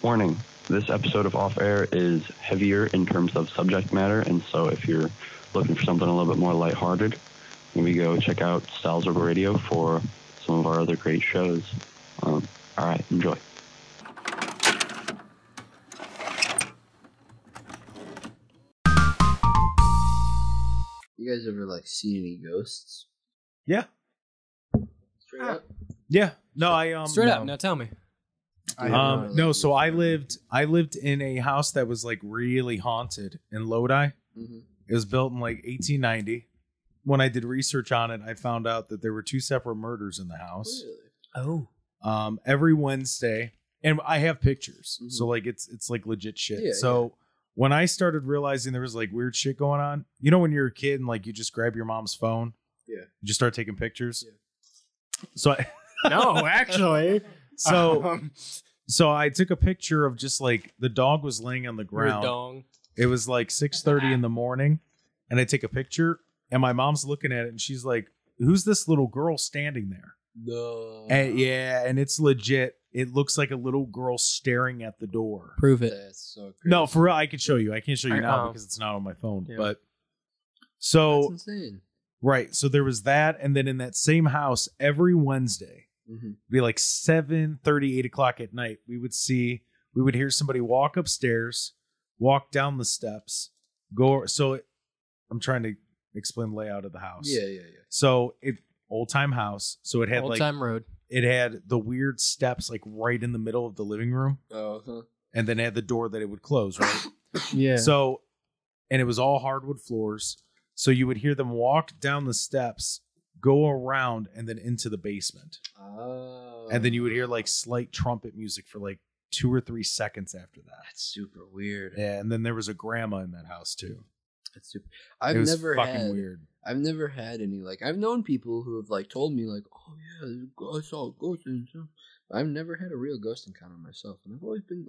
Warning, this episode of Off Air is heavier in terms of subject matter, and so if you're looking for something a little bit more lighthearted, maybe go check out Styles of Radio for some of our other great shows. All right, enjoy. You guys ever see any ghosts? Yeah. Straight up? Yeah. No, I Straight up. Now tell me. No, so I lived in a house that was really haunted in Lodi. Mm-hmm. It was built in 1890. When I did research on it, I found out that there were 2 separate murders in the house. Really? Oh. Every Wednesday, and I have pictures. Mm-hmm. So it's legit shit. Yeah, so when I started realizing there was weird shit going on, when you're a kid and you just grab your mom's phone, yeah, you just start taking pictures. Yeah. So No, actually. So I took a picture of just the dog was laying on the ground. Dong. It was 6:30 in the morning, and I take a picture, and my mom's looking at it, and she's like, "Who's this little girl standing there?" No. And it's legit. It looks like a little girl staring at the door. Prove it. That's so crazy. No, for real, I can show you. I can't show you now Oh. because it's not on my phone. Yeah. But That's so insane. right, so there was that, and then in that same house every Wednesday, Mm-hmm. be 7:30, 8 o'clock at night, we would hear somebody walk upstairs, walk down the steps, go. So I'm trying to explain the layout of the house. Yeah. So old time house. So it had Old time road. it had the weird steps right in the middle of the living room, Oh, huh. and then it had the door that it would close. Right. Yeah. So, and it was all hardwood floors. So you would hear them walk down the steps, go around, and then into the basement. Oh. And then you would hear slight trumpet music for 2 or 3 seconds after that. That's super weird. Yeah, and then there was a grandma in that house too. That's super. It was fucking weird. I've never had any I've known people who have told me oh yeah, I saw a ghost and stuff. I've never had a real ghost encounter myself, and I've always been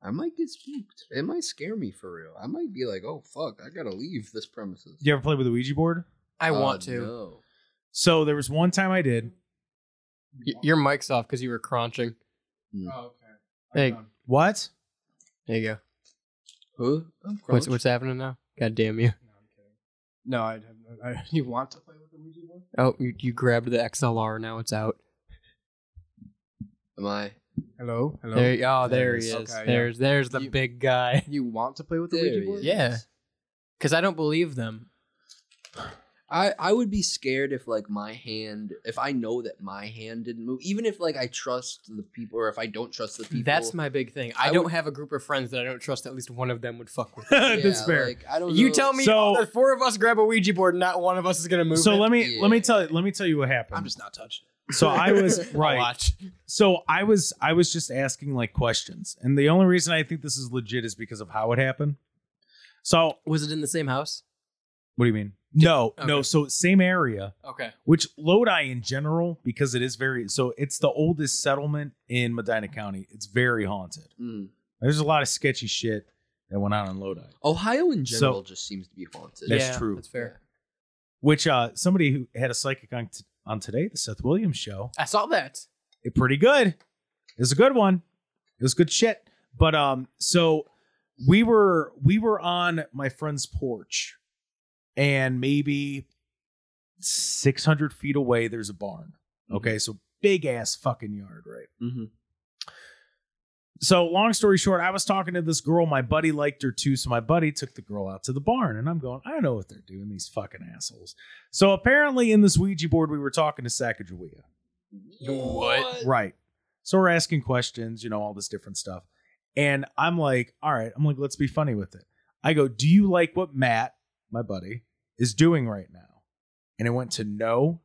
I might get spooked. It might scare me for real. I might be oh fuck, I gotta leave this premises. You ever play with a Ouija board? I want to. No. So there was one time I did. Your mic's off because you were crunching. Oh, okay. Hey, What? there you go. Who? What's happening now? God damn you. No, I have you want to play with the Ouija board? Oh, you grabbed the XLR. Now it's out. Am I? Hello? There he is. Okay, There's the You- big guy. You want to play with the There Ouija he board? is. Yeah. Because I don't believe them. I would be scared if if I know that my hand didn't move, even if I trust the people or if I don't trust the people. That's my big thing. I don't have a group of friends that I don't trust. At least one of them would fuck with. That's fair. I don't. You know. tell me So- the 4 of us grab a Ouija board, not one of us is gonna move. So it. let me tell you what happened. I'm just not touching it. So I was I'll right. watch. So I was just asking questions, and the only reason I think this is legit is because of how it happened. So Was it in the same house? what do you mean? No. Okay. So same area, Okay. which Lodi in general, because it is it's the oldest settlement in Medina County. It's very haunted. Mm. There's a lot of sketchy shit that went on in Lodi, Ohio in general just seems to be haunted. That's Yeah, true. That's fair. which somebody who had a psychic on today, the Seth Williams show, I saw that. pretty good. It was a good one. It was good shit. But so we were on my friend's porch, and maybe 600 feet away there's a barn. Okay, so big ass fucking yard, right? Mm-hmm. So long story short, I was talking to this girl. My buddy liked her too, so my buddy took the girl out to the barn, and I'm going, I don't know what they're doing, these fucking assholes. So apparently in this Ouija board, we were talking to Sacagawea. What? Right. So we're asking questions, all this different stuff. And I'm like, all right, let's be funny with it. I go, do you like what Matt, my buddy, is doing right now? And it went to no.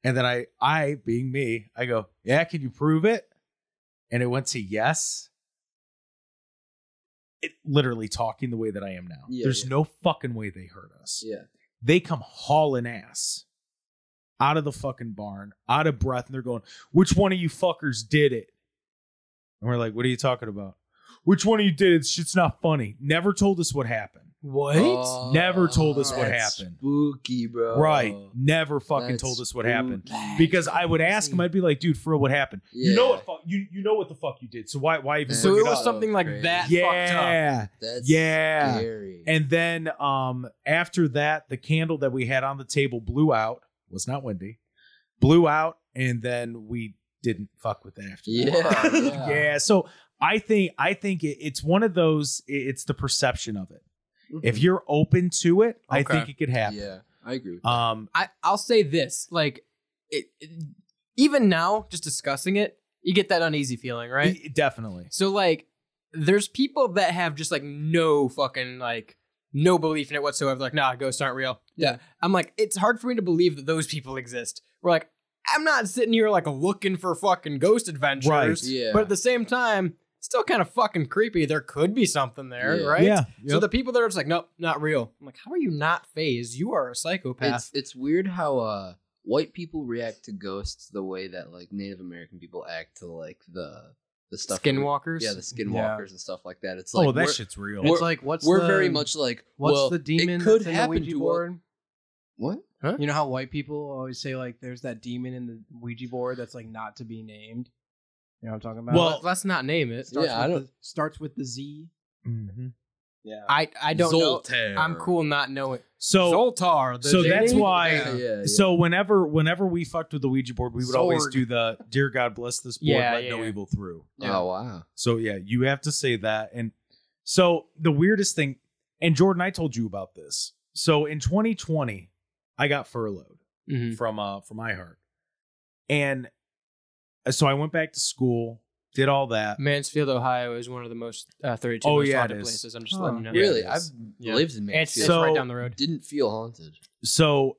And then I being me, I go, yeah, can you prove it? And it went to yes. It literally talking the way that I am now. Yeah, There's yeah. no fucking way they heard us. Yeah. They come hauling ass out of the fucking barn, out of breath, and they're going, which one of you fuckers did it? And we're like, what are you talking about? Which one of you did it? Shit's not funny. Never told us what happened. What? Oh, Never told us what that's happened. Spooky, bro. Right. Never fucking That's told us what happened. spooky. Because I would ask him, I'd be like, dude, for real, what happened? You know Yeah. what you know what the fuck you did. So why even So bring it it was up? something like Crazy. that fucked Yeah. That's Yeah. scary. And then after that, the candle that we had on the table blew out. Was not windy. Blew out, and then we didn't fuck with it after that. Yeah. Yeah. So I think it's one of those, it's the perception of it. If you're open to it, I Okay. think it could happen. Yeah, I agree with that. I'll say this, like, even now, just discussing it, you get that uneasy feeling, right? Definitely. So, like, there's people that have just, like, no fucking, like, no belief in it whatsoever. Like, nah, ghosts aren't real. Yeah. I'm like, it's hard for me to believe that those people exist. We're like, I'm not sitting here, like, looking for fucking ghost adventures. Right. Yeah. But at the same time, still kind of fucking creepy. There could be something there, Yeah. right? Yeah. So Yep. the people that are just like, nope, not real. I'm like, how are you not phased? You are a psychopath. It's weird how white people react to ghosts the way that like Native American people act to like the stuff Skinwalkers? Yeah, the skinwalkers and stuff like that. It's Oh, like that we're, shit's real. It's like what's we're the, very much like what's well, the demon it could that's in the happen Ouija to board? What? You know how white people always say like there's that demon in the Ouija board that's like not to be named. You know what I'm talking about? Well, Let's not name it. Starts with the Z. Mm-hmm. Yeah. I don't Zoltar. know. I'm cool not knowing. So Zoltar. the so that's genie? why. Yeah. So whenever we fucked with the Ouija board, we would always Zorg. do the "Dear God bless this board, Yeah, let yeah, no yeah. evil through." Oh wow. So yeah, you have to say that. And so the weirdest thing, and Jordan, I told you about this. So in 2020, I got furloughed Mhm. from iHeart, and so I went back to school, did all that. Mansfield, Ohio is one of the most 32 Oh, most yeah, haunted it is. places. I'm just Huh. letting you know. Yeah, Really? it I've is. Yeah. lived in It's Mansfield. So- right down the road. Didn't feel haunted. So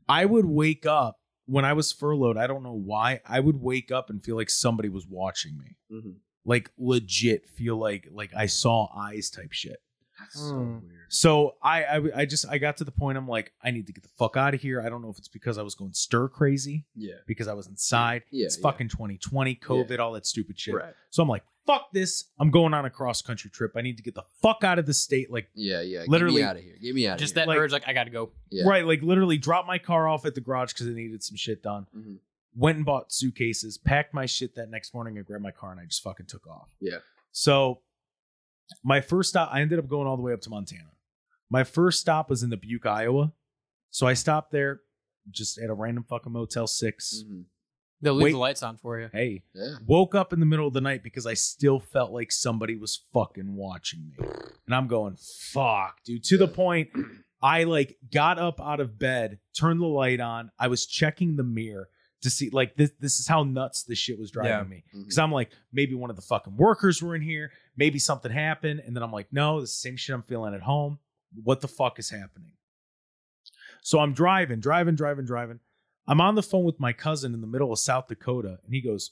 I would wake up when I was furloughed. I don't know why. I would wake up and feel like somebody was watching me, Mm-hmm. like legit feel like I saw eyes type shit. That's so Hmm. weird. So I got to the point. I'm like, I need to get the fuck out of here. I don't know if it's because I was going stir crazy Yeah. because I was inside. Yeah, It's yeah. fucking 2020, COVID, all that stupid shit. Right. So I'm like, fuck this. I'm going on a cross country trip. I need to get the fuck out of the state. Like, Yeah. Literally- Get me out of here. Get me out of Just here. that Like- urge, like, I gotta go. Yeah. right, like literally drop my car off at the garage because I needed some shit done. Mhm. Went and bought suitcases, packed my shit that next morning. I grabbed my car and I just fucking took off. Yeah. So my first stop, I ended up going all the way up to Montana. My first stop was in Dubuque, Iowa. So I stopped there just at a random fucking Motel 6. Mhm. They'll leave Wait. the lights on for you. Hey, Yeah. woke up in the middle of the night because I still felt like somebody was fucking watching me. And I'm going, fuck, dude. To the point, I like got up out of bed, turned the light on. I was checking the mirror to see like this is how nuts this shit was driving me. Mhm. Because I'm like, maybe one of the fucking workers were in here. Maybe something happened. And then I'm like, no, it's the same shit I'm feeling at home. What the fuck is happening? So I'm driving. I'm on the phone with my cousin in the middle of South Dakota. And he goes,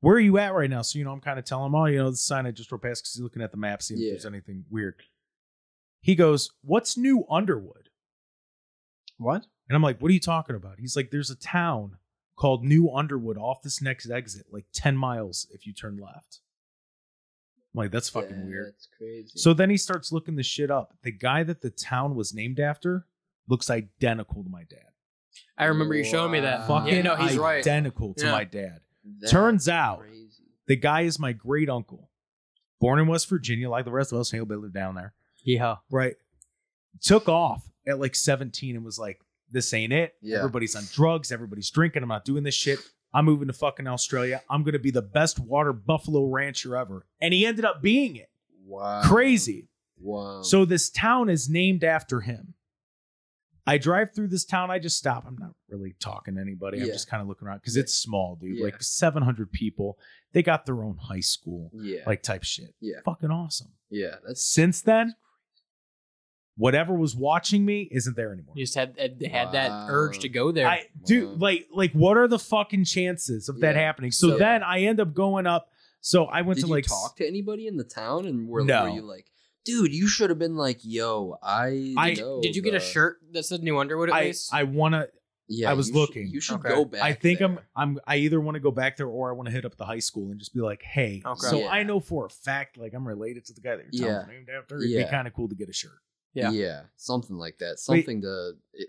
where are you at right now? So, I'm kind of telling him, oh, the sign I just drove past because he's looking at the map, seeing if Yeah. there's anything weird. He goes, what's New Underwood? What? And I'm like, what are you talking about? He's like, there's a town called New Underwood off this next exit, like 10 miles if you turn left. I'm like, that's fucking Yeah, weird. That's crazy. So then he starts looking this shit up. The guy that the town was named after looks identical to my dad. I remember you showing me that. Wow. Fucking Yeah, no, he's right. identical to Yeah. my dad. That's Turns out crazy. the guy is my great uncle, born in West Virginia, like the rest of us. Hillbilly lived down there, Yeah. right? Took off at like 17 and was like, "This ain't it. Yeah. Everybody's on drugs. Everybody's drinking. I'm not doing this shit. I'm moving to fucking Australia. I'm gonna be the best water buffalo rancher ever." And he ended up being it. Wow. Crazy. Wow. So this town is named after him. I drive through this town. I just stop. I'm not really talking to anybody. I'm Yeah. just kind of looking around because Yeah. it's small, dude. Yeah. Like 700 people. They got their own high school, yeah. like type shit. Yeah. Fucking awesome. Yeah. That's Since then, whatever was watching me isn't there anymore. You just had that Wow. urge to go there. I dude, like what are the fucking chances of that Yeah. happening? So So- then I end up going up. So I went Did to you like talk to anybody in the town and were No. you like, dude, you should have been like, yo, know Did you get a the- shirt that said New Underwood at I least? wanna. Yeah, I was you should- looking. You should Okay. go back. I think there. I either want to go back there or I want to hit up the high school and just be like, hey. Okay. So Yeah. I know for a fact like I'm related to the guy that your town's Yeah. named after. It'd Yeah. be kind of cool to get a shirt. Yeah, something like that. Something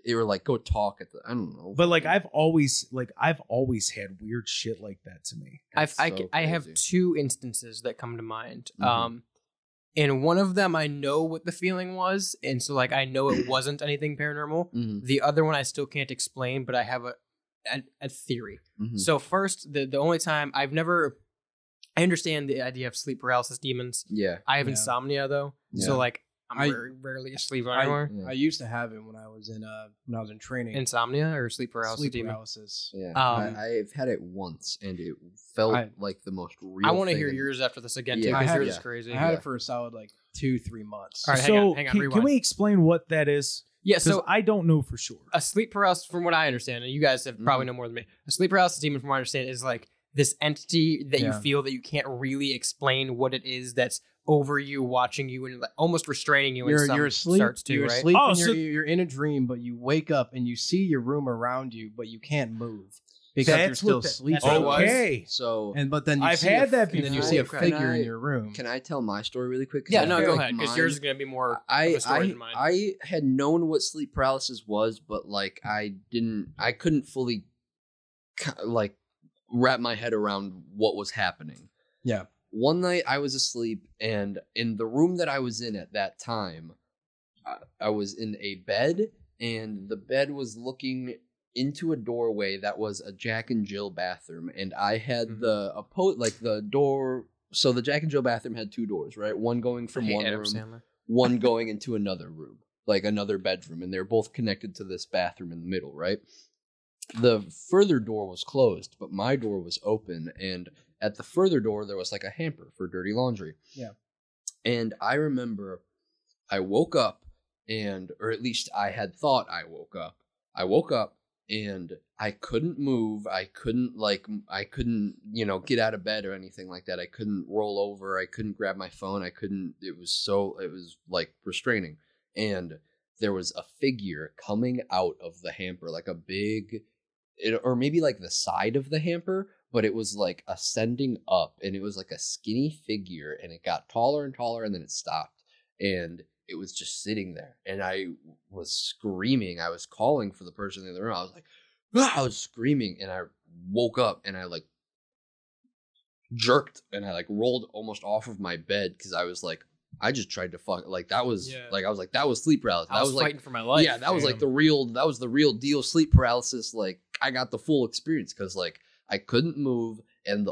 they were like, go talk at the. I don't know. But like I've always had weird shit like that to me. I so have crazy. 2 instances that come to mind. Mhm. And one of them I know what the feeling was, and so like I know it wasn't anything paranormal. Mhm. The other one I still can't explain, but I have a theory. Mhm. So first, the only time I understand the idea of sleep paralysis demons. Yeah. I have Yeah. insomnia though, Yeah. so like I'm I- rarely asleep anymore. Yeah. I used to have it when I was in training. Insomnia or sleep paralysis Sleep demon. paralysis. Yeah. Um, I've had it once, and it felt like the most real. I want to thing hear in- yours after this again Yeah. too, I because have- yours is yeah. crazy. I had Yeah. it for a solid like 2-3 months. All right, So hang on, can rewind. we explain what that is? Yeah, Because so I don't know for sure. a sleep paralysis, from what I understand, and you guys have probably know more than me, a sleep paralysis demon, from what I understand, is like this entity that you Yeah. feel that you can't really explain what it is that's over you, watching you, and like almost restraining you. in some You're asleep. starts too, You're right? asleep. Oh, and so- you're in a dream, but you wake up and you see your room around you, but you can't move because you're That's still what sleeping. that's what it was? Okay. So But then you I've see had that and then you before. see a Can figure I- in your room. Can I tell my story really quick? 'Cause Yeah, I no, feel go like ahead, because mine- yours is going to be more of I a story than mine. I had known what sleep paralysis was, but like I couldn't fully like wrap my head around what was happening. Yeah. One night I was asleep, and in the room that I was in at that time, I was in a bed, and the bed was looking into a doorway that was a Jack and Jill bathroom, and I had the door. So the Jack and Jill bathroom had 2 doors, right? One going from I hate one Adam room, Sandler. one going into another room, like another bedroom, and they're both connected to this bathroom in the middle, right? The further door was closed, but my door was open, and at the further door there was like a hamper for dirty laundry. Yeah. And I remember I woke up, or at least I had thought I woke up. I woke up and I couldn't move. I couldn't, get out of bed or anything like that. I couldn't roll over. I couldn't grab my phone. It was like restraining. And there was a figure coming out of the hamper, like a big, or maybe like the side of the hamper, but it was like ascending up, and it was like a skinny figure, and it got taller and taller, and then it stopped, and it was just sitting there, and I was screaming. I was calling for the person in the room. I was like, I was screaming, and I woke up, and I like jerked, and I like rolled almost off of my bed because I was like, I just tried to fuck, like that was like, I was like, that was sleep paralysis. I was like fighting for my life. yeah, that was like the real deal sleep paralysis. Like I got the full experience because like I couldn't move, and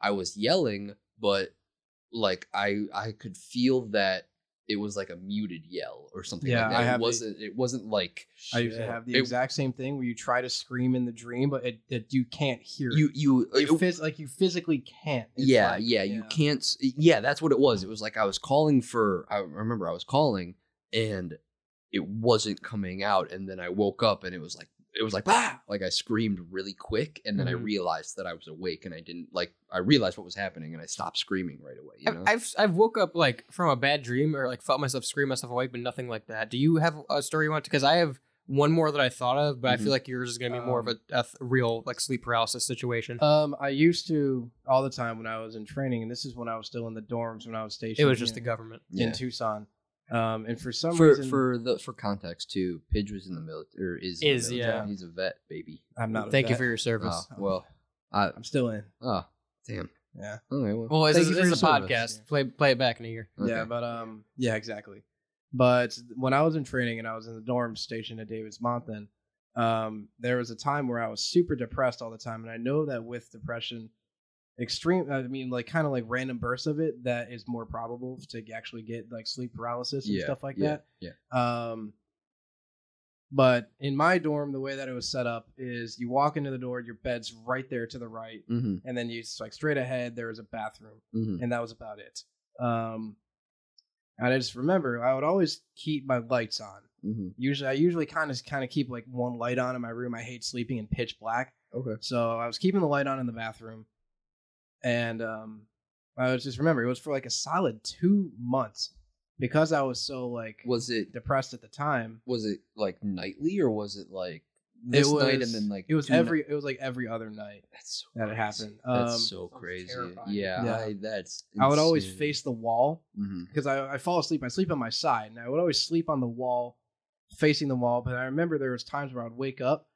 I was yelling, but like I could feel that it was like a muted yell or something Yeah, like that. I have it wasn't like I used to have the It- exact same thing where you try to scream in the dream, but you can't hear. you physically can't. It's yeah, like- you can't. Yeah, that's what it was. It was like I was calling I remember I was calling, and it wasn't coming out. And then I woke up, and it was like ah! Like I screamed really quick, and then I Mhm. realized that I was awake, and I realized what was happening, and I stopped screaming right away. You know? I've woke up like from a bad dream or like felt myself scream myself awake, but nothing like that. Do you have a story you want to? Because I have one more that I thought of, but I feel like yours is going to be more of a real like sleep paralysis situation. I used to all the time when I was in training, and this is when I was still in the dorms when I was stationed. It was just the government. in Tucson. And for some for reason, for context too, Pidge was in the military, or is Is, in the military. yeah. He's a vet, baby. I'm not. Thank you vet. for your service. Oh, well, I'm still in. oh damn. Yeah. Okay, well, Well, Thank this you for is your a service. podcast. Play it back in a year. okay. Yeah, but yeah, exactly. But when I was in training and I was in the dorm station at Davidsmont, then there was a time where I was super depressed all the time, and I know that with depression, like kind of like random bursts of it, that is more probable to actually get like sleep paralysis and stuff like that. Yeah. But in my dorm, the way that it was set up is you walk into the door, your bed's right there to the right, Mm-hmm. and then you like straight ahead there was a bathroom, Mm-hmm. and that was about it. And I just remember I would always keep my lights on. Mm-hmm. I usually kind of keep like one light on in my room. I hate sleeping in pitch black, Okay. so I was keeping the light on in the bathroom, and I was just remember it was for like a solid 2 months because I was so like Was it depressed at the time. like nightly, or was it like this night and then like it was 2 it was like every other night That's so that it crazy. happened. That's so crazy. terrifying. Yeah, Yeah. that's. I would always insane. face the wall Mhm. because I fall asleep. I sleep on my side, and I would always sleep on the wall, facing the wall. But I remember there was times where I would wake up,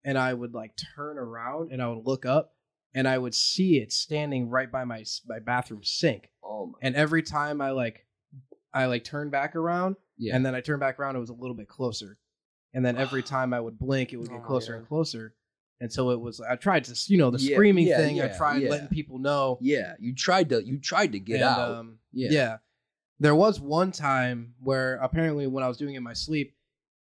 and I would like turn around, and I would look up, and I would see it standing right by my bathroom sink. Oh my. And every time I turned back around, Yeah. and then I turned back around, it was a little bit closer. And then every time I would blink, it would get closer and closer until it was. I tried to, the Yeah, screaming yeah, thing. I yeah, tried yeah. letting people know. Yeah, you tried to get And, out. Yeah. There was one time where apparently when I was doing it in my sleep,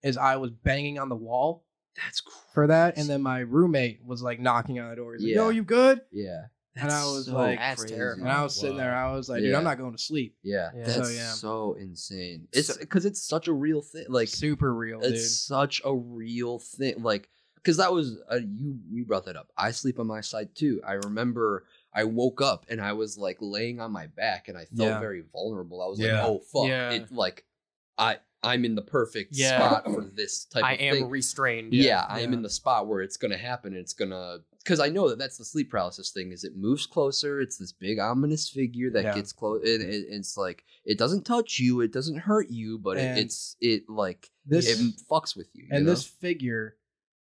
is I was banging on the wall That's crazy. for that, and then my roommate was like knocking on the door. He's like, Yeah. "Yo, you good?" Yeah. And I was like, That's terrifying. And I was sitting there. I was like, "Dude, Yeah. I'm not going to sleep." Yeah, Yeah. that's So, yeah. so insane. It's because it's such a real thing. Like Super real, dude. it's such a real thing. Like because that was you brought that up. I sleep on my side too. I remember I woke up and I was like laying on my back and I felt Yeah. very vulnerable. I was Yeah. like, oh fuck, Yeah. it like I'm in the perfect Yeah. spot for this type I of am thing. restrained. Yeah, I am Yeah. in the spot where it's gonna happen. It's gonna because I know that's the sleep paralysis thing. Is it moves closer? It's this big ominous figure that Yeah. gets close. And it's like it doesn't touch you, it doesn't hurt you, but And it fucks with you. And you know? this figure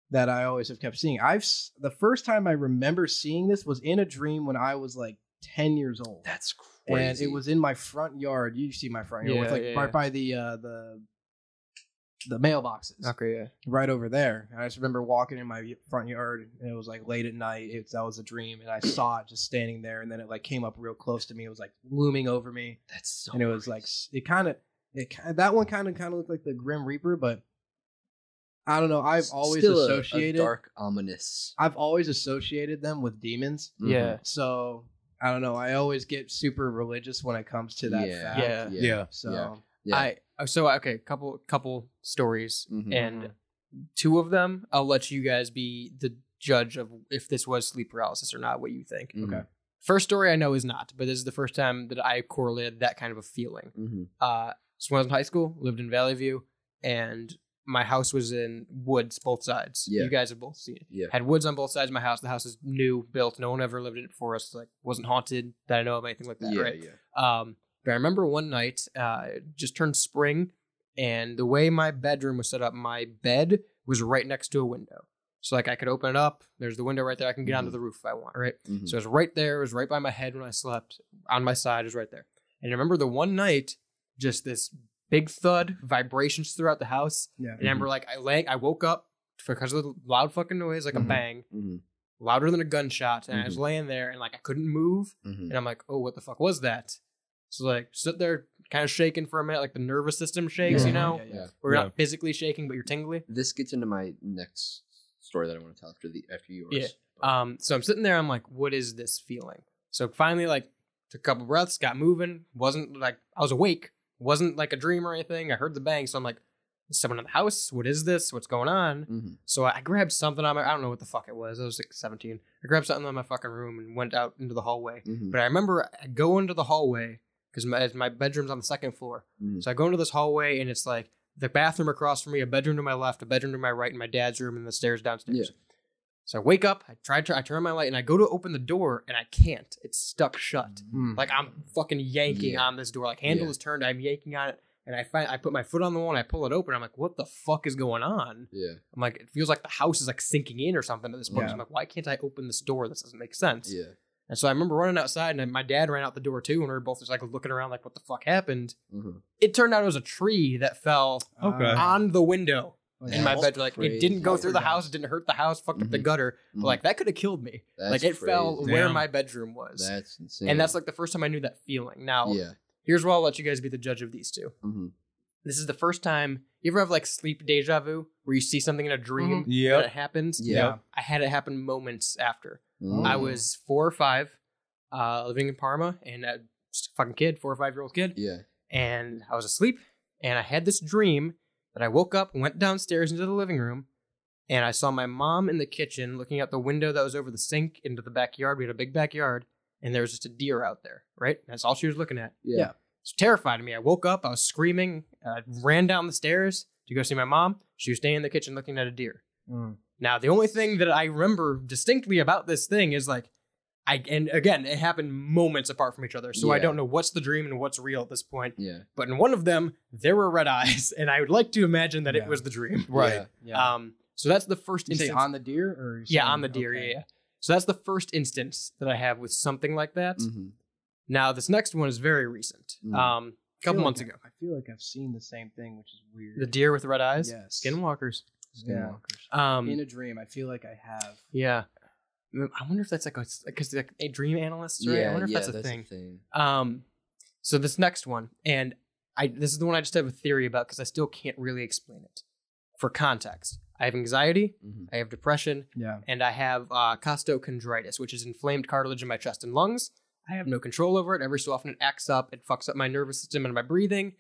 that I always have kept seeing, the first time I remember seeing this was in a dream when I was like 10 years old. That's crazy. And it was in my front yard. You see my front yard. Yeah, It's like yeah, right yeah. by the mailboxes. Okay, yeah. Right over there. And I just remember walking in my front yard, and it was like late at night. That was a dream, and I saw it just standing there, and then it like came up real close to me. It was like looming over me, That's so and it was like that one kind of looked like the Grim Reaper, but I don't know. I've always Still associated a dark, ominous. I've always associated them with demons. Mhm. Yeah. So I don't know. I always get super religious when it comes to that Yeah. fact. Yeah. So Yeah. Couple stories, Mhm. and 2 of them I'll let you guys be the judge of if this was sleep paralysis or not. What you think? Mhm. Okay. First story I know is not, but this is the first time that I correlated that kind of a feeling. Mhm. So when I was in high school, lived in Valley View, and my house was in woods both sides. Yeah. You guys have both seen it. Yeah. Had woods on both sides of my house. The house is new, built. No one ever lived in it before us. Like wasn't haunted that I know of, anything like that. Yeah. Right. Yeah. But I remember one night, it just turned spring, and the way my bedroom was set up, my bed was right next to a window. So like I could open it up. There's the window right there. I can get onto the roof if I want. Right. Mhm. So it was right there. It was right by my head when I slept. On my side, it was right there. And I remember the one night, just this big thud, vibrations throughout the house. yeah. And I remember like I woke up because of the loud fucking noise, like a Mhm. bang, Mhm. louder than a gunshot. And I was laying there and like I couldn't move. Mhm. And I'm like, oh, what the fuck was that? So like sit there kind of shaking for a minute, like the nervous system shakes, Yeah, you know? yeah, Yeah. Or you're Yeah. not physically shaking, but you're tingly. This gets into my next story that I want to tell after yours. Yeah. So I'm sitting there, I'm like, what is this feeling? So finally, like, took a couple breaths, got moving. Wasn't like I was awake. Wasn't like a dream or anything. I heard the bang, so I'm like, is someone in the house? What is this? What's going on? Mhm. So I grabbed something on I don't know what the fuck it was. I was like 17. I grabbed something on my fucking room and went out into the hallway. Mhm. But I remember I go into the hallway because my bedroom's on the second floor. Mhm. So I go into this hallway and it's like the bathroom across from me, a bedroom to my left, a bedroom to my right, and my dad's room, and the stairs downstairs. Yeah. So I wake up, I turn my light, and I go to open the door, and I can't. It's stuck shut. Mm. Like I'm fucking yanking Yeah. on this door. Like handle Yeah. is turned, I'm yanking on it, and I put my foot on the wall and I pull it open. I'm like, what the fuck is going on? Yeah. I'm like, it feels like the house is like sinking in or something at this point. Yeah. So I'm like, why can't I open this door? This doesn't make sense. Yeah. And so I remember running outside, and my dad ran out the door too, and we were both just like looking around, like, what the fuck happened? Mhm. It turned out it was a tree that fell Okay. on the window in my That's bed. Like it didn't go through the crazy. house, it didn't hurt the house, fucked up the Mhm. gutter. Mhm. But like that could have killed me. That's like it fell crazy. where Damn. my bedroom was. That's insane. And that's like the first time I knew that feeling. Now, yeah. here's where I'll let you guys be the judge of these two. Mm-hmm. This is the first time you ever have like sleep deja vu where you see something in a dream Yep. and it happens. Yeah. I had it happen moments after. Mhm. I was 4 or 5, living in Parma, and just a fucking kid, 4 or 5-year-old kid. Yeah. And I was asleep, and I had this dream that I woke up and went downstairs into the living room, and I saw my mom in the kitchen looking out the window that was over the sink into the backyard. We had a big backyard, and there was just a deer out there, right? That's all she was looking at. Yeah. It's terrified of me. I woke up, I was screaming, I ran down the stairs to go see my mom. She was staying in the kitchen looking at a deer. Mm. Now, the only thing that I remember distinctly about this thing is like, and again, it happened moments apart from each other. So I don't know what's the dream and what's real at this point. Yeah. But in one of them, there were red eyes, and I would like to imagine that it was the dream. Right. Yeah. So that's the first You say instance. on the deer, or On the deer. okay. Yeah. So that's the first instance that I have with something like that. Mm-hmm. Now, this next one is very recent. Mm. A couple months ago. I feel like I've seen the same thing, which is weird. The deer with red eyes? Yes. Skinwalkers. Skinwalkers. In a dream, I feel like I have. Yeah. I wonder if that's like because like a dream analyst, right? I wonder if that's a thing. So this next one, and this is the one I just have a theory about because I still can't really explain it. For context, I have anxiety, I have depression, and I have costochondritis, which is inflamed cartilage in my chest and lungs. I have no control over it. Every so often it acts up. It fucks up my nervous system and my breathing.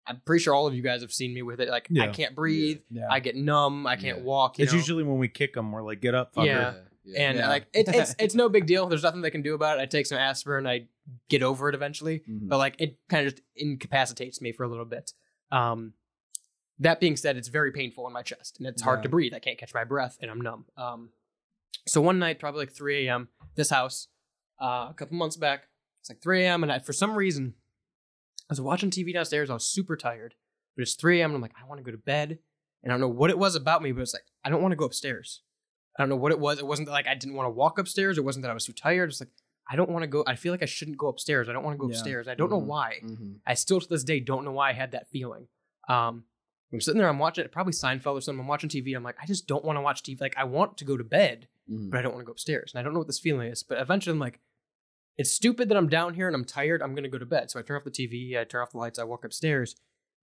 I'm pretty sure all of you guys have seen me with it. Like, I can't breathe. Yeah. I get numb. I can't walk. It's usually when we kick them, we're like, get up, fucker. And like it's no big deal. There's nothing they can do about it. I take some aspirin. I get over it eventually. But like it kind of just incapacitates me for a little bit. That being said, it's very painful in my chest and it's hard to breathe. I can't catch my breath and I'm numb. So one night, probably like 3 a.m., this house, a couple months back, it's like 3 a.m. and for some reason, I was watching TV downstairs. I was super tired, but it's 3 a.m. and I'm like, I want to go to bed. And I don't know what it was about me, but it's like, I don't want to go upstairs. I don't know what it was. It wasn't like I didn't want to walk upstairs. It wasn't that I was too tired. It's like, I don't want to go. I feel like I shouldn't go upstairs. I don't want to go upstairs. I don't know why. I still to this day don't know why I had that feeling. I'm sitting there, I'm watching it, probably Seinfeld or something. I'm watching TV. I'm like, I just don't want to watch TV. Like, I want to go to bed, but I don't want to go upstairs. And I don't know what this feeling is. But eventually I'm like, it's stupid that I'm down here and I'm tired. I'm going to go to bed. So I turn off the TV. I turn off the lights. I walk upstairs.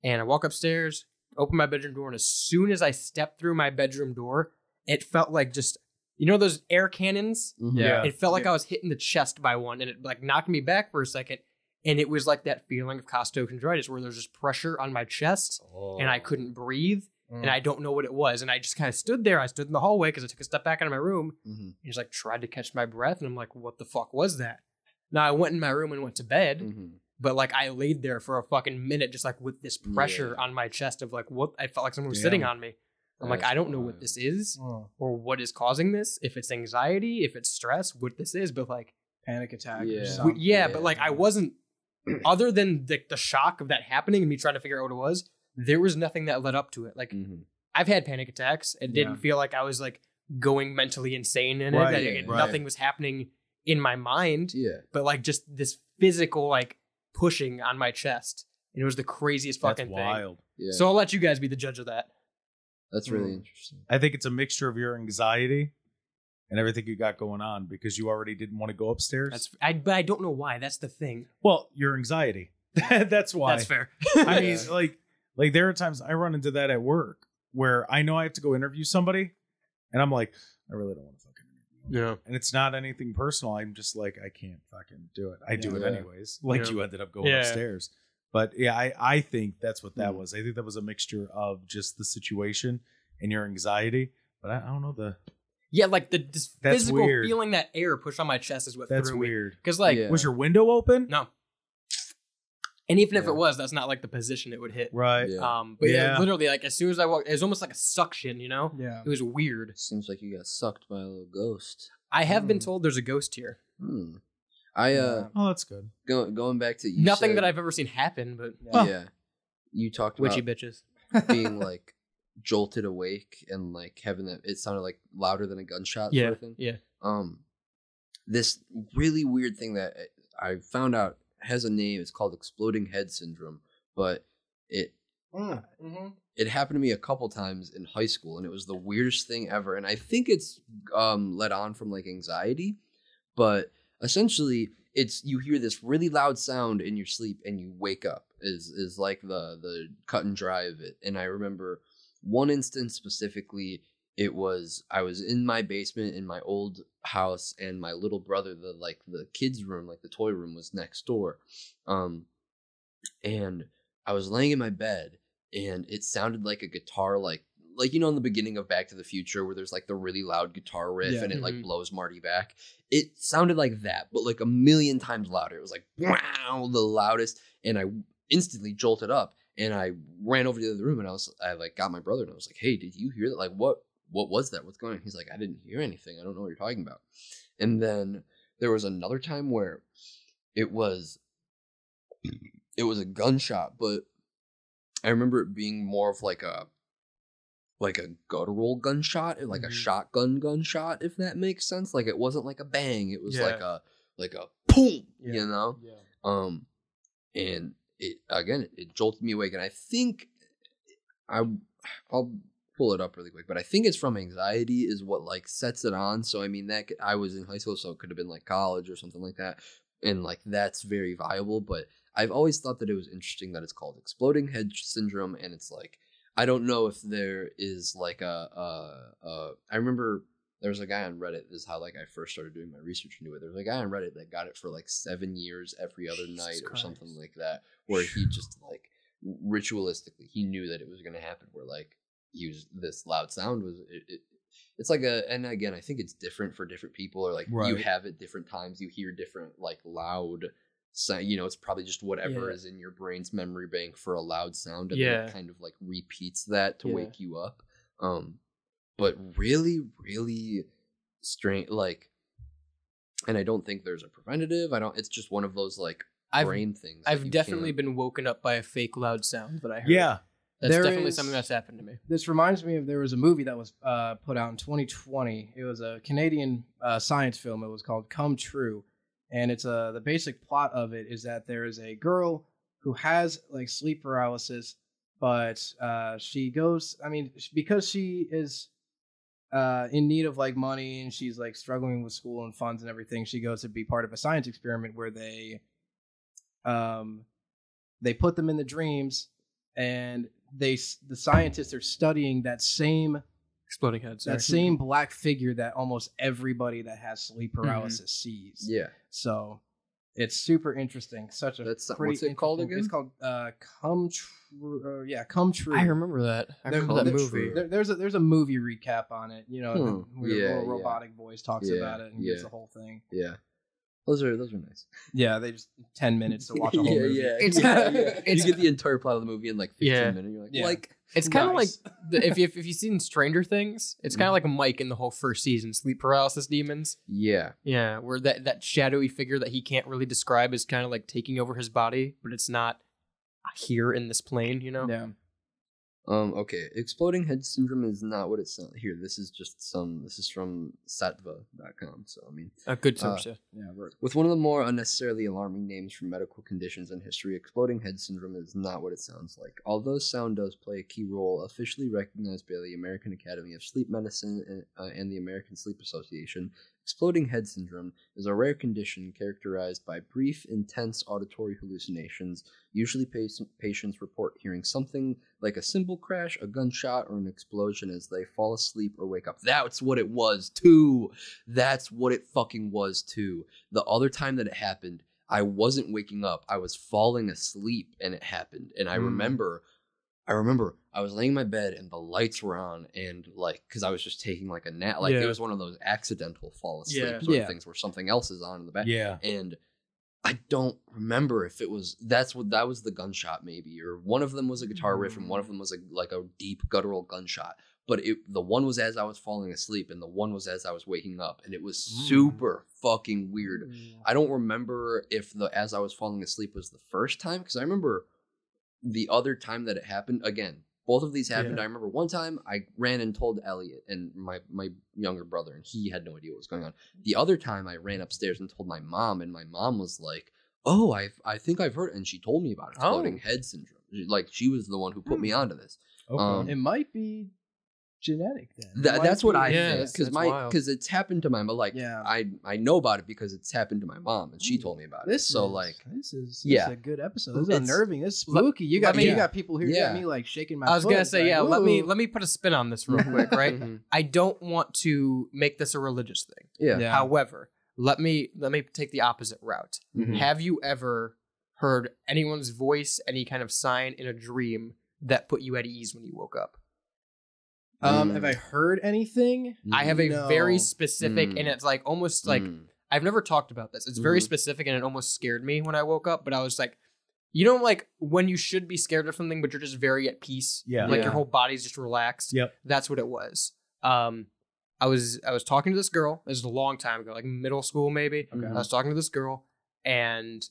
And I walk upstairs, open my bedroom door. And as soon as I step through my bedroom door, it felt like just, you know, those air cannons? Yeah. It felt like I was hit in the chest by one. And it like knocked me back for a second. And it was like that feeling of costochondritis where there's just pressure on my chest and I couldn't breathe and I don't know what it was. And I just kind of stood there. I stood in the hallway because I took a step back out of my room and just like tried to catch my breath. And I'm like, what the fuck was that? Now I went in my room and went to bed, but like I laid there for a fucking minute just like with this pressure on my chest of like what I felt like someone was sitting on me. I'm like, I don't know what this is or what is causing this. If it's anxiety, if it's stress, what this is, but like Panic attack. Yeah. Or something. but like I wasn't, other than the shock of that happening and me trying to figure out what it was, there was nothing that led up to it. Like I've had panic attacks. It didn't feel like I was like going mentally insane in it. Nothing was happening in my mind. But like just this physical like pushing on my chest. And it was the craziest fucking That's wild. thing. So I'll let you guys be the judge of that. That's really interesting. I think it's a mixture of your anxiety and everything you got going on because you already didn't want to go upstairs. But I don't know why. That's the thing. Well, your anxiety. That's why. That's fair. I mean, like there are times I run into that at work where I know I have to go interview somebody and I'm like, I really don't want to fucking interview them. And it's not anything personal. I'm just like, I can't fucking do it. I do it anyways. Like you ended up going upstairs. But yeah, I think that's what that was. I think that was a mixture of just the situation and your anxiety. But I don't know the... Yeah, like this That's physical weird. feeling that air push on my chest is what That's threw weird. Because like, Was your window open? no. And even if it was, that's not like the position it would hit. Right. Yeah. But yeah, literally, like as soon as I walked, it was almost like a suction, you know? Yeah. It was weird. Seems like you got sucked by a little ghost. I have been told there's a ghost here. Oh, that's good. Going back to you Nothing said, that I've ever seen happen, but you talked about witchy bitches. being like jolted awake and like having that, it sounded like louder than a gunshot sort of thing. Yeah. This really weird thing that I found out has a name. It's called exploding head syndrome, but it happened to me a couple times in high school and it was the weirdest thing ever. And I think it's led on from like anxiety, but essentially it's, you hear this really loud sound in your sleep and you wake up is like the cut and dry of it. And I remember one instance specifically, I was in my basement in my old house and my little brother, the kids room, like the toy room was next door. And I was laying in my bed and it sounded like a guitar, like you know in the beginning of Back to the Future where there's like the really loud guitar riff and it like blows Marty back. It sounded like that, but like a million times louder. It was like wow, the loudest, and I instantly jolted up and I ran over to the other room and I like got my brother and I was like, hey, did you hear that? Like what what was that? What's going on? He's like, I didn't hear anything. I don't know what you're talking about. And then there was another time where it was a gunshot, but I remember it being more of like a guttural gunshot, like a shotgun gunshot, if that makes sense. Like it wasn't like a bang, it was like a boom, you know? Yeah. And it jolted me awake, and I think I'll pull it up really quick, but I think it's from anxiety is what like sets it on. So I mean I was in high school, so it could have been like college or something like that, and like that's very viable. But I've always thought that it was interesting that it's called exploding head syndrome, and it's like I don't know if there is like I remember there was a guy on Reddit. This is how like I first started doing my research into it. There was a guy on Reddit that got it for like 7 years every other night or something like that, where he just like ritualistically he knew that it was going to happen, where like this loud sound was it's like and again I think it's different for different people, or like you have it different times, you hear different like loud sound, you know, it's probably just whatever is in your brain's memory bank for a loud sound, and then it kind of like repeats that to wake you up. But really strange, like, and I don't think there's a preventative. It's just one of those like brain things. I've definitely been woken up by a fake loud sound that I heard. Yeah. That's definitely something that's happened to me. This reminds me of, there was a movie that was put out in 2020. It was a Canadian science film. It was called Come True. And it's the basic plot of it is that there is a girl who has like sleep paralysis, but she goes, because she is in need of like money, and she's like struggling with school and funds and everything, she goes to be part of a science experiment where they put them in the dreams, and the scientists are studying that same exploding head, that same black figure that almost everybody that has sleep paralysis sees. Yeah. So it's super interesting. Such a what's it called again? It's called Come True. Come True. I remember that. I remember that movie. There's a movie recap on it. You know, where a robotic voice talks about it and gives the whole thing. Yeah. Those are nice. Yeah, they just 10 minutes to watch a whole movie. It's you get the entire plot of the movie in like 15 minutes. You're like, it's kind of like if you've seen Stranger Things, it's kind of like Mike in the whole first season, sleep paralysis demons. Yeah, where that shadowy figure that he can't really describe is kind of like taking over his body, but it's not here in this plane, you know. Yeah. Okay, exploding head syndrome is not what it sounds here. This is from satva.com. So, I mean, a good source. With one of the more unnecessarily alarming names for medical conditions in history, exploding head syndrome is not what it sounds like. Although sound does play a key role, officially recognized by the American Academy of Sleep Medicine and the American Sleep Association, exploding head syndrome is a rare condition characterized by brief, intense auditory hallucinations. Usually patients report hearing something like a cymbal crash, a gunshot, or an explosion as they fall asleep or wake up. That's what it was, too. That's what it fucking was, too. The other time that it happened, I wasn't waking up. I was falling asleep, and it happened. And I remember I was laying in my bed and the lights were on, and like, cause I was just taking like a nap, like it was one of those accidental fall asleep sort of things where something else is on in the back. Yeah. And I don't remember if it was, that was the gunshot maybe, or one of them was a guitar riff and one of them was like a deep guttural gunshot. But the one was as I was falling asleep and the one was as I was waking up, and it was super fucking weird. I don't remember if the as I was falling asleep was the first time, because I remember the other time that it happened, again, both of these happened. I remember one time I ran and told Elliot and my younger brother, and he had no idea what was going on. The other time I ran upstairs and told my mom, and my mom was like, oh, I think I've heard, and she told me about exploding head syndrome. Like, she was the one who put me onto this. Okay. It might be genetic then. That's what I think, because it's happened to my mom. Like, I know about it because it's happened to my mom, and she told me about it. This is a good episode. This is unnerving. This is spooky. You got people here. You got me like shaking my foot. I was gonna say, let me put a spin on this real quick, right? I don't want to make this a religious thing. Yeah. However, let me take the opposite route. Have you ever heard anyone's voice, any kind of sign in a dream that put you at ease when you woke up? Have I heard anything? I have a very specific, and it's like almost like I've never talked about this. It's very specific, and it almost scared me when I woke up. But I was like, you know, like when you should be scared of something, but you're just very at peace. Yeah, like your whole body's just relaxed. Yep, that's what it was. I was talking to this girl. This is a long time ago, like middle school maybe. Okay. I was talking to this girl, and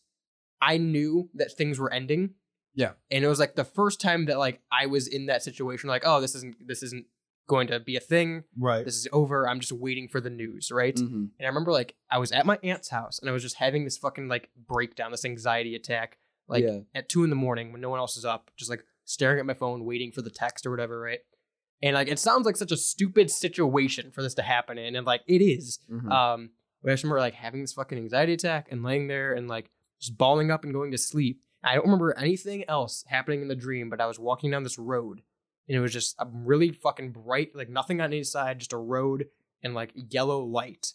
I knew that things were ending. Yeah. And it was like the first time that like I was in that situation, like, oh, this isn't going to be a thing. Right. This is over. I'm just waiting for the news, right? Mm-hmm. And I remember like I was at my aunt's house and I was just having this fucking like breakdown, this anxiety attack, like at 2 a.m. when no one else is up, just like staring at my phone, waiting for the text or whatever, right? And like it sounds like such a stupid situation for this to happen in, and like it is. Mm-hmm. But I just remember like having this fucking anxiety attack and laying there and like just bawling up and going to sleep. I don't remember anything else happening in the dream, but I was walking down this road and it was just a really fucking bright, like nothing on any side, just a road and like yellow light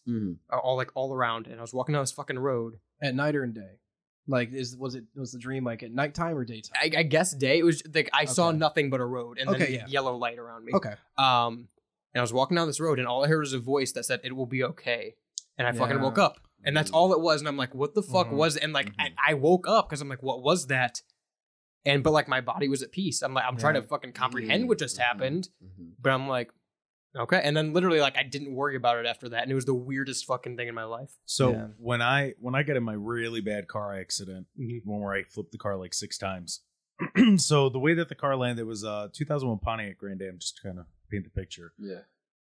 all around. And I was walking down this fucking road At night or in day? Like, was the dream like at nighttime or daytime? I guess day. It was like I saw Okay. nothing but a road and Okay, then yeah. yellow light around me. Okay. And I was walking down this road and all I heard was a voice that said, "It will be okay." And I fucking Yeah. woke up. And that's all it was. And I'm like, what the fuck was it? And like, I woke up because I'm like, what was that? And, but like, my body was at peace. I'm like, I'm trying to fucking comprehend what just happened. But I'm like, okay. And then literally, like, I didn't worry about it after that. And it was the weirdest fucking thing in my life. So Yeah. when I got in my really bad car accident, Mhm. one where I flipped the car like 6 times. So the way that the car landed was 2001 Pontiac Grand Am, just to kind of paint the picture. Yeah.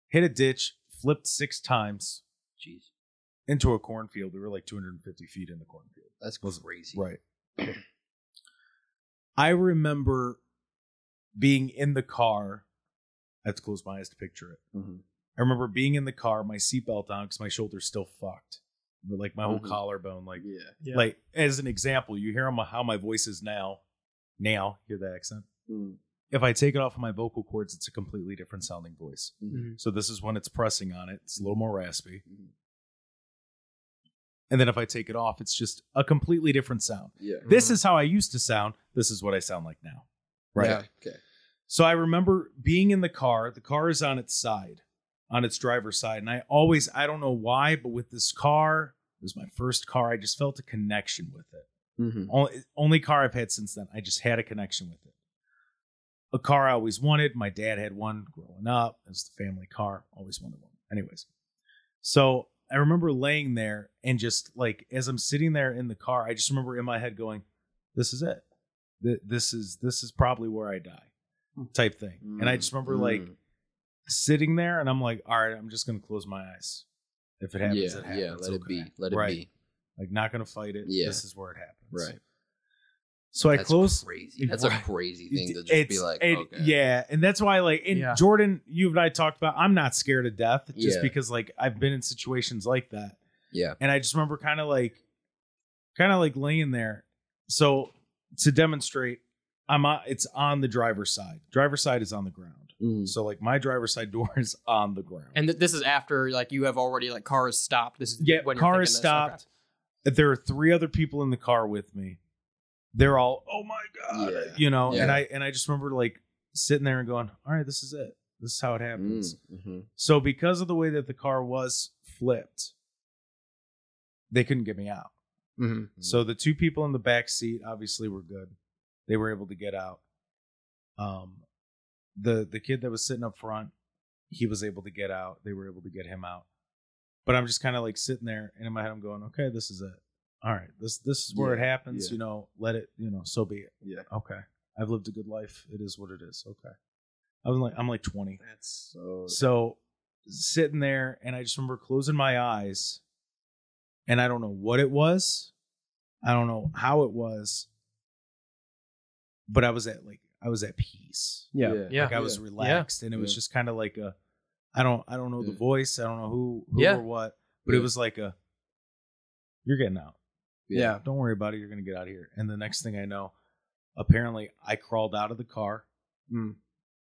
Hit a ditch, flipped 6 times Jeez. into a cornfield. We were like 250 feet in the cornfield. That's crazy. Right. I remember being in the car. I have to close my eyes to picture it. Mm-hmm. I remember being in the car, my seatbelt on because my shoulder's still fucked. But like my whole collarbone, like, Yeah. like as an example, you hear how my voice is now. Now, hear the accent? Mm. If I take it off of my vocal cords, it's a completely different sounding voice. Mhm. So this is when it's pressing on it. It's a little more raspy. Mhm. And then if I take it off, it's just a completely different sound. Yeah. This is how I used to sound. This is what I sound like now. Right. Yeah. Okay. So I remember being in the car is on its side, on its driver's side. And I don't know why, but with this car, it was my first car. I just felt a connection with it. Mm-hmm. Only car I've had since then. I just had a connection with it. A car I always wanted. My dad had one growing up. It was the family car. Always wanted one. Anyways. So I remember laying there and just like, as I'm sitting there in the car, I just remember in my head going, this is it. This is probably where I die type thing. And I just remember like sitting there and I'm like, all right, I'm just going to close my eyes. If it happens, it happens. Yeah. Let it be. Okay. Let it Right. be. Like not going to fight it. Yeah. This is where it happens. Right. So I That's close. crazy. That's a Right. crazy thing to just be like, okay. Yeah, and that's why, like, and Jordan, you and I talked about. I'm not scared of death, just because, like, I've been in situations like that. Yeah. And I just remember kind of like laying there. So to demonstrate, it's on the driver's side. Driver's side is on the ground. So like my driver's side door is on the ground. And this is after like you have already like car is stopped. This is when you're car is thinking this. stopped. Okay. There are 3 other people in the car with me. They're all, oh my God, you know, and I just remember like sitting there and going, all right, this is it. This is how it happens. So because of the way that the car was flipped, they couldn't get me out. So the 2 people in the back seat obviously were good. They were able to get out. The kid that was sitting up front, he was able to get out. They were able to get him out. But I'm just kind of like sitting there, and in my head I'm going, okay, this is it. All right, this is where it happens. You know, let it. You know, so be it. Yeah. Okay, I've lived a good life. It is what it is. Okay. I'm like 20. That's so sitting there, and I just remember closing my eyes, and I don't know what it was. I don't know how it was, but I was at peace. Yeah. Like I was relaxed, and it was just kind of like a, I don't know the voice. I don't know who or what, but it was like a, you're getting out. Yeah. Don't worry about it. You're going to get out of here. And the next thing I know, apparently I crawled out of the car,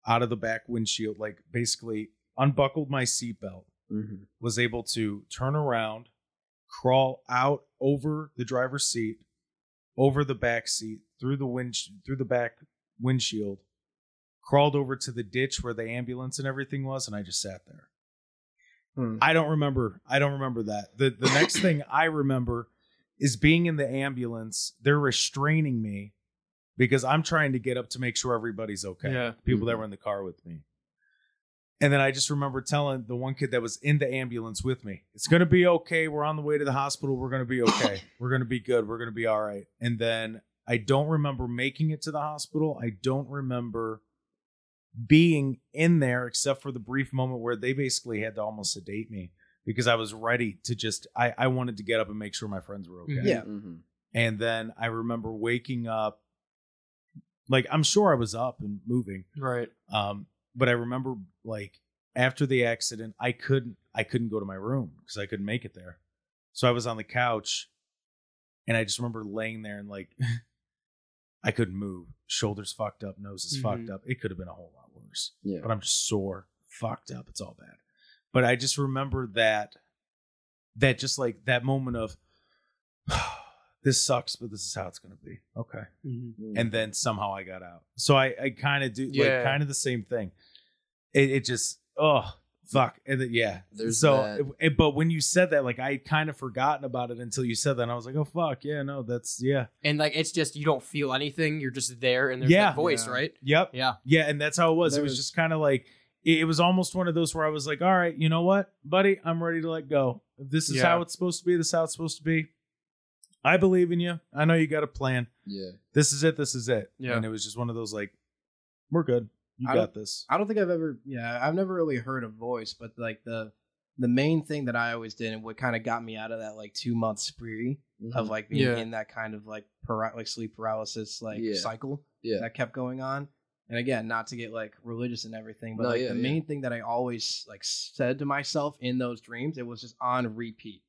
out of the back windshield, like basically unbuckled my seatbelt, was able to turn around, crawl out over the driver's seat, over the back seat, through the back windshield, crawled over to the ditch where the ambulance and everything was, and I just sat there. I don't remember that. The next thing I remember is being in the ambulance. They're restraining me because I'm trying to get up to make sure everybody's okay. Yeah. People that were in the car with me. And then I just remember telling the one kid that was in the ambulance with me, it's going to be okay. We're on the way to the hospital. We're going to be okay. We're going to be good. We're going to be all right. And then I don't remember making it to the hospital. I don't remember being in there except for the brief moment where they basically had to almost sedate me because I was ready to just, I wanted to get up and make sure my friends were okay. Yeah. Mm-hmm. And then I remember waking up, like I'm sure I was up and moving. Right. But I remember like after the accident, I couldn't go to my room because I couldn't make it there. So I was on the couch and I just remember laying there and like, I couldn't move. Shoulders fucked up, nose is fucked up. It could have been a whole lot worse. Yeah. But I'm just sore, fucked up. It's all bad. But I just remember that just like that moment of, this sucks, but this is how it's going to be. Okay. Mm-hmm. And then somehow I got out. So I kind of do like kind of the same thing. It just, fuck. And then, yeah. There's so, but when you said that, like I kind of forgotten about it until you said that. And I was like, oh, fuck. Yeah, no, that's, yeah. And like, it's just, you don't feel anything. You're just there and there's that voice, right? Yep. Yeah. Yeah. And that's how it was. It was just kind of like, it was almost one of those where I was like, all right, you know what, buddy, I'm ready to let go. If this is how it's supposed to be, this is how it's supposed to be. I believe in you. I know you got a plan. Yeah. This is it. This is it. Yeah. And it was just one of those like, we're good. You got this. I don't think I've never really heard a voice, but like the main thing that I always did and what kind of got me out of that like 2-month spree of like being in that kind of like sleep paralysis cycle that kept going on. And again, not to get like religious and everything, but the main thing that I always like said to myself in those dreams, it was just on repeat.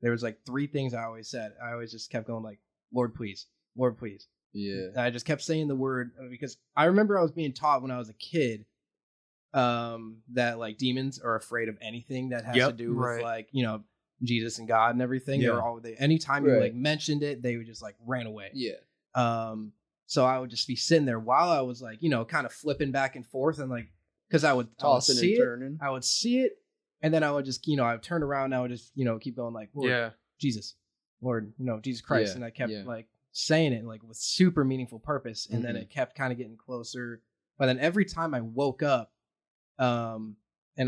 There was like 3 things I always said. I always just kept going like, Lord, please. Lord, please. Yeah. And I just kept saying the word because I remember I was being taught when I was a kid that like demons are afraid of anything that has to do with like, you know, Jesus and God and everything. Yeah. Anytime you like mentioned it, they would just like ran away. Yeah. So I would just be sitting there while I was like, you know, kind of flipping back and forth and like, because I would tossing and turning. I would see it. And then I would just, you know, I would turn around and I would just, you know, keep going like, Lord, Jesus, Lord, you know, Jesus Christ. Yeah. And I kept like saying it like with super meaningful purpose. And then it kept kind of getting closer. But then every time I woke up, and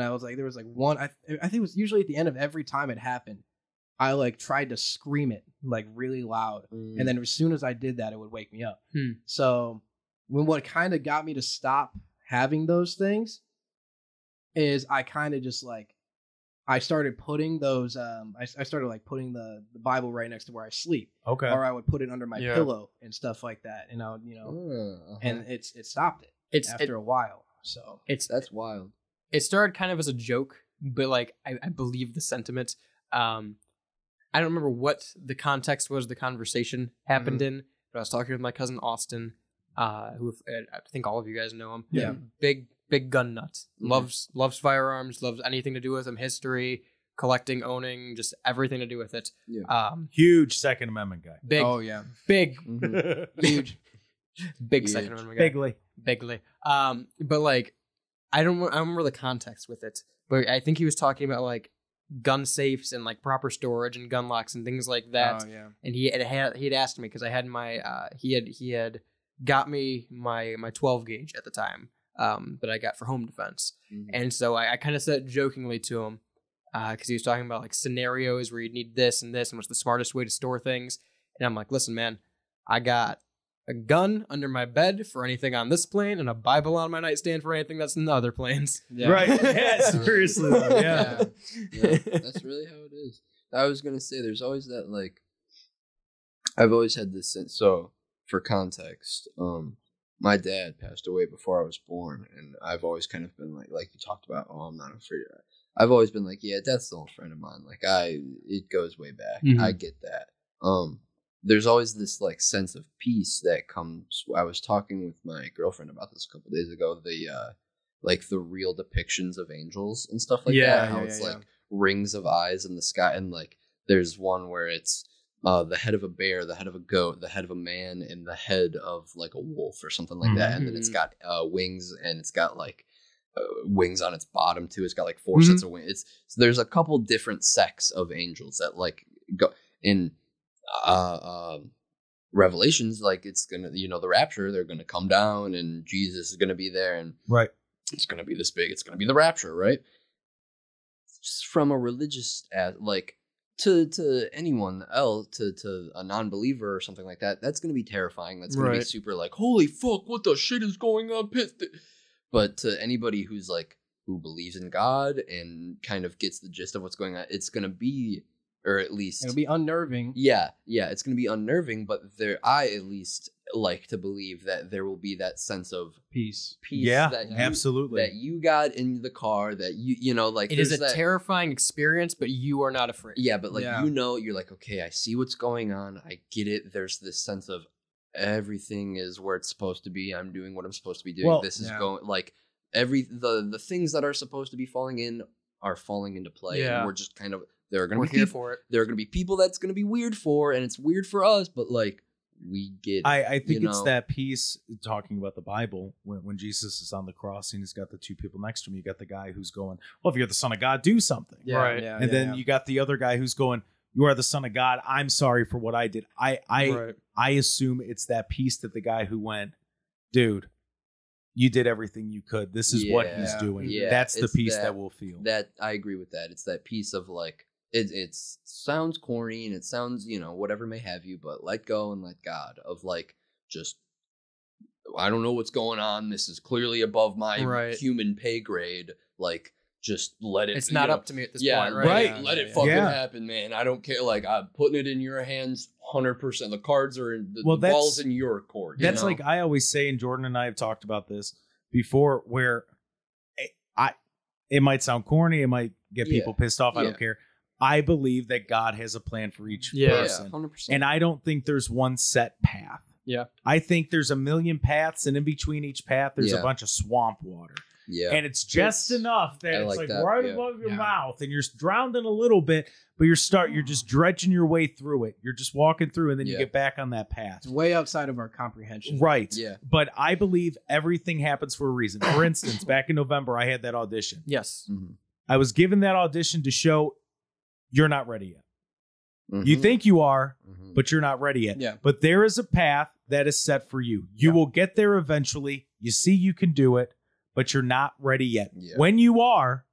I was like, there was like one, I think it was usually at the end of every time it happened, I like tried to scream it like really loud. And then as soon as I did that, it would wake me up. So what kind of got me to stop having those things is I kind of just like, I started putting those, I started like putting the Bible right next to where I sleep. Okay. Or I would put it under my pillow and stuff like that. And I would, you know, and it stopped it after a while. So that's wild. It started kind of as a joke, but like, I believe the sentiment. I don't remember what the context was the conversation happened in, but I was talking with my cousin Austin, who I think all of you guys know him. Yeah. Big gun nut. Loves firearms, loves anything to do with them, history, collecting, owning, just everything to do with it. Yeah. Huge Second Amendment guy. Big. Oh yeah. Big. Huge. Big Second Amendment guy. Bigly. But like, I don't remember the context with it, but I think he was talking about like gun safes and like proper storage and gun locks and things like that. Oh yeah. And he had asked me because I had my he had got me my 12 gauge at the time. That I got for home defense. And so I kind of said it jokingly to him because he was talking about like scenarios where you'd need this and what's the smartest way to store things. And I'm like, listen, man, I got a gun under my bed for anything on this plane and a Bible on my nightstand for anything that's in the other planes. Yeah. Right. Yeah, seriously. Though. Yeah. That's really how it is. I was going to say there's always that like, I've always had this sense. So for context, my dad passed away before I was born, and I've always kind of been like you talked about, oh, I'm not afraid of that. I've always been like, yeah, death's still a friend of mine. Like it goes way back. I get that. There's always this like sense of peace that comes. I was talking with my girlfriend about this a couple days ago. Like the real depictions of angels and stuff like that. How it's like rings of eyes in the sky, and like there's one where it's the head of a bear, the head of a goat, the head of a man, and the head of like a wolf or something like that. And then it's got wings, and it's got like wings on its bottom too. It's got like 4 sets of wings. So there's a couple different sects of angels that like go in Revelations. Like it's gonna, you know, the rapture, they're gonna come down, and Jesus is gonna be there, and right. it's going to be this big. It's going to be the rapture, right? Just from a religious, like, to anyone else, to a non-believer or something like that, that's going to be terrifying. That's going to be super like, holy fuck, what the shit is going on? Pissed. But to anybody who's like, who believes in God and kind of gets the gist of what's going on, it's going to be, or at least It'll be unnerving. Yeah, it's going to be unnerving, but I at least like to believe that there will be that sense of Peace. Yeah, that you, absolutely. that you got in the car, that you know, like, it is a that, terrifying experience, but you are not afraid. yeah, but like, Yeah. you know, you're like, okay, I see what's going on, I get it. There's this sense of everything is where it's supposed to be. I'm doing what I'm supposed to be doing. Well, this is yeah. going, like, the things that are supposed to be falling in are falling into play. Yeah. And we're just kind of, there are going We're to be here people, for it. there are going to be people that's going to be weird for, and it's weird for us, but like, we get it, I think you it's know? that piece talking about the Bible when Jesus is on the cross and he's got the two people next to him. You got the guy who's going, well, if you're the Son of God, do something. Yeah, Right. Yeah, And then you got the other guy who's going, you are the Son of God. I'm sorry for what I did. I assume it's that piece that the guy who went, dude, you did everything you could. This is what he's Yeah. doing. Yeah, That's the it's piece that we'll feel. that I agree with that. It's that piece of like, it sounds corny and it sounds, you know, whatever may have you, but let go and let God, of like, just, I don't know what's going on. This is clearly above my human pay grade. Like, just let it. It's not up to me at this point, right? Right. Let it Yeah. fucking Yeah. happen, man. I don't care. Like, I'm putting it in your hands 100%. The cards are in, the That's- ball's in your court. That's you know? like I always say, and Jordan and I have talked about this before, where it might sound corny, it might get people pissed off. I Yeah. don't care. I believe that God has a plan for each Yeah. person. 100%. And I don't think there's one set path. Yeah. I think there's a million paths, and in between each path, there's Yeah. a bunch of swamp water. yeah. And it's just enough that I it's like like that, right yeah. above your Yeah. mouth, and you're drowning a little bit, but you're just dredging your way through it. You're just walking through, and then you Yeah. get back on that path. It's way outside of our comprehension. Right. Yeah. But I believe everything happens for a reason. For instance, back in November, I had that audition. Yes. Mhm. I was given that audition to show you're not ready yet. You Mhm. think you are, Mhm. but you're not ready yet. Yeah. But there is a path that is set for you. You will get there eventually. You see you can do it, but you're not ready yet. Yeah. When you are,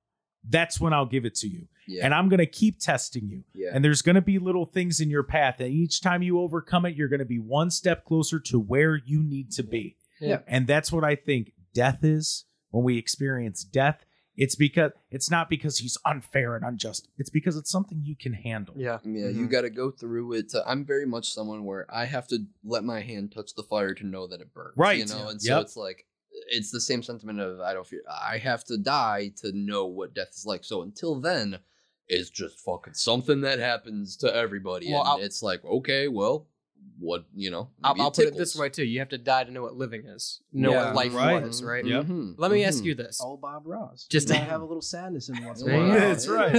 that's when I'll give it to you. Yeah. And I'm going to keep testing you. Yeah. And there's going to be little things in your path. And each time you overcome it, you're going to be one step closer to where you need to be. Yeah. And that's what I think death is. When we experience death, it's not because he's unfair and unjust. It's because it's something you can handle. Yeah. Yeah, you got to go through it. I'm very much someone where I have to let my hand touch the fire to know that it burns. Right. You know, and so Yep. it's like, it's the same sentiment of I don't fear. I have to die to know what death is like. So until then, it's just fucking something that happens to everybody. Well, and it's like, okay, well, what, you know? I'll maybe put it this tickles. way too. You have to die to know what living is. Know Yeah. what life Right. was, right? Yep. Mhm. Let me ask Mhm. you this. Old Bob Ross. Just Just to- have a little sadness in once in a There you while. go. That's right.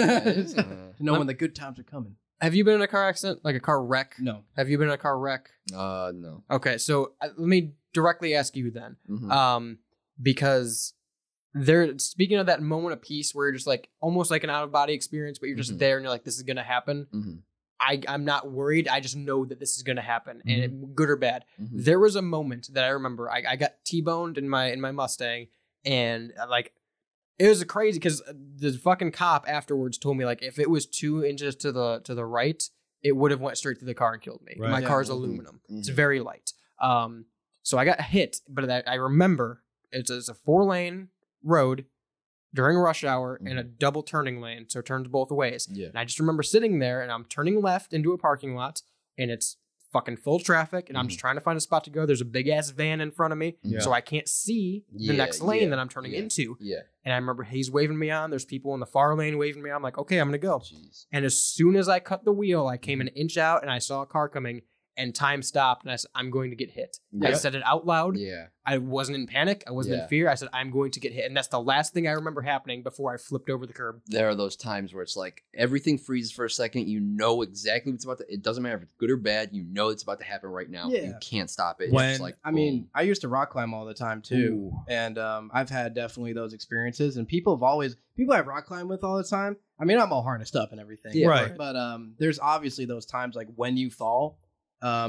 To know when the good times are coming. Have you been in a car accident? Like a car wreck? No. Have you been in a car wreck? No. Okay, so let me directly ask you then. Mhm. Because speaking of that moment of peace where you're just like almost like an out of body experience, but you're just Mhm. there and you're like, this is gonna happen. Mhm. I'm not worried. I just know that this is gonna happen, and it, good or bad. Mhm. There was a moment that I remember. I got T-boned in my Mustang, and like it was crazy because the fucking cop afterwards told me like if it was 2 inches to the right, it would have went straight through the car and killed me. Right. My Yeah. car's Mhm. aluminum. It's Mhm. very light. So I got hit, but I remember it's a 4-lane road during rush hour and a double turning lane, so it turns both ways. Yeah. And I just remember sitting there and I'm turning left into a parking lot and it's fucking full traffic and I'm just trying to find a spot to go. There's a big ass van in front of me, Yeah. so I can't see the Yeah, next lane yeah, that I'm turning yeah. into. Yeah. And I remember he's waving me on. There's people in the far lane waving me on. I'm like, okay, I'm gonna go. Jeez. And as soon as I cut the wheel, I came an inch out and I saw a car coming and time stopped and I said, I'm going to get hit. I Yeah. said it out loud. Yeah. I wasn't in panic. I wasn't Yeah. in fear. I said, I'm going to get hit. And that's the last thing I remember happening before I flipped over the curb. There are those times where it's like everything freezes for a second. You know exactly what's about to. It doesn't matter if it's good or bad. You know it's about to happen right now. Yeah. You can't stop it. When- It's just like, I mean, boom. I used to rock climb all the time too, Ooh. and I've had definitely those experiences. And people I rock climb with all the time. I mean, I'm all harnessed up and everything, Yeah. Right. But there's obviously those times like when you fall. A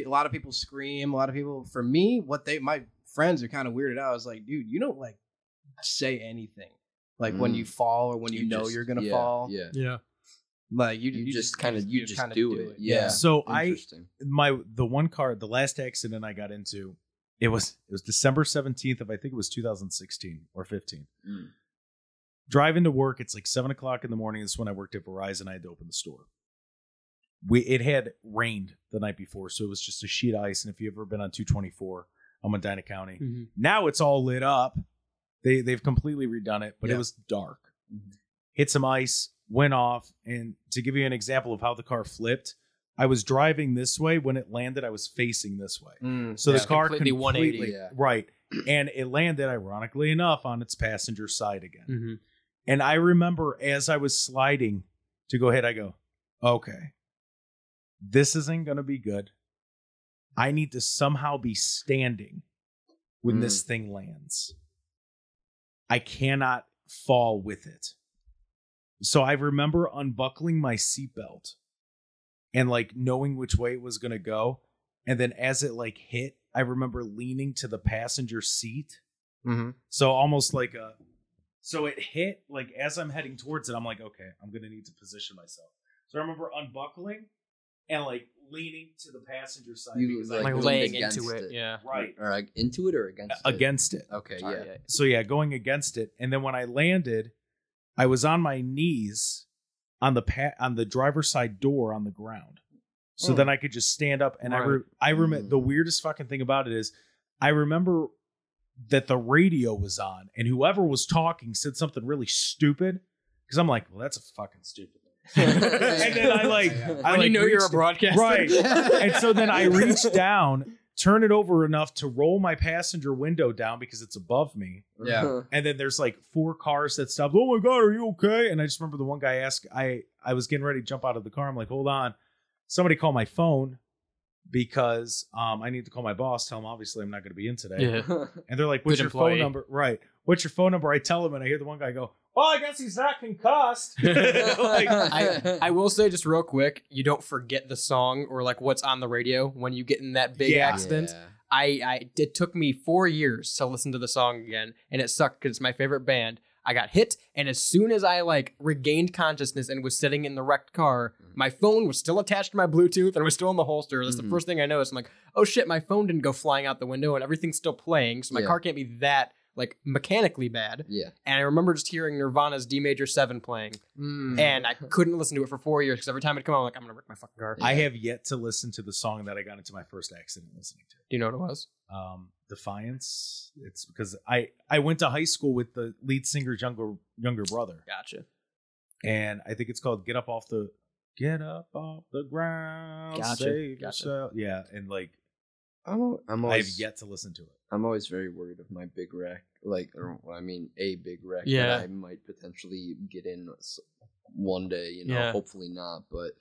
lot of people scream. A lot of people, for me, my friends are kind of weirded out. I was like, dude, you don't like say anything. Like when you fall or when you know you're gonna fall. Yeah. Yeah. Like you just kinda do it. Yeah. So Interesting. the last accident I got into, it was December 17th of, I think it was 2016 or 15. Driving to work, it's like 7:00 in the morning. This is when I worked at Verizon. I had to open the store. It had rained the night before, so it was just a sheet of ice. And if you've ever been on 224, I'm in Medina County. Now it's all lit up. They've completely redone it, but it was dark. Hit some ice, went off, and to give you an example of how the car flipped, I was driving this way. When it landed, I was facing this way. So the car completely 180. Right. And it landed, ironically enough, on its passenger side again. And I remember as I was sliding to go ahead, I go, okay, this isn't going to be good. I need to somehow be standing when this thing lands. I cannot fall with it. So I remember unbuckling my seatbelt and like knowing which way it was going to go. And then as it like hit, I remember leaning to the passenger seat. So almost like so it hit, like as I'm heading towards it, I'm like, okay, I'm going to need to position myself. So I remember unbuckling and like leaning to the passenger side. Like laying into it. Yeah. Right. Or like into it or against it? Against it. Okay, yeah. So yeah, going against it. And then when I landed, I was on my knees on the driver's side door on the ground. So then I could just stand up. And I remember the weirdest fucking thing about it is I remember that the radio was on and whoever was talking said something really stupid. Because I'm like, well, that's a fucking stupid thing. And then you're a broadcaster. Right. And so then I reached down, turn it over enough to roll my passenger window down because it's above me. Yeah. And then there's like 4 cars that stopped. Oh my God, are you okay? And I just remember the one guy asked, I was getting ready to jump out of the car. I'm like, hold on. Somebody call my phone because I need to call my boss. Tell him obviously I'm not going to be in today. Yeah. And they're like, what's your phone number? Right. What's your phone number? I tell him and I hear the one guy go, well, I guess he's not concussed. Like, I will say just real quick, you don't forget the song or like what's on the radio when you get in that big accident. It took me 4 years to listen to the song again, and it sucked because it's my favorite band. I got hit, and as soon as I like regained consciousness and was sitting in the wrecked car, my phone was still attached to my Bluetooth and was still in the holster. That's the first thing I noticed. I'm like, oh shit, my phone didn't go flying out the window, and everything's still playing, so my car can't be that like mechanically bad. Yeah. And I remember just hearing Nirvana's D Major 7 playing, and I couldn't listen to it for 4 years because every time it'd come on, I'm like, I'm gonna wreck my fucking car. I have yet to listen to the song that I got into my first accident listening to. Do you know what it was? Defiance. It's because I went to high school with the lead singer's younger brother. Gotcha. And I think it's called Get Up Off the Ground. Gotcha. Save yourself. Yeah, and like I'm always, I have yet to listen to it. I'm always very worried of my big wreck, a big wreck that I might potentially get in one day. Hopefully not, but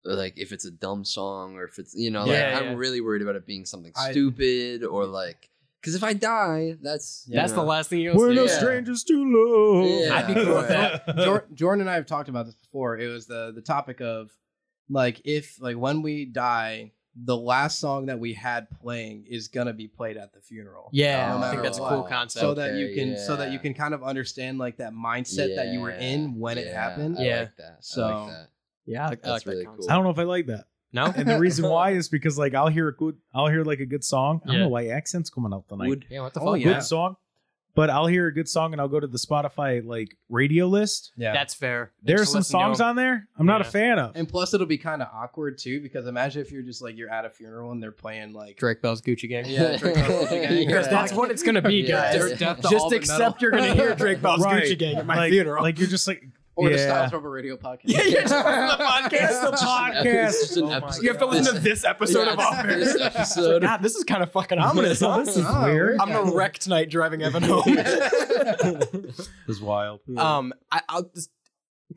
like if it's a dumb song or if it's I'm really worried about it being something stupid or like because if I die, that's the last thing you'll We're see. no strangers to love. Yeah. I'd be cool with that. Jordan and I have talked about this before. It was the topic of like if like when we die, the last song that we had playing is gonna be played at the funeral. Yeah, no I think that's a cool concept. So that you can kind of understand like that mindset that you were in when it happened. I like that. So I like that. Yeah, That's like really that cool. I don't know if I like that. No, and the reason why is because like I'll hear like a good song. I don't know why accent's coming out tonight. Yeah, what the fuck? Good song, but I'll hear a good song and I'll go to the Spotify like radio list. Yeah, that's fair. There are some songs on there I'm not a fan of. And plus, it'll be kind of awkward too because imagine if you're just like you're at a funeral and they're playing like Drake Bell's Gucci Gang. Yeah, Drake Bell's Gucci Gang. Because that's what it's gonna be, guys. Just accept you're gonna hear Drake Bell's Gucci Gang at my funeral. Like you're just like. Or the Styles Rubber Radio podcast. Yeah, you're just the podcast. The podcast. You have to listen to this episode of Off Air. This episode. God, this is kind of fucking ominous. Huh? This is weird. I'm gonna wreck tonight driving Evan home. This is wild. I'll just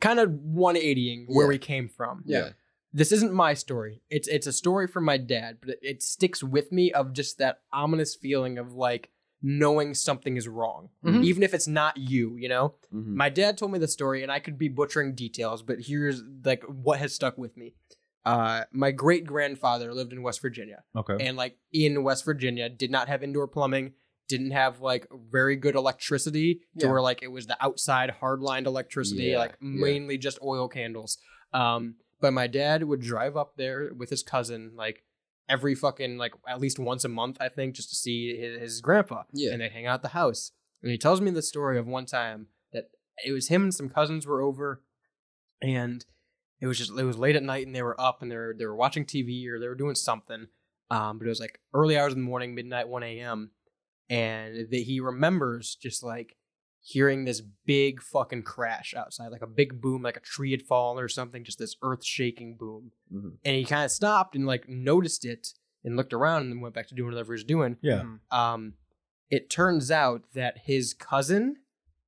kind of 180ing where we came from. Yeah. This isn't my story. It's a story from my dad, but it sticks with me of just that ominous feeling of like knowing something is wrong, even if it's not you, you know? My dad told me the story and I could be butchering details, but here's like what has stuck with me. My great grandfather lived in West Virginia. Okay. And like in West Virginia did not have indoor plumbing didn't have like very good electricity to where like it was the outside hard-lined electricity, like mainly just oil candles. But my dad would drive up there with his cousin like every fucking like at least once a month, I think, just to see his grandpa. Yeah. And they'd hang out at the house. And he tells me the story of one time that it was him and some cousins were over, and it was late at night, and they were up and they were watching TV or they were doing something. But it was like early hours in the morning, midnight, 1 a.m. And he remembers just like hearing this big fucking crash outside, like a big boom, like a tree had fallen or something, just this earth shaking boom. Mm-hmm. And he kind of stopped and like noticed it and looked around and then went back to doing whatever he was doing. Yeah. It turns out that his cousin,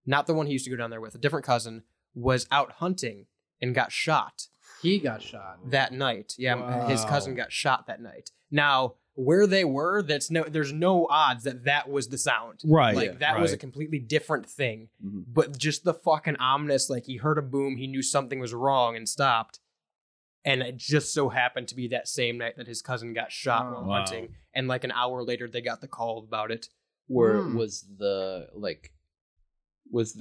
not the one he used to go down there with, a different cousin, was out hunting and got shot. He got shot that night. Yeah, wow. His cousin got shot that night. Now, where they were, there's no odds that was the sound. Right. Like that was a completely different thing. Mm-hmm. But just the fucking ominous, like he heard a boom, he knew something was wrong and stopped. And it just so happened to be that same night that his cousin got shot while hunting. And like an hour later, they got the call about it. Where was the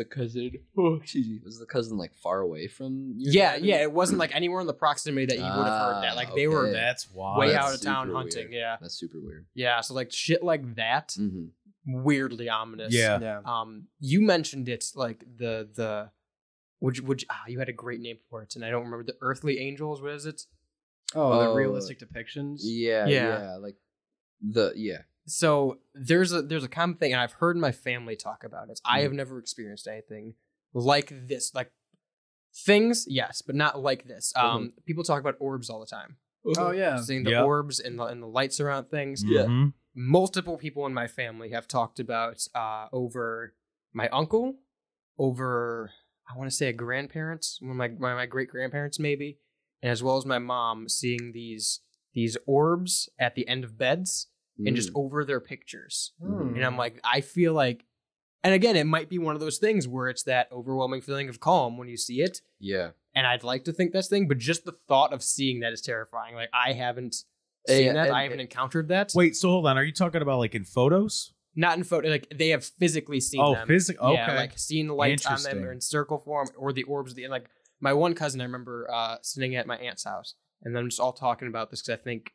cousin? Oh, excuse me. Was the cousin like far away from? Yeah. It wasn't like anywhere in the proximity that you would have heard that. Like they were that's wild. Way out of town hunting. Weird. Yeah, that's super weird. Yeah, so like shit like that, weirdly ominous. Yeah. You mentioned it like the would you had a great name for it, and I don't remember the earthly angels. What is it? The realistic depictions. Yeah. Like So there's a common thing, and I've heard my family talk about it. I have never experienced anything like this. Like things, yes, but not like this. People talk about orbs all the time. Oh yeah, seeing the orbs and the lights around things. Mm-hmm. Yeah, multiple people in my family have talked about over my uncle, over I want to say a grandparents, one of my great grandparents maybe, and as well as my mom seeing these orbs at the end of beds. And just over their pictures. And I'm like, I feel like, and again, it might be one of those things where it's that overwhelming feeling of calm when you see it. Yeah. And I'd like to think that's thing, but just the thought of seeing that is terrifying. Like I haven't seen that. I haven't encountered that. Wait, so hold on. Are you talking about like in photos? Not in photo. Like they have physically seen them. Oh, physically? Okay. Yeah, like seeing the lights on them or in circle form or the orbs. And like my one cousin, I remember sitting at my aunt's house and then just all talking about this because I think,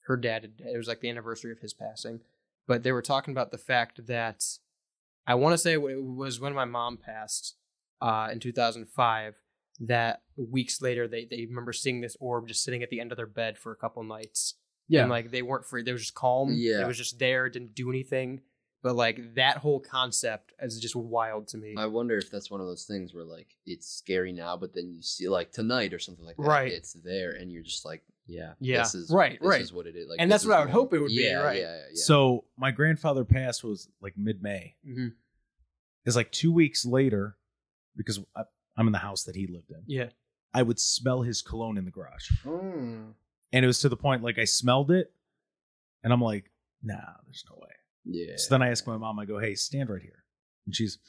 her dad, it was like the anniversary of his passing, but they were talking about the fact that I want to say it was when my mom passed in 2005 that weeks later they remember seeing this orb just sitting at the end of their bed for a couple nights. Yeah. And like they weren't free. They were just calm. Yeah. It was just there. Didn't do anything. But like that whole concept is just wild to me. I wonder if that's one of those things where like it's scary now, but then you see like tonight or something like that. Right. It's there and you're just like, yeah. This is what it is. Like, and that's what I would hope it would be, right? Yeah. So my grandfather passed was like mid-May. Mm-hmm. It's like 2 weeks later, because I'm in the house that he lived in. Yeah. I would smell his cologne in the garage. And it was to the point like I smelled it and I'm like, nah, there's no way. Yeah. So then I asked my mom, I go, hey, stand right here. And she's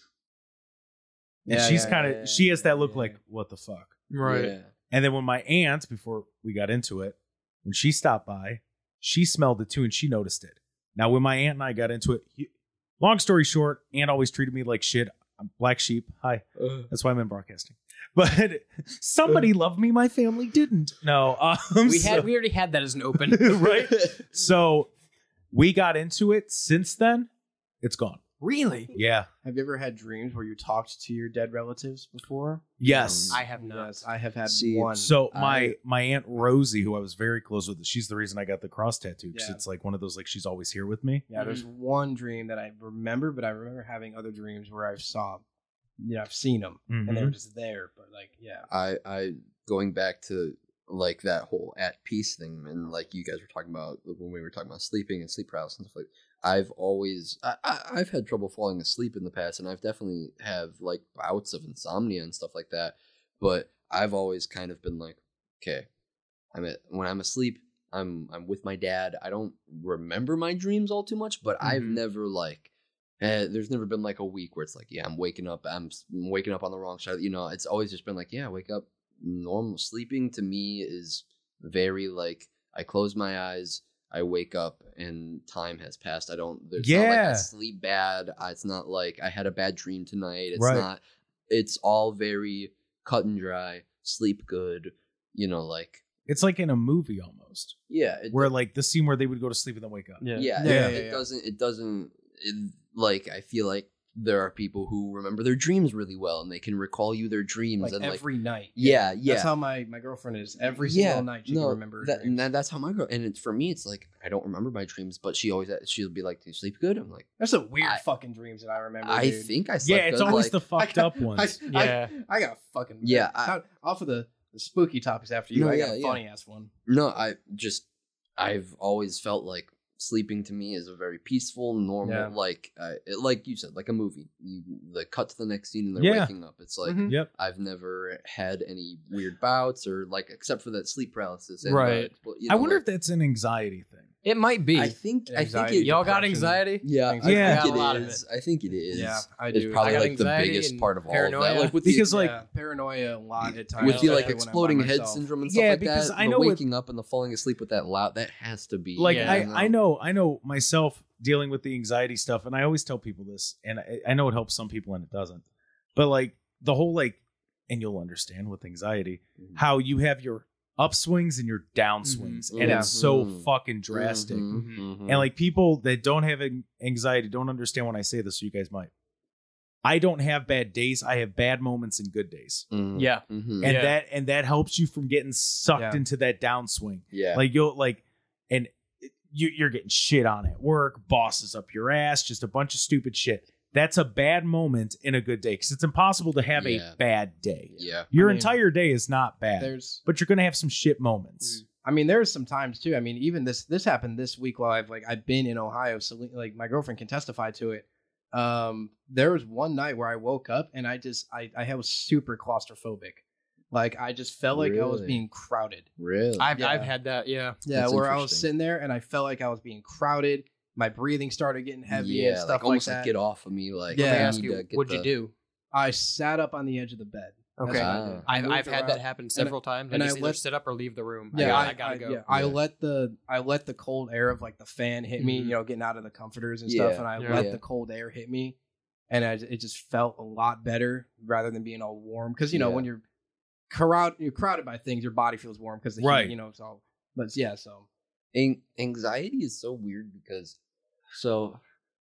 she has that look like, what the fuck? Right. Yeah. And then when my aunt, before we got into it, when she stopped by, she smelled it too and she noticed it. Now, when my aunt and I got into it, long story short, aunt always treated me like shit. I'm black sheep. Hi. That's why I'm in broadcasting. But somebody loved me. My family didn't. No. We already had that as an open. Right? So we got into it. Since then, it's gone. Really? Yeah. Have you ever had dreams where you talked to your dead relatives before? Yes. I have not. Yes, I have had one. So my Aunt Rosie, who I was very close with, she's the reason I got the cross tattoo because it's like one of those, like she's always here with me. Yeah, there's one dream that I remember, but I remember having other dreams where I've seen them and they were just there. But like, yeah. I going back to like that whole at peace thing and like you guys were talking about when we were talking about sleeping and sleep paralysis and stuff like that. I've had trouble falling asleep in the past, and I've definitely have like bouts of insomnia and stuff like that. But I've always kind of been like, okay, when I'm asleep, I'm with my dad. I don't remember my dreams all too much, but I've never like, there's never been like a week where it's like, yeah, I'm waking up on the wrong side. You know, it's always just been like, yeah, wake up. Normal sleeping to me is very like I close my eyes. I wake up and time has passed. There's not like Yeah. I sleep bad. It's not like I had a bad dream tonight. It's Right. not, it's all very cut and dry, sleep good, like, It's like in a movie almost, yeah. where like the scene where they would go to sleep and then wake up. Yeah. Yeah. It doesn't, like, I feel like there are people who remember their dreams really well and they can recall you their dreams Like and every night. yeah. That's how my girlfriend is. Every single night she can remember her dreams. That's how my girl, and it's for me, it's like, I don't remember my dreams, but she'll be like, do you sleep good? I'm like, There's some weird fucking dreams that I remember. I dude. think I slept Yeah, it's good, always like, the fucked up ones. I got a fucking off of the spooky topics after you. No, I got yeah, a yeah. funny ass one. No, I've always felt like sleeping to me is a very peaceful, normal, like you said, like a movie. You like cut to the next scene and they're waking up. It's like Mhm. Yep. I've never had any weird bouts or like except for that sleep paralysis. And, Right. But, I wonder if that's an anxiety thing. It might be. I think Anxiety. it. Y'all got depression. anxiety? Yeah, I Yeah. think Got a lot it of is. I think it is. Yeah, I It's do. probably I got like the anxiety biggest and part of all of paranoia. that. Like with Because, the, like, paranoia a lot at times. with the like especially when I'm by exploding head myself. syndrome and stuff Yeah, like because that. I the know with- waking up and the falling asleep with that loud, that has to be Like Yeah. I know myself dealing with the anxiety stuff, and I always tell people this, and I know it helps some people and it doesn't. But like the whole like, and you'll understand with anxiety how you have your upswings and your downswings, and Yeah. it's so Mhm. fucking drastic. Mhm. And like people that don't have anxiety don't understand when I say this, so you guys might. I don't have bad days. I have bad moments and good days, Mhm. Yeah. Mhm. and Yeah. that helps you from getting sucked Yeah. into that downswing. yeah. Like you'll like, and you're getting shit on at work, bosses up your ass, just a bunch of stupid shit. That's a bad moment in a good day because it's impossible to have Yeah. a bad day. yeah. Your I mean, entire day is not bad, There's but you're gonna have some shit moments. there's some times too. I mean, even this happened this week while I've been in Ohio, so like my girlfriend can testify to it. There was one night where I woke up and I was super claustrophobic. Like I just felt like I was Really? being crowded. Really? I've Yeah. had that. Yeah. Yeah, That's where I was interesting. sitting there and I felt like I was being crowded. My breathing started getting heavy and stuff like almost like like that. get off of me. Like, Yeah. I Let me need ask to you, get what'd you the- do? I sat up on the edge of the bed. That's Okay. what I did. I I've moved had that around. happen several times. and I I just either let- sit up or leave the room. Yeah, I gotta go. Yeah, I Yeah. let the cold air of like the fan hit me, Mhm. getting out of the comforters and stuff, Yeah, and I yeah. let Yeah. the cold air hit me, and it just felt a lot better rather than being all warm. Because Yeah. when you're crowded by things, your body feels warm because the Right. heat, so. But yeah, so Anxiety is so weird because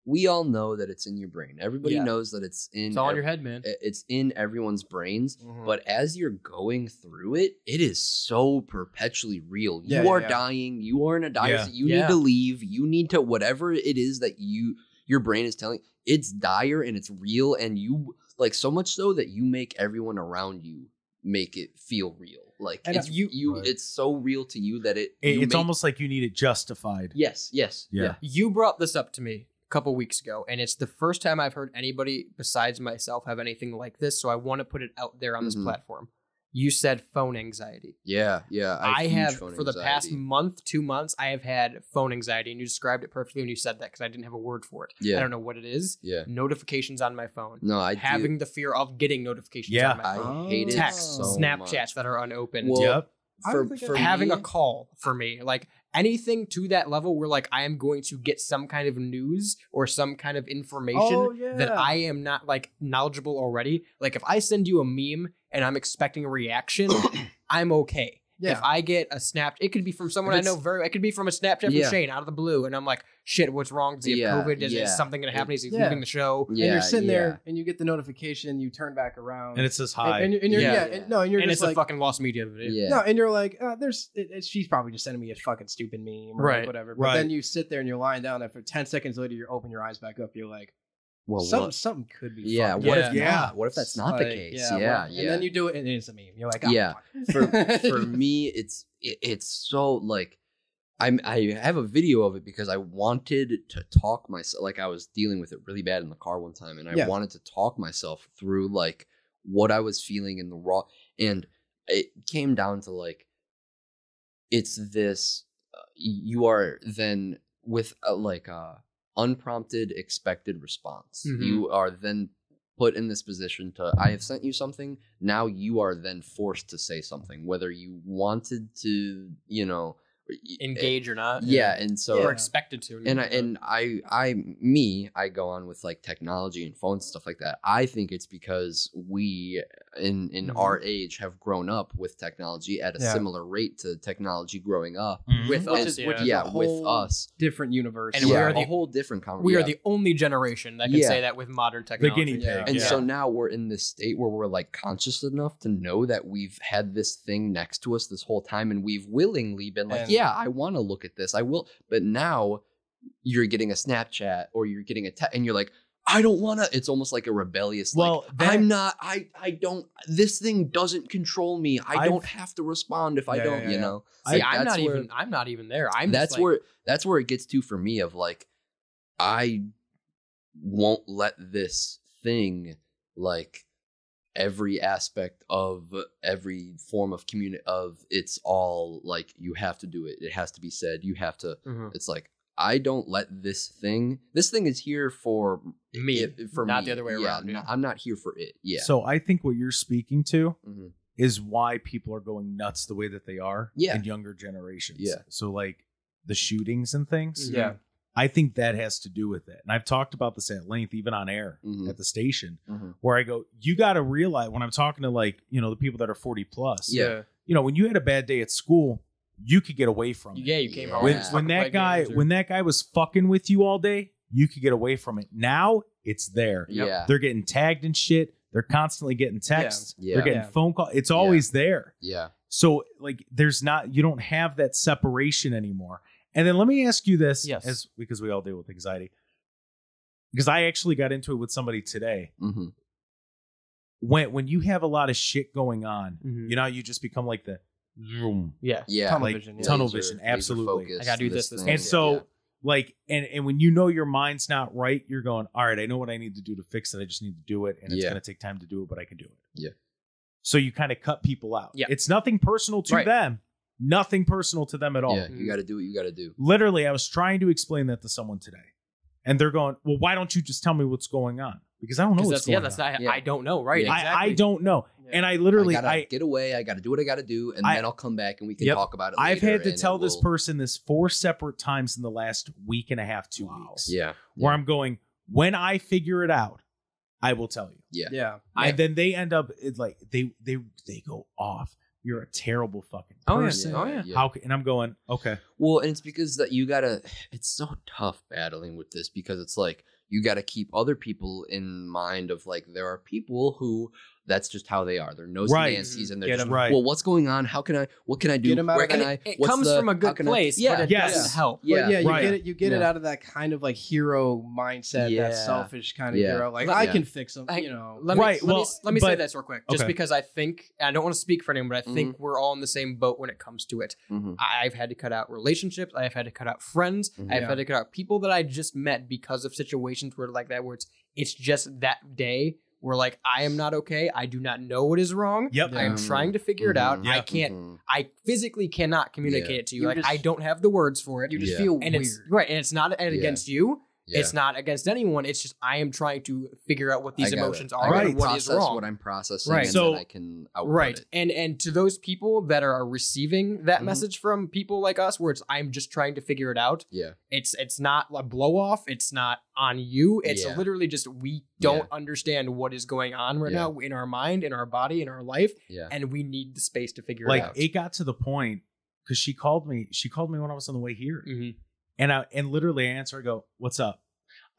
we all know that it's in your brain. Everybody Yeah. knows that it's in It's all in your head, man. It's in everyone's brains. Mhm. But as you're going through it, it is so perpetually real. Yeah, You yeah, are yeah. dying. You are in a dire Yeah. state. You Yeah. need to leave. You need to whatever it is that your brain is telling. It's dire and it's real, and you like so much so that you make everyone around you make it feel real. Like And it's Right. it's so real to you that you It's make- almost like you need it justified. yes. Yeah. You brought this up to me a couple weeks ago, and it's the first time I've heard anybody besides myself have anything like this, so I want to put it out there on this Mhm. platform. You said phone anxiety. Yeah. I huge have, phone for the past anxiety. month, 2 months, I have had phone anxiety, and you described it perfectly when you said that because I didn't have a word for it. Yeah. I don't know what it is. Yeah. Notifications on my phone. No, I Having the fear of getting notifications Yeah. on my phone. I hate it Texts, so Snapchats much. that are unopened. Well, Yep. I don't think I- Having me, a call for me, like anything to that level where like I am going to get some kind of news or some kind of information Oh, yeah. that I am not like knowledgeable already. Like if I send you a meme and I'm expecting a reaction, I'm okay. Yeah. If I get a snap, it could be from someone If I know it could be from a Snapchat from Yeah. Shayne out of the blue, and I'm like, shit, what's wrong? Does he have Yeah, COVID? Is yeah. something gonna happen? Is he Yeah. leaving the show? and you're sitting yeah. there and you get the notification, you turn back around, And it says hi. and you're Yeah. and you're And just it's like a fucking lost media video. Yeah. no, and you're like, she's probably just sending me a fucking stupid meme or like Right. whatever. But Right. then you sit there and you're lying down, and for 10 seconds later, you open your eyes back up. You're like, Well, something could be. Yeah. fucked What up. if Yeah. not? What if that's not the Like, case? well, Yeah. And then you do it, and it's a meme. You're like, oh, Yeah. fuck. for me, it's so like I have a video of it because I wanted to talk myself. Like I was dealing with it really bad in the car one time, and I Yeah. wanted to talk myself through like what I was feeling in the raw. And it came down to like it's this. You are then with unprompted expected response. Mhm. You are then put in this position to I have sent you something. Now you are then forced to say something, whether you wanted to, engage or not. Yeah, and so Or expected to. I go on with like technology and phones and stuff like that. I think it's because we in our age have grown up with technology at a similar rate to technology growing up with us. Which is with us. different universe. And we are a whole different conversation. We are the only generation that can say that with modern technology. The guinea pig. And so now we're in this state where we're like conscious enough to know that we've had this thing next to us this whole time, and we've willingly been like, I want to look at this. I will. But now you're getting a Snapchat or you're getting a and you're like, I don't want to. It's almost like a rebellious. Well, I'm not. I don't. This thing doesn't control me. I don't have to respond if I don't. You know. See, I'm not even there. That's where it gets to for me. Of like, I won't let this thing like every aspect of every form of community of it's all like you have to do it. It has to be said. You have to. It's like I don't let this thing. This thing is here for me, not me. the other way around. No, I'm not here for it. Yeah. So I think what you're speaking to is why people are going nuts the way that they are in younger generations. Yeah. So like the shootings and things. Yeah. I think that has to do with it. And I've talked about this at length, even on air at the station, where I go, you got to realize when I'm talking to like, the people that are 40 plus, when you had a bad day at school, you could get away from it. Yeah, you came home. When that guy was fucking with you all day, you could get away from it. Now it's there. Yeah. They're getting tagged and shit. They're constantly getting texts. Yeah. They're getting phone calls. It's always there. Yeah. So like you don't have that separation anymore. And then let me ask you this, because we all deal with anxiety. Because I actually got into it with somebody today. When you have a lot of shit going on, you just become like the zoom. Tunnel vision. Absolutely. I gotta do this. And so like, and when your mind's not right, you're going, all right, I know what I need to do to fix it. I just need to do it. And it's going to take time to do it, but I can do it. Yeah. So you kind of cut people out. Yeah. It's nothing personal to them. Nothing personal to them at all. Yeah, you got to do what you got to do. Literally, I was trying to explain that to someone today. And they're going, well, why don't you just tell me what's going on? Because I don't know what's going on. I don't know, right? Exactly. I don't know. Yeah. And I literally... I gotta get away. I got to do what I got to do. And then I'll come back and we can talk about it later. I've had to tell this person this 4 separate times in the last week and a half, 2 weeks. Yeah. Where I'm going, when I figure it out, I will tell you. Yeah. Yeah. And then they end up, it's like, they go off. You're a terrible fucking person. How can, and I'm going, okay. Well, and it's because that it's so tough battling with this because it's like, you got to keep other people in mind of like, there are people who that's just how they are. They're nosy Nancy's and they're just, well, what's going on? What can I do? Where can I? It comes from a good place, but it doesn't help. You get it out of that kind of like hero mindset, that selfish kind of hero. Like I can fix them, Let me say this real quick, just because I think, I don't want to speak for anyone, but I think we're all in the same boat when it comes to it. I've had to cut out relationships. I've had to cut out friends. I've had to cut out people that I just met because of situations where like that, where it's just that day. We're like, I am not okay. I do not know what is wrong. Yep. I am trying to figure it out. I can't. I physically cannot communicate it to you. Like I don't have the words for it. You just feel weird. It's right, and it's not against you. Yeah. It's not against anyone. It's just I am trying to figure out what these emotions are and what is wrong. What I'm processing, right? And so then I can output it. And to those people that are receiving that message from people like us, where it's I'm just trying to figure it out. Yeah, it's not a blow off. It's not on you. It's literally just we don't understand what is going on right now in our mind, in our body, in our life, and we need the space to figure it out. Like it got to the point because she called me. She called me when I was on the way here. And literally I answer, I go, what's up?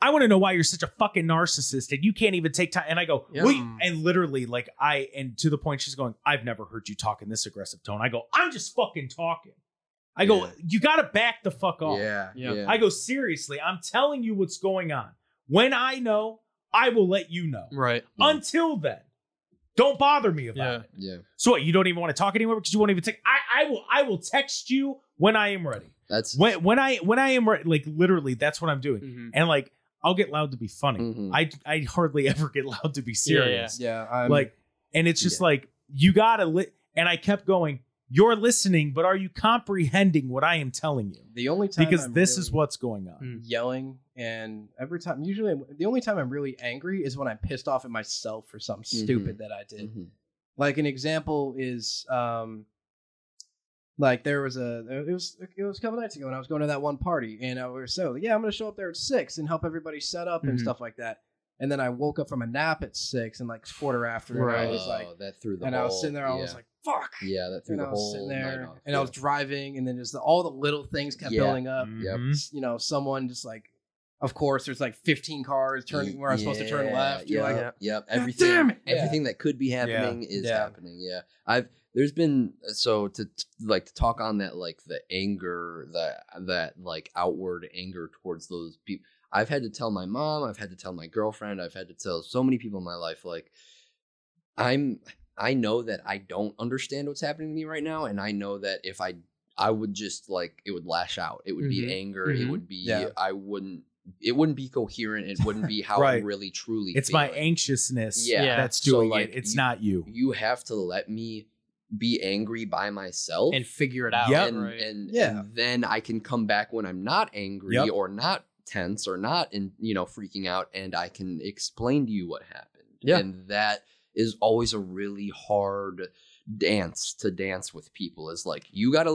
I want to know why you're such a fucking narcissist and you can't even take time. And I go, wait. And literally and to the point she's going, I've never heard you talk in this aggressive tone. I go, I'm just fucking talking. I go, you got to back the fuck off. Yeah. I go, seriously, I'm telling you what's going on. When I know, I will let you know. Right. Until then, don't bother me about it. Yeah. So what, you don't even want to talk anymore because you won't even text? I will text you when I am ready. That's when I am ready. Like literally, that's what I'm doing. And like, I'll get loud to be funny. I hardly ever get loud to be serious. And it's just like you gotta and I kept going. You're listening, but are you comprehending what I am telling you? The only time because this is what's going on. Yelling, and every time, usually the only time I'm really angry is when I'm pissed off at myself for something stupid that I did. Like an example is Like there was it was a couple nights ago, and I was going to that one party, and we were I'm gonna show up there at 6 and help everybody set up and stuff like that. And then I woke up from a nap at 6 and like quarter after, and I was like, that threw the and whole, I was sitting there, I was like, fuck. Yeah, that threw And the I was whole sitting night there, off. and I was driving, and then just all the little things kept building up. Mhm. Someone just like, of course, there's like 15 cars turning where I'm supposed to turn left. You're like, everything, damn it. everything that could be happening is happening. Yeah, there's been to talk on that, like the anger, that like outward anger towards those people. I've had to tell my mom, I've had to tell my girlfriend, I've had to tell so many people in my life, like I know that I don't understand what's happening to me right now, and I know that if I would just like, it would lash out. It would be anger. It would be it wouldn't be coherent. It wouldn't be how I'm really truly It's feeling. my anxiousness that's So, doing like, it. It's not you. You have to let me be angry by myself and figure it out. Yep. and then I can come back when I'm not angry or not tense or not freaking out, and I can explain to you what happened. And that is always a really hard dance with people, is like,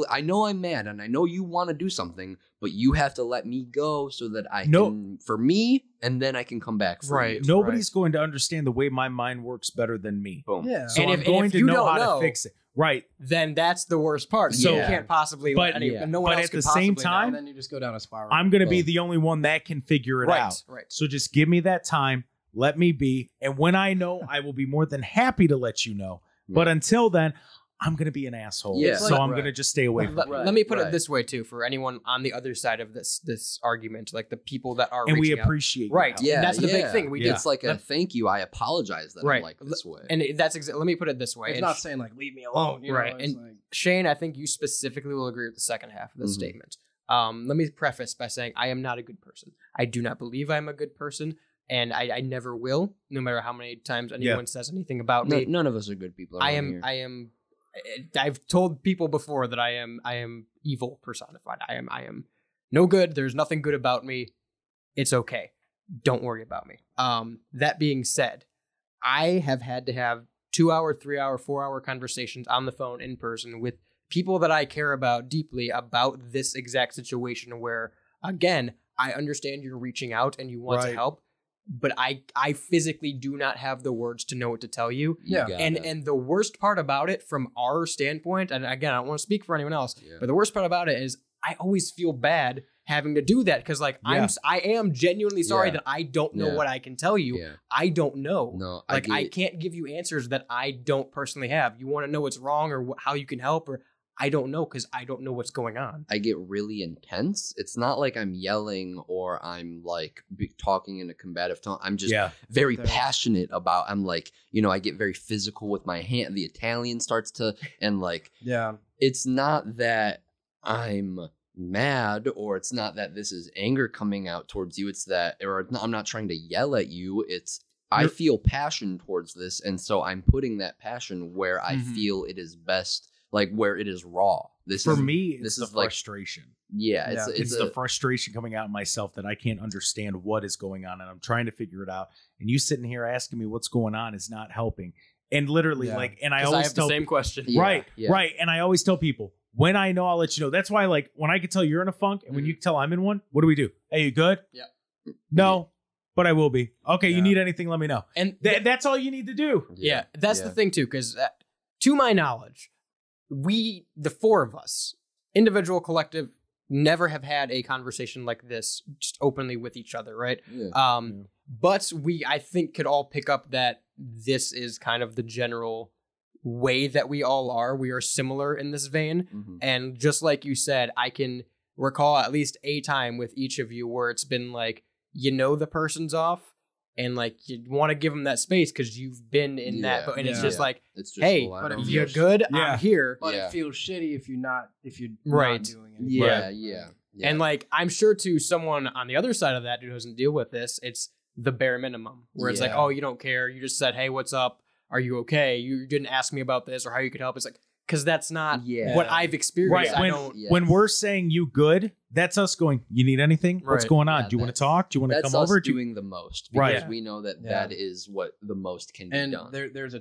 I know I'm mad and I know you want to do something, but you have to let me go so that I can, for me, and then I can come back for you. Nobody's going to understand the way my mind works better than me. Boom. yeah. So And I'm if going to you know don't how know, to fix it. Right. Then that's the worst part. So you can't possibly But- no one but else at could the same possibly time, know. And then you just go down a spiral. I'm going to be the only one that can figure it out. Right. So just give me that time. Let me be. And when I know, I will be more than happy to let you know. But until then, I'm going to be an asshole. Yeah. So I'm going to just stay away from it. Let me put it this way too, for anyone on the other side of this argument, like the people that are And we reaching out. appreciate your Right. help. Yeah. That's the big thing. We It's like a thank you. I apologize that I'm like this way. And that's let me put it this way. It's And not saying like, leave me alone. You know? Right. It's And like, Shayne, I think you specifically will agree with the second half of this statement. Let me preface by saying I am not a good person. I do not believe I'm a good person, and I never will, no matter how many times anyone says anything about me. None of us are good people. I've told people before that I am evil personified. I am no good. There's nothing good about me. It's okay. Don't worry about me. That being said, I have had to have 2-hour, 3-hour, 4-hour conversations on the phone in person with people that I care about deeply about this exact situation where, again, I understand you're reaching out and you want to help, but I physically do not have the words to know what to tell you. And the worst part about it from our standpoint, and again, I don't want to speak for anyone else, but the worst part about it is I always feel bad having to do that, because like I am genuinely sorry that I don't know what I can tell you. I don't know. No, I can't give you answers that I don't personally have. You want to know what's wrong or how you can help, or I don't know, because I don't know what's going on. I get really intense. It's not like I'm yelling or I'm like talking in a combative tone. I'm just very passionate about, I'm like, I get very physical with my hand. The Italian starts to, and like, it's not that I'm mad, or it's not that this is anger coming out towards you. It's that, or I'm not trying to yell at you. I feel passion towards this. And so I'm putting that passion where I feel it is best. Like where it is raw. This is the frustration. It's the frustration coming out in myself that I can't understand what is going on, and I'm trying to figure it out. And you sitting here asking me what's going on is not helping. And literally, and I always have the same question. Right. And I always tell people, when I know, I'll let you know. That's why, like, when I can tell you're in a funk, and when you can tell I'm in one, what do we do? Hey, you good? Yeah. No. But I will be. Okay, you need anything, let me know. And that's all you need to do. Yeah, that's the thing too, because to my knowledge, we, the four of us, individual, collective, never have had a conversation like this just openly with each other, right? But we, I think, could all pick up that this is kind of the general way that we all are. We are similar in this vein. And just like you said, I can recall at least a time with each of you where it's been like, the person's off, and like you want to give them that space because you've been in that, and it's just like, it's just hey, but you're good, I'm here. But it feels shitty if you're not doing anything. Yeah. And like, I'm sure to someone on the other side of that who doesn't deal with this, it's the bare minimum where it's like, oh, you don't care. You just said, hey, what's up? Are you okay? You didn't ask me about this or how you could help. It's like, because that's not Yeah. what I've experienced. Right. I When, don't. Yeah. when we're saying you good, that's us going, you need anything? What's Right. going on? Yeah, Do you want to that's- talk? Do you want to That's come us over? doing the most because Right. we know that Yeah. that is what the most can be And done. there's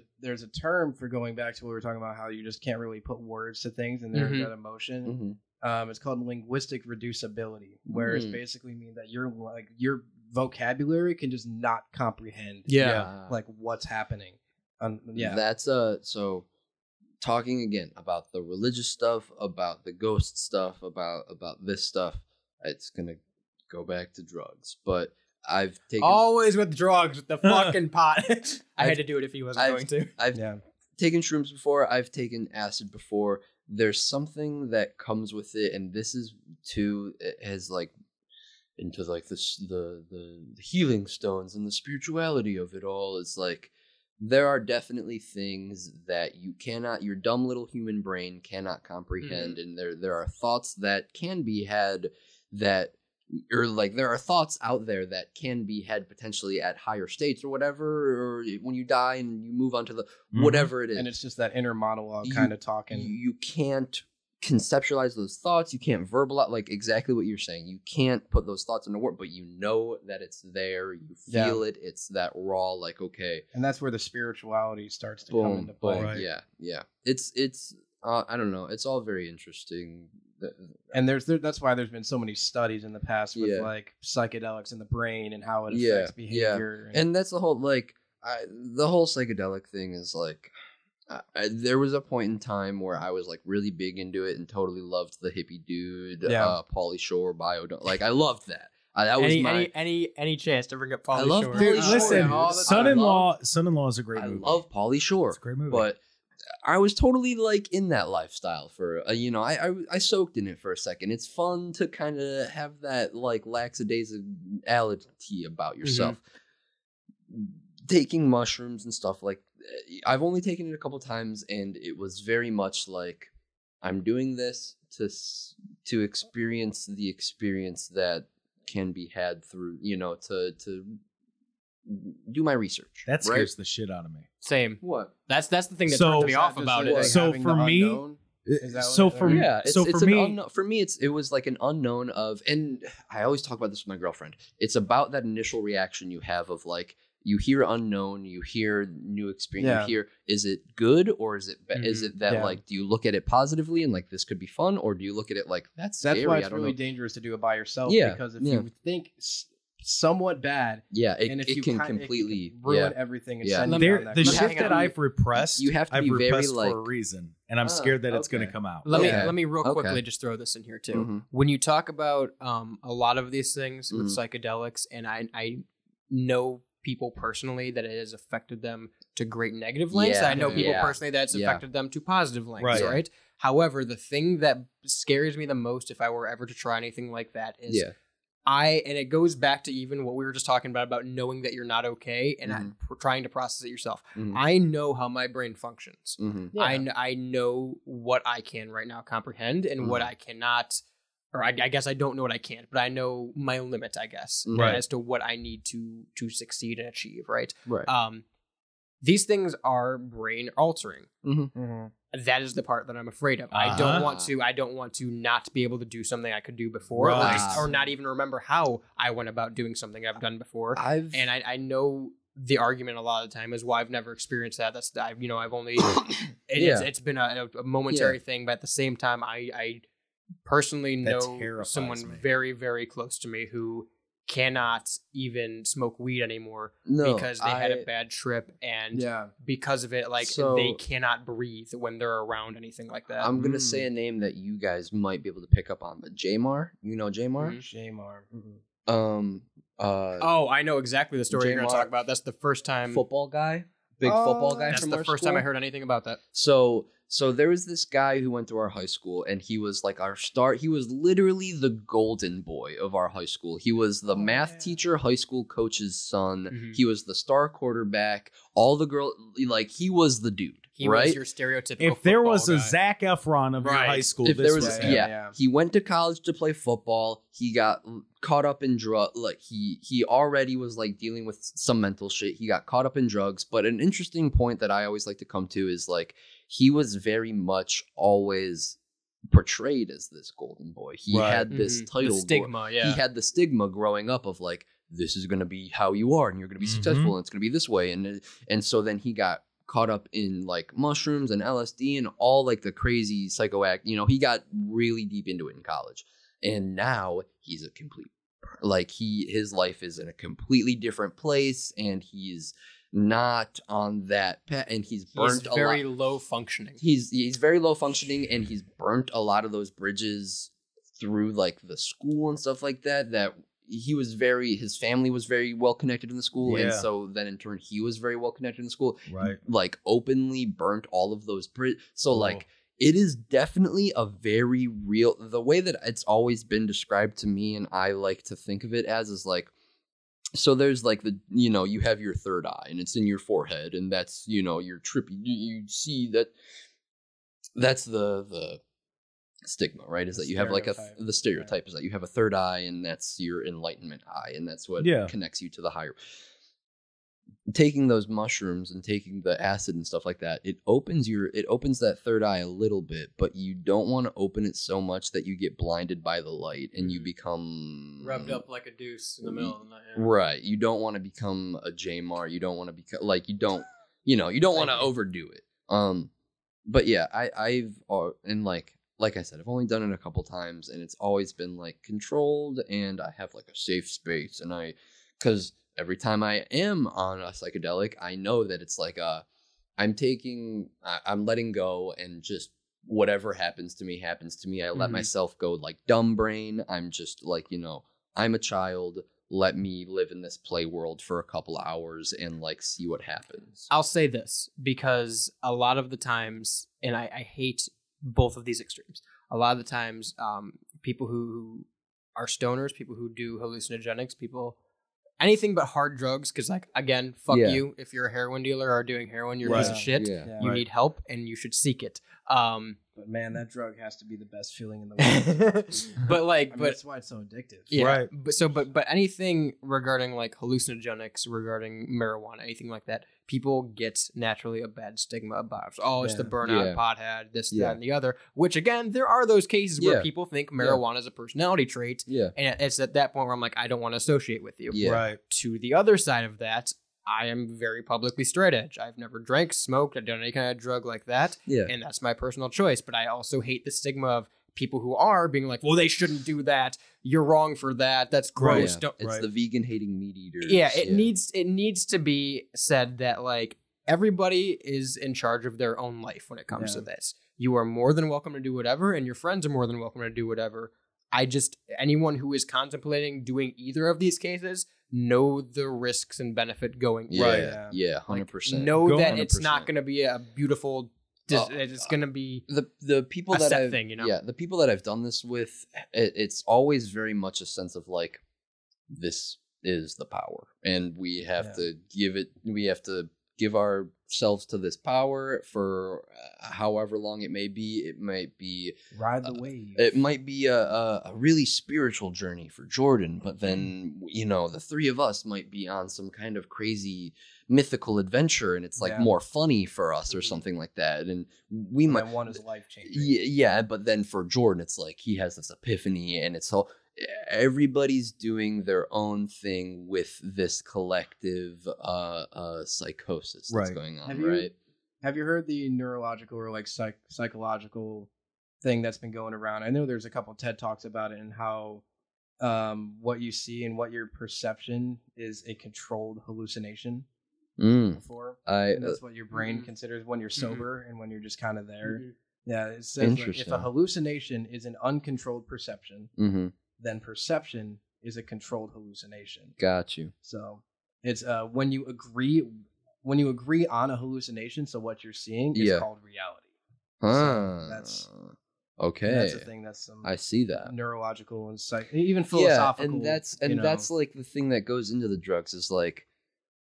a term for going back to what we were talking about, how you just can't really put words to things and there's Mhm. that emotion. Mhm. It's called linguistic reducibility, where it's Mm. basically mean that your vocabulary can just not comprehend Yeah. like what's happening. Yeah. That's so talking again about the religious stuff, about the ghost stuff, about this stuff. It's gonna go back to drugs, but I've taken Always with drugs, with the fucking pot. I had I've- to do it if he wasn't going to. I've Yeah. taken shrooms before. I've taken acid before. There's something that comes with it, and this is too. It has like into like this the healing stones and the spirituality of it all. Is like there are definitely things that your dumb little human brain cannot comprehend, and there are thoughts that can be had that. Or like there are thoughts out there that can be had potentially at higher states or whatever, or when you die and you move on to the whatever it is. And it's just that inner monologue You- kind of talking. You can't conceptualize those thoughts. You can't verbalize like exactly what you're saying. You can't put those thoughts into words, but you know that it's there. You feel it. It's that raw, like okay, And that's where the spirituality starts to come boom, into play. boom. Right. Yeah. It's I don't know. It's all very interesting. And that's why there's been so many studies in the past with Yeah. like psychedelics in the brain and how it Yeah, affects behavior. And that's the whole like the whole psychedelic thing is like there was a point in time where I was like really big into it and totally loved the hippie dude, Pauly Shore, like I loved that. That was Any chance to bring up I Pauly love Shore? Pauly Shore. Listen, all the time. Son-in-Law is a great I movie. love Pauly Shore. It's a great movie. But I was totally like in that lifestyle for I soaked in it for a second. It's fun to kind of have that like lackadaisicality about yourself. Taking mushrooms and stuff like I've only taken it a couple times, and it was very much like I'm doing this to experience the experience that can be had through to do my research. That scares right? the shit out of me. Same. What? That's the thing that So- turns me Is off that about just it. like So having for the me- unknown? Is that So what it for is? me- Yeah, so for me- for me, it was like an unknown of, and I always talk about this with my girlfriend. It's about that initial reaction you have of like you hear unknown, you hear new experience, Yeah. you hear is it good or is it is it that Yeah. like do you look at it positively and like this could be fun, or do you look at it like that's That's scary? why I it's don't really know. dangerous to do it by yourself. Yeah, Because if yeah. you think somewhat bad, Yeah, and if it you can it can completely ruin everything and Yeah. send you There, down that the path. shit hang that on. I've repressed, You have to I've be very, repressed like- for a reason, and I'm scared that it's going to okay. come out. Let Okay. me real quickly Okay. just throw this in here too. Mhm. When you talk about a lot of these things with Mhm. psychedelics, and I know people personally that it has affected them to great negative lengths. Yeah. I know people Yeah. personally that it's Yeah. affected them to positive lengths, Right. right? However, the thing that scares me the most if I were ever to try anything like that is Yeah. and it goes back to even what we were just talking about knowing that you're not okay and trying to process it yourself. Mhm. I know how my brain functions. Mhm. I know what I can right now comprehend and what I cannot, or I guess I don't know what I can't, but I know my limit, I guess, Right. as to what I need to succeed and achieve, right? Right. These things are brain altering. Mhm. That is the part that I'm afraid of. I don't want to not be able to do something I could do before, Right. or not even remember how I went about doing something I've done before. And I know the argument a lot of the time is why I've never experienced that. I've only it's been a momentary thing, but at the same time, I personally That know terrifies someone me. very, very close to me who cannot even smoke weed anymore No, because they had a bad trip, and Yeah. because of it, like So- they cannot breathe when they're around anything like that. I'm gonna say a name that you guys might be able to pick up on, but Jamar, you know Jamar? Mhm. Shame arm. Oh, I know exactly the story you're going to J-Mark, talk about. That's the first time. Football guy, big Oh, football guy That's from the our first school. time I heard anything about that. So there was this guy who went to our high school, and he was like our star. He was literally the golden boy of our high school. He was the math teacher, high school coach's son. Mhm. He was the star quarterback. All the girl, like he was the dude. He right? was your stereotypical. If there was football a guy. Zac Efron of your Right. high school, If this there was, was Yeah, him. yeah. he went to college to play football. He got caught up in drug. Like he already was like dealing with some mental shit. He got caught up in drugs. But an interesting point that I always like to come to is like he was very much always portrayed as this golden boy. He Right. had this title. The stigma, yeah. He had the stigma growing up of like, this is going to be how you are and you're going to be successful and it's going to be this way. And so then he got caught up in like mushrooms and LSD and all like the crazy psychoact. You know, he got really deep into it in college. And now he's a complete, like his life is in a completely different place and he's not on that path, and he's burnt He's very low functioning. He's very low functioning, and he's burnt a lot of those bridges through like the school and stuff like that. That his family was very well connected in the school, and Yeah. so then in turn he was very well connected in the school. Right. Like openly burnt all of those bridges. So Whoa. like it is definitely a very real. The way that it's always been described to me, and I like to think of it as is like. So there's like you have your third eye and it's in your forehead and that's, your trippy, you see that's the stigma, right? Is that you have like the stereotype is that you have a third eye and that's your enlightenment eye. And that's what connects you to the higher. Taking those mushrooms and taking the acid and stuff like that, it opens that third eye a little bit, but you don't want to open it so much that you get blinded by the light and you become Rubbed up like a deuce in the middle of the night. Yeah. Right. You don't want to become a J-Mar. You don't want to become like you don't want to overdo it. But yeah, I've and like I said, I've only done it a couple times and it's always been like controlled and I have like a safe space and because every time I am on a psychedelic, I know that it's like I'm letting go and just whatever happens to me happens to me. I let myself go like dumb brain. I'm just like, I'm a child. Let me live in this play world for a couple hours and like see what happens. I'll say this because a lot of the times, and I hate both of these extremes. A lot of the times, people who are stoners, people who do hallucinogenics, anything but hard drugs, because like again, fuck you if you're a heroin dealer or doing heroin, you're a piece of shit. Yeah. You need help and you should seek it. But man, that drug has to be the best feeling in the world. but that's why it's so addictive. Yeah, Right. But anything regarding like hallucinogenics, regarding marijuana, anything like that, people get naturally a bad stigma about. Oh, it's the burnout pothead, this, that, and the other. Which again, there are those cases where people think marijuana is a personality trait. Yeah. And it's at that point where I'm like, I don't want to associate with you. Yeah. Right. To the other side of that, I am very publicly straight edge. I've never drank, smoked, I've done any kind of drug like that. Yeah. And that's my personal choice. But I also hate the stigma of people who are being like, well, they shouldn't do that. You're wrong for that. That's gross. Yeah. It's the vegan hating meat eaters. Yeah, it needs to be said that like everybody is in charge of their own life when it comes to this. You are more than welcome to do whatever, and your friends are more than welcome to do whatever. Anyone who is contemplating doing either of these cases, know the risks and benefit going. Yeah, 100%. Know that it's not going to be a beautiful. It's going to be the people a that set I've thing, the people that I've done this with. It's always very much a sense of like, this is the power, and we have to give it. We have to give ourselves to this power for however long it may be. It might be ride the wave. It might be a really spiritual journey for Jordan, but then the three of us might be on some kind of crazy mythical adventure, and it's like more funny for us or something like that. And we might one is life changing. Yeah, but then for Jordan, it's like he has this epiphany, and it's all. Everybody's doing their own thing with this collective psychosis that's going on, right? Have you heard the neurological or like psychological thing that's been going around? I know there's a couple TED Talks about it and how what you see and what your perception is a controlled hallucination. Before and that's what your brain considers when you're sober and when you're just kind of there. Yeah, it says like, if a hallucination is an uncontrolled perception, then perception is a controlled hallucination. Got you. So it's when you agree on a hallucination, so what you're seeing is called reality. So that's okay. That's a thing. That's some I see that neurological and even philosophical. Yeah, and that's like the thing that goes into the drugs is like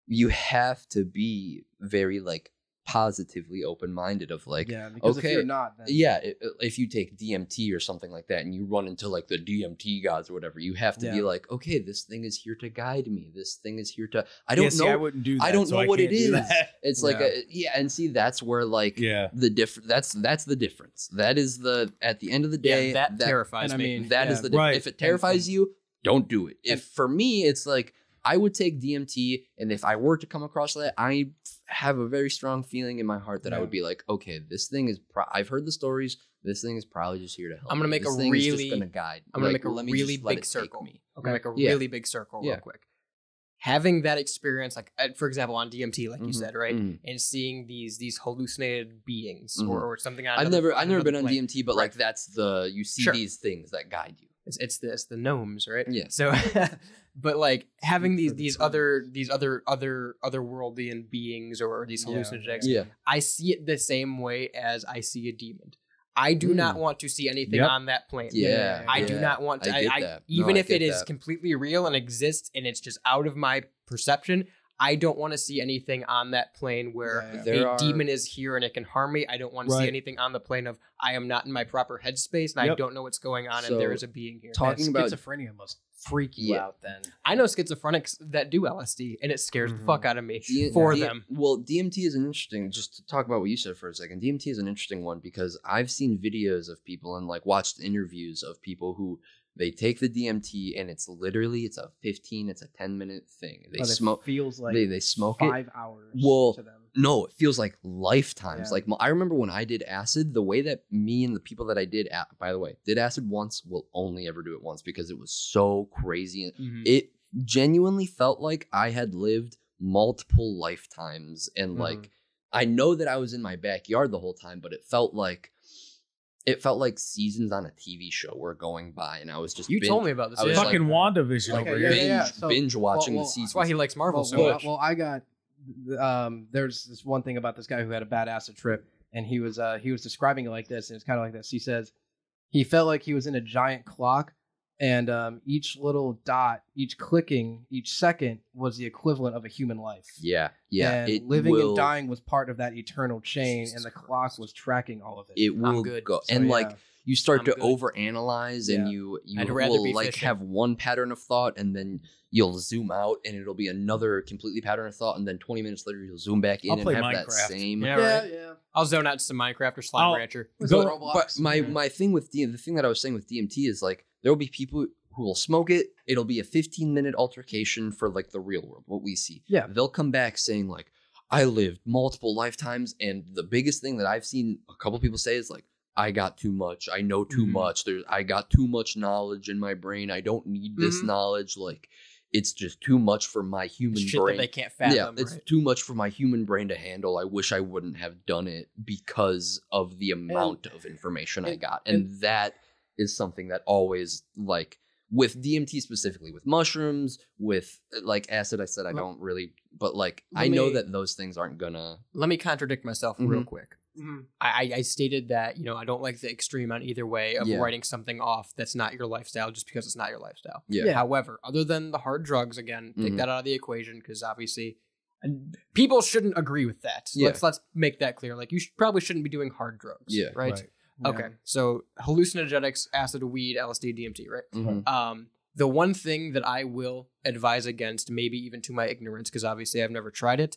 you have to be very like positively open-minded of like, Yeah, because okay, if you're not, then if you take DMT or something like that and you run into like the DMT gods or whatever, you have to be like, okay, this thing is here to guide me. This thing is here to, I don't know. I wouldn't do that. I don't know what it is. It's like, and see, that's where like that's the difference. That is at the end of the day, that terrifies me. That is the difference. If it terrifies you, don't do it. If for me, it's like, I would take DMT, and if I were to come across that, I have a very strong feeling in my heart that I would be like, okay, this thing is. I've heard the stories. This thing is probably just here to help. I'm gonna make a really gonna guide. I'm gonna make a really big circle. I'm gonna make a really big circle real quick. Having that experience, like for example, on DMT, like you said, right, and seeing these hallucinated beings or something. I've never been on DMT, but like that's you see these things that guide you. It's the gnomes, right? Yeah. So, but like having these otherworldly beings or these hallucinogenics, I see it the same way as I see a demon. I do not want to see anything on that plane. I do not want to. Even if it is completely real and exists and it's just out of my perception, I don't want to see anything on that plane where a demon is here and it can harm me. I don't want to see anything on the plane of I am not in my proper headspace and I don't know what's going on and there is a being here. Talking about schizophrenia must freak you out then. I know schizophrenics that do LSD and it scares the fuck out of me for them. Well, DMT is an interesting, just to talk about what you said for a second, DMT is an interesting one because I've seen videos of people and like watched interviews of people who they take the DMT and it's a 10-minute thing. They smoke. Feels like they smoke 5 hours. Well, to them. No, it feels like lifetimes. Like I remember when I did acid, the way that me and the people that I did, by the way, did acid once, will only ever do it once because it was so crazy. It genuinely felt like I had lived multiple lifetimes, and like I know that I was in my backyard the whole time, but it felt like seasons on a TV show were going by, and I was just told me about this. I was fucking WandaVision over here. Binge watching the seasons. That's why he likes Marvel so much. Well, I got there's this one thing about this guy who had a bad acid trip, and he was describing it like this, and it's kind of like this. He says he felt like he was in a giant clock, and each little dot, each clicking, each second was the equivalent of a human life. Yeah. And living and dying was part of that eternal chain, and the clock was tracking all of it. It will go, and like you start to overanalyze, and you will like have one pattern of thought, and then you'll zoom out, and it'll be another completely pattern of thought, and then 20 minutes later you'll zoom back in and have Minecraft. That same. Yeah. I'll zone out to some Minecraft or Slime Rancher. But my thing with the thing that I was saying with DMT is like there will be people who will smoke it. It'll be a 15-minute altercation for like the real world, what we see. Yeah. They'll come back saying like, I lived multiple lifetimes, and the biggest thing that I've seen a couple people say is like, I got too much. I know too much. I got too much knowledge in my brain. I don't need this knowledge. Like, it's just too much for my human brain. That they can't fathom. Yeah, it's too much for my human brain to handle. I wish I wouldn't have done it because of the amount of information I got. And that is something that always, like, with DMT specifically, with mushrooms, with like acid, I said I don't really, but like I know that those things aren't gonna. Let me contradict myself real quick. I stated that, I don't like the extreme on either way of writing something off that's not your lifestyle just because it's not your lifestyle. Yeah. However, other than the hard drugs, again, take that out of the equation because obviously people shouldn't agree with that. Let's make that clear. Like you probably shouldn't be doing hard drugs. Yeah. Right. Okay. So hallucinogenics, acid, weed, LSD, DMT. Right. The one thing that I will advise against, maybe even to my ignorance, because obviously I've never tried it,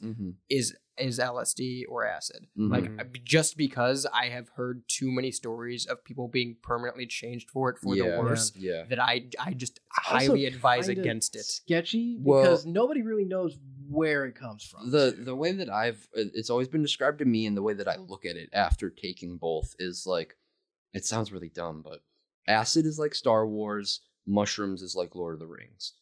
is LSD or acid. Like just because I have heard too many stories of people being permanently changed for it for the worse, that I just highly advise against it. Sketchy because nobody really knows where it comes from. The way that it's always been described to me, and the way that I look at it after taking both is like, it sounds really dumb, but acid is like Star Wars. Mushrooms is like Lord of the Rings.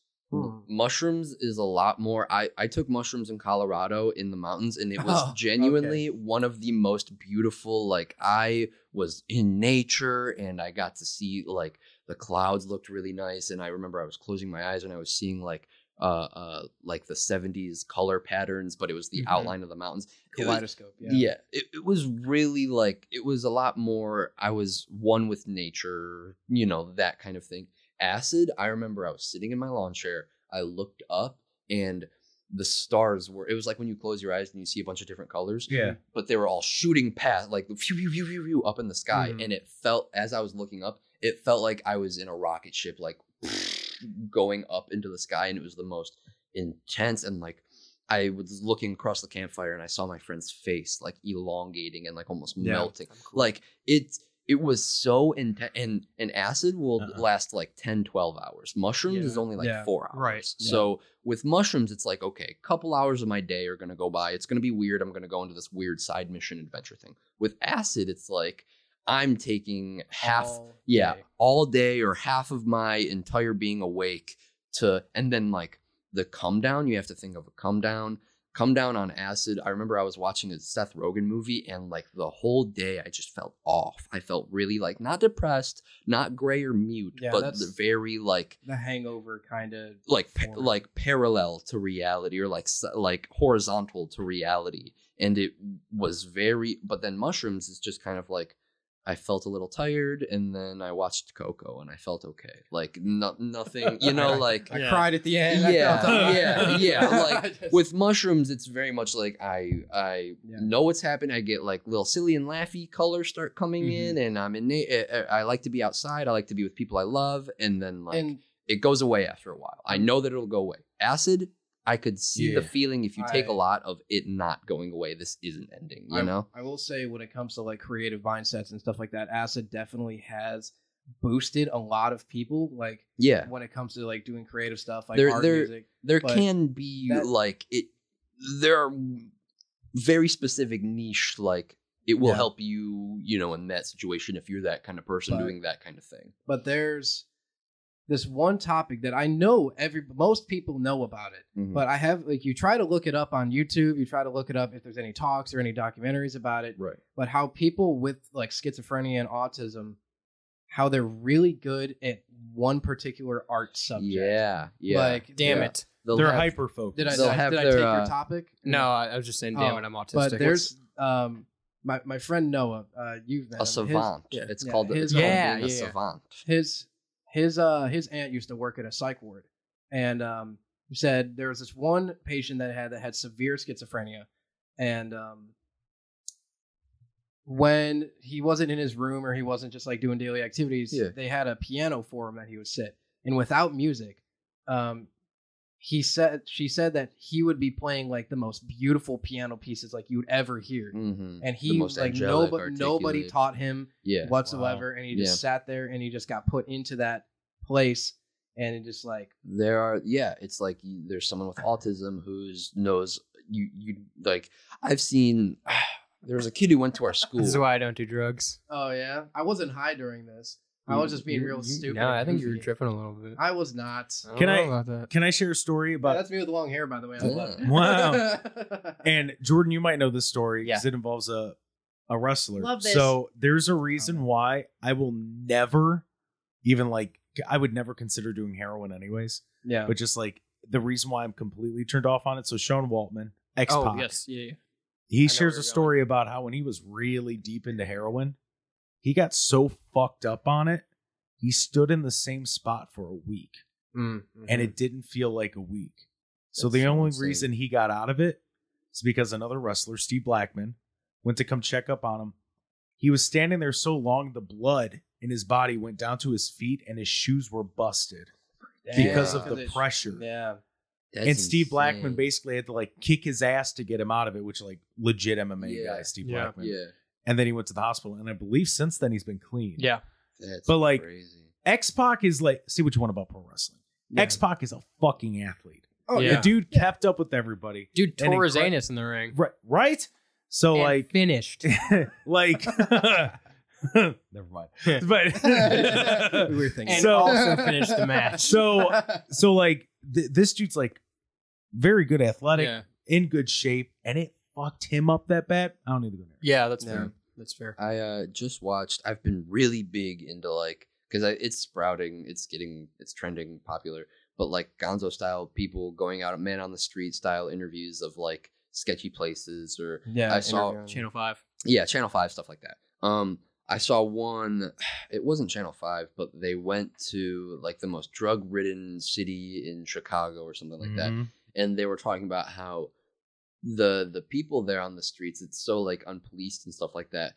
Mushrooms is a lot more. I took mushrooms in Colorado in the mountains, and it was genuinely one of the most beautiful. Like I was in nature, and I got to see like the clouds looked really nice. And I remember I was closing my eyes and I was seeing like the 70s color patterns, but it was the outline of the mountains. Kaleidoscope. It was really like, it was a lot more. I was one with nature, that kind of thing. Acid, I remember I was sitting in my lawn chair. I looked up, and the stars were. It was like when you close your eyes and you see a bunch of different colors. Yeah. But they were all shooting past, like phew, phew, phew, phew, phew, up in the sky, and it felt as I was looking up, it felt like I was in a rocket ship, like going up into the sky, and it was the most intense. And like I was looking across the campfire, and I saw my friend's face like elongating and like almost melting. Like it was so intense. And acid will last like 10, 12 hours. Mushrooms is only like 4 hours. Right. So with mushrooms, it's like, okay, a couple hours of my day are going to go by. It's going to be weird. I'm going to go into this weird side mission adventure thing. With acid, it's like I'm taking all day or half of my entire being awake and then like the come down, you have to think of a come down on acid. I remember I was watching a Seth Rogen movie, and like the whole day I just felt off. I felt really like not depressed, not gray or mute, but very like the Hangover kind of like parallel to reality, or like horizontal to reality. And it was but then mushrooms is just kind of like I felt a little tired, and then I watched Coco, and I felt okay. Like nothing, like I cried at the end. Yeah. Like with mushrooms, it's very much like I know what's happening. I get like little silly and laughy colors start coming in, and I like to be outside. I like to be with people I love, and then it goes away after a while. I know that it'll go away. Acid, I could see the feeling if you take a lot of it not going away, this isn't ending, you know? I will say when it comes to like creative mindsets and stuff like that, acid definitely has boosted a lot of people. Like, when it comes to like doing creative stuff, like art, music. There can be there are very specific niche, like it will help you, in that situation if you're that kind of person doing that kind of thing. But there's this one topic that I know most people know about it, but I have you try to look it up on YouTube, you try to look it up if there's any talks or any documentaries about it, right? But how people with like schizophrenia and autism, how they're really good at one particular art subject. Yeah. Like, damn it, they're hyper focused. Did I take your topic? No, I was just saying, damn it, I'm autistic. But there's my friend Noah. You've met a savant. It's called a savant. His aunt used to work at a psych ward, and he said there was this one patient that had severe schizophrenia, and when he wasn't in his room or he wasn't just like doing daily activities, they had a piano for him that he would sit, and without music, she said that he would be playing like the most beautiful piano pieces like you would ever hear, and he like nobody taught him whatsoever, and he just sat there and he just got put into that place, and it just like it's like there's someone with autism who knows you like I've seen. There was a kid who went to our school. This is why I don't do drugs. Oh yeah, I wasn't high during this. I was just being real stupid. No, I think you were tripping a little bit. I was not. Can I share a story about? That's me with long hair, by the way. Wow. And Jordan, you might know this story because it involves a wrestler. Love this. So there's a reason why I will never even I would never consider doing heroin anyways. Yeah. But just like the reason why I'm completely turned off on it. So Sean Waltman, X-Pac. Oh yes, yeah. He shares a story about how when he was really deep into heroin, he got so fucked up on it, he stood in the same spot for a week. And it didn't feel like a week. So the only reason he got out of it is because another wrestler, Steve Blackman, went to come check up on him. He was standing there so long, the blood in his body went down to his feet and his shoes were busted because of the pressure. Yeah. And Steve Blackman basically had to kick his ass to get him out of it, which legit MMA guy, Steve Blackman. Yeah. And then he went to the hospital, and I believe since then he's been clean. Yeah. That's crazy. X-Pac is see what you want about pro wrestling. Yeah. X-Pac is a fucking athlete. Oh yeah. The dude kept up with everybody. Dude tore his anus in the ring. Right? So and finished. Never mind. But we were thinking. And also finished the match. So this dude's very good athletic, in good shape, and it fucked him up that bad. I don't need to go there. Yeah, that's fair. That's fair. I just watched. I've been really big into because it's sprouting. It's trending popular. But Gonzo style people going out, man on the street style interviews of sketchy places, or I saw Channel 5. Yeah, Channel 5 stuff like that. I saw one. It wasn't Channel 5, but they went to the most drug-ridden city in Chicago or something like that. and they were talking about how the people there on the streets, it's so like unpoliced and stuff like that.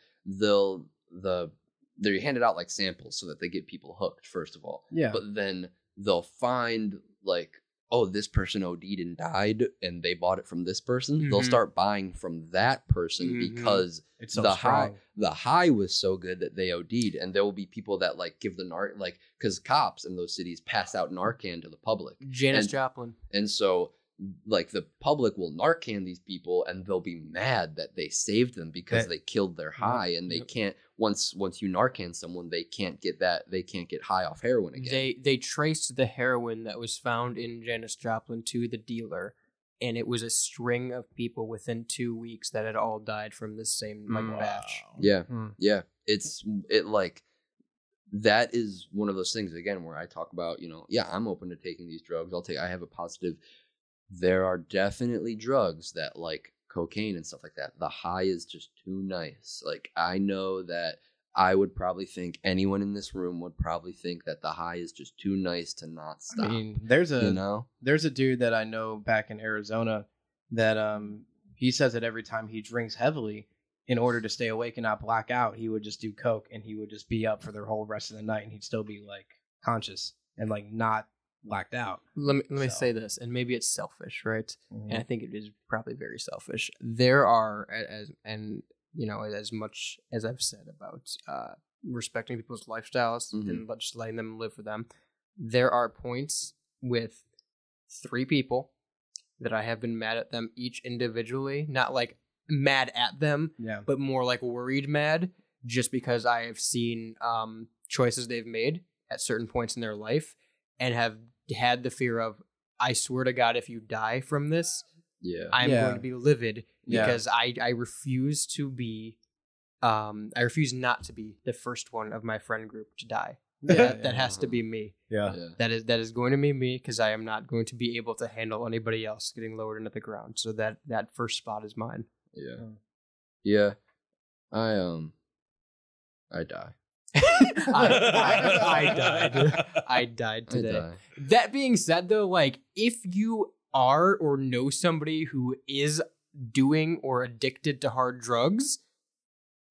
They're handed out like samples so that they get people hooked, first of all. Yeah. But then they'll find like, oh, this person OD'd and died, and they bought it from this person. They'll start buying from that person because It's so the strong. high was so good that they OD'd, and there will be people that like give the like, because cops in those cities pass out Narcan to the public. Janis And- Joplin. And so, like, the public will Narcan these people, and they'll be mad that they saved them because they killed their high, and they can't. Once you Narcan someone, they can't get high off heroin again. They traced the heroin that was found in Janis Joplin to the dealer, and it was a string of people within 2 weeks that had all died from this same batch. Yeah, Hmm. yeah. It like that is one of those things again where I talk about, I'm open to taking these drugs. I have a positive. There are definitely drugs that like cocaine and stuff like that. The high is just too nice. Like, I know that I would probably think anyone in this room would probably think that the high is just too nice to not stop. I mean, there's a you know? there's a dude that I know back in Arizona that he says that every time he drinks heavily, in order to stay awake and not black out, he would just do coke and he would just be up for the whole rest of the night, and he'd still be like conscious and like not blacked out. Let me So. say this, and maybe it's selfish, right? Mhm. And I think it is probably very selfish. There are, as much as I've said about respecting people's lifestyles and just letting them live for them, there are points with 3 people that I have been mad at them each individually, not like mad at them, Yeah. but more like worried mad, just because I have seen choices they've made at certain points in their life and have had the fear of, I swear to God, if you die from this, Yeah. I'm Yeah. going to be livid Yeah. because I refuse to be, I refuse not to be the first one of my friend group to die. That has to be me. Yeah. That is going to be me, because I am not going to be able to handle anybody else getting lowered into the ground. So that first spot is mine. Yeah. Yeah. I die. I died. I died today. I die. That being said, though, like, if you are or know somebody who is doing or addicted to hard drugs,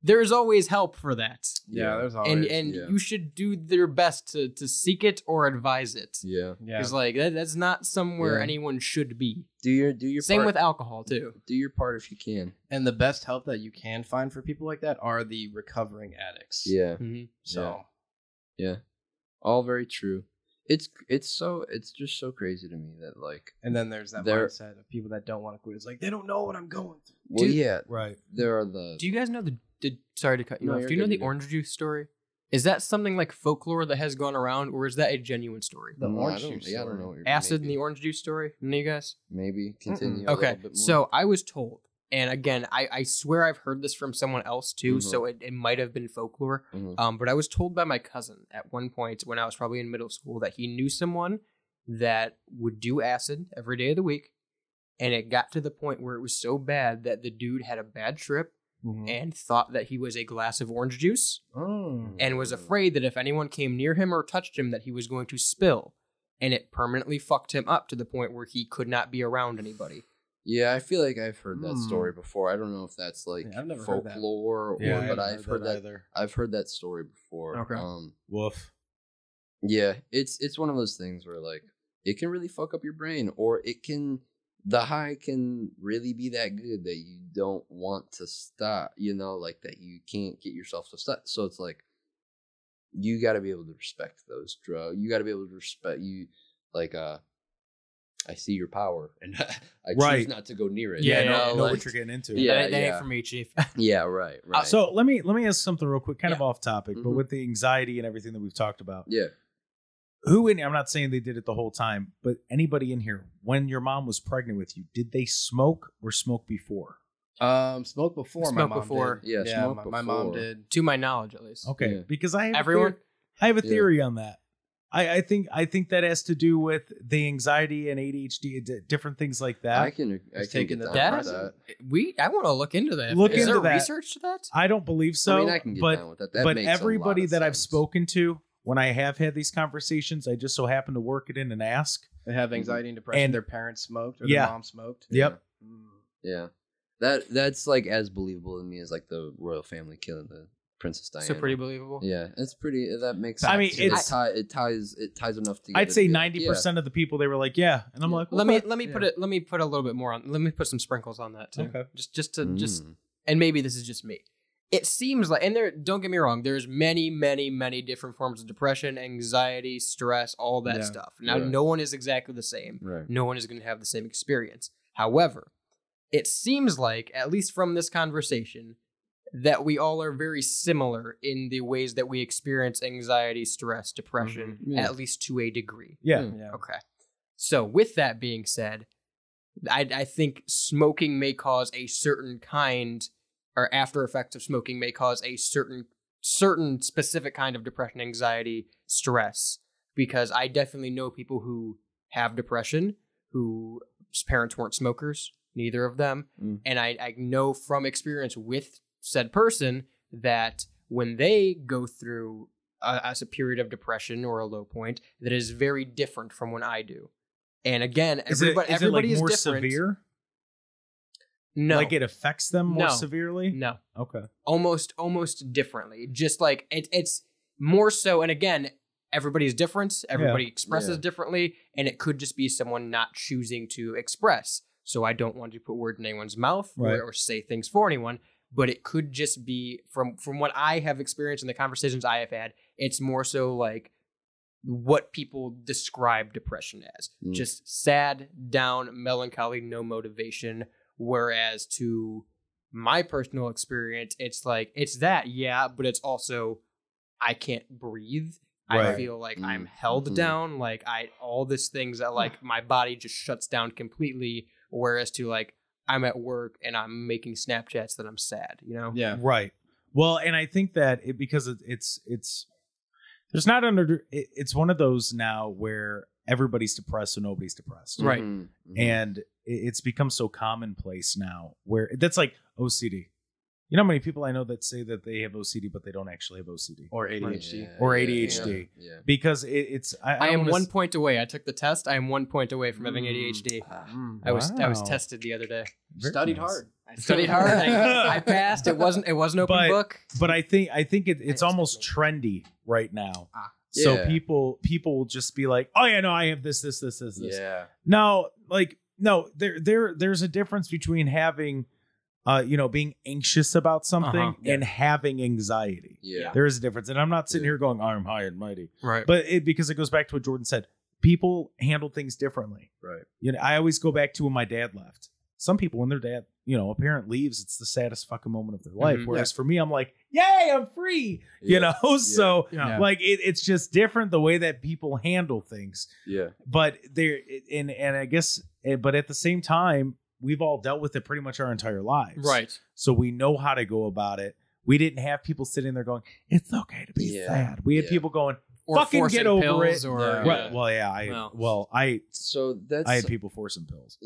there's always help for that. Yeah, there's always. And yeah. you should do their best to seek it or advise it. Yeah. yeah. Because like that's not somewhere Yeah. anyone should be. Do your Same part. with alcohol too. Do your part if you can. And the best help that you can find for people like that are the recovering addicts. Yeah. So Yeah. All very true. It's just so crazy to me that like and then there's that There- mindset of people that don't want to quit. It's like they don't know what I'm going through. well Dude, yeah, Right. there are the Do you guys know the sorry to cut you No, off. you're Do you know good, the you're good. orange juice story? Is that something like folklore that has gone around, or is that a genuine story? The orange I don't, juice yeah, I don't story. know what you're Acid and maybe, the orange juice story? None of you guys? maybe continue a Okay, little bit more. so I was told, and again, I swear I've heard this from someone else too, Mhm. so it might have been folklore. Mhm. But I was told by my cousin at one point when I was probably in middle school that he knew someone that would do acid every day of the week, and it got to the point where it was so bad that the dude had a bad trip and thought that he was a glass of orange juice Oh. and was afraid that if anyone came near him or touched him that he was going to spill, and it permanently fucked him up to the point where he could not be around anybody. Yeah, I feel like I've heard that story before. I don't know if that's like Yeah, I've never heard that. folklore Yeah, or, but I I've heard that. either. I've heard that story before. Okay. Woof. Yeah, it's one of those things where like it can really fuck up your brain, or the high can really be that good that you don't want to stop, like that you can't get yourself to stop. So it's like you got to be able to respect those drugs. You got to be able to respect like I see your power and I Right. choose not to go near it. Yeah, you yeah, know, I know like- what you're getting into. Yeah, that ain't yeah. for me, Chief. Yeah, right. So let me ask something real quick, kind of Yeah. off topic, but Mhm. with the anxiety and everything that we've talked about. yeah. I'm not saying they did it the whole time, but anybody in here, when your mom was pregnant with you, did they smoke or smoke before? Smoke before my Smoke mom before. did. Yeah, smoke my mom before. did. To my knowledge, at least. Okay, Yeah. because I have Everyone? I have a Yeah. theory on that. I think that has to do with the anxiety and ADHD, different things like that. I can taking get the down That with is, that. I want to look into that. Look is into there that. research to that? I don't believe so. I mean, I can get but down with that. That but makes a lot everybody of that I've sense. spoken to when I have had these conversations, I just so happen to work it in and ask. They have anxiety and depression. And- their parents smoked or Yeah. their mom smoked. Yep. Yeah. That's like as believable to me as like the royal family killing the Princess Diana. So pretty believable. Yeah, it's pretty. That makes I sense. mean, it ties enough together. I'd say to be like, 90% of the people, they were like, yeah. And I'm like, Let okay. me put a little bit more on. Let me put some sprinkles on that too. Okay. Just to Mm. and maybe this is just me. It seems like, and there, don't get me wrong, there's many different forms of depression, anxiety, stress, all that Yeah. stuff. Now, Right. no one is exactly the same. Right. No one is going to have the same experience. However, it seems like, at least from this conversation, that we all are very similar in the ways that we experience anxiety, stress, depression, Mhm. Yeah. at least to a degree. Yeah. Yeah. Okay. So, with that being said, I think smoking may cause a certain kind, or after effects of smoking may cause a certain specific kind of depression, anxiety, stress. Because I definitely know people who have depression, whose parents weren't smokers, neither of them. Mm. And I know from experience with said person that when they go through a period of depression or a low point, that is very different from when I do. And again, Is everybody it like is more different. severe? No, Like it affects them more No. severely? no, Okay. almost differently. Just like it's more so. And again, everybody's different. Everybody expresses Yeah. differently, and it could just be someone not choosing to express. So I don't want to put words in anyone's mouth Right. or say things for anyone. But it could just be from what I have experienced in the conversations I have had. It's more so like what people describe depression as. Mm. Just sad, down, melancholy, no motivation. Whereas to my personal experience, it's like, it's that, yeah, but it's also, I can't breathe. I Right. feel like Mm. I'm held Mhm. down. Like all these things that like my body just shuts down completely. Whereas to like, I'm at work and I'm making Snapchats that I'm sad, you know? Yeah. Right. Well, and I think that because it's there's not under it's one of those now where everybody's depressed, so nobody's depressed. Right. Mhm. Mhm. And it's become so commonplace now where that's like OCD. You know how many people I know that say that they have OCD, but they don't actually have OCD Or ADHD. Yeah, or yeah, ADHD Yeah. because it's. I don't am wanna 1 point away. I took the test. I am 1 point away from having ADHD. I was Wow. tested the other day. Very Studied nice. hard. I studied hard. I passed. It wasn't open But- book. But I think it's I almost understand. trendy right now. Ah. So Yeah. people will just be like, oh yeah, no, I have this. Yeah. No, there's a difference between having, being anxious about something Uh-huh. and having anxiety. Yeah. There is a difference, and I'm not sitting Yeah. here going, I'm high and mighty, Right. but because it goes back to what Jordan said. People handle things differently. Right. I always go back to when my dad left. Some people, when their dad, a parent leaves, it's the saddest fucking moment of their life. Mhm. Whereas for me, I'm like, yay, I'm free. Yeah. So Yeah. like it's just different the way that people handle things. Yeah. But there, and I guess, but at the same time, we've all dealt with it pretty much our entire lives. Right. So we know how to go about it. We didn't have people sitting there going, it's okay to be Yeah. sad. We had Yeah. people going, Or fucking forcing get over pills it. Or, Yeah. Right. Well, yeah. I So that's had people forcing pills.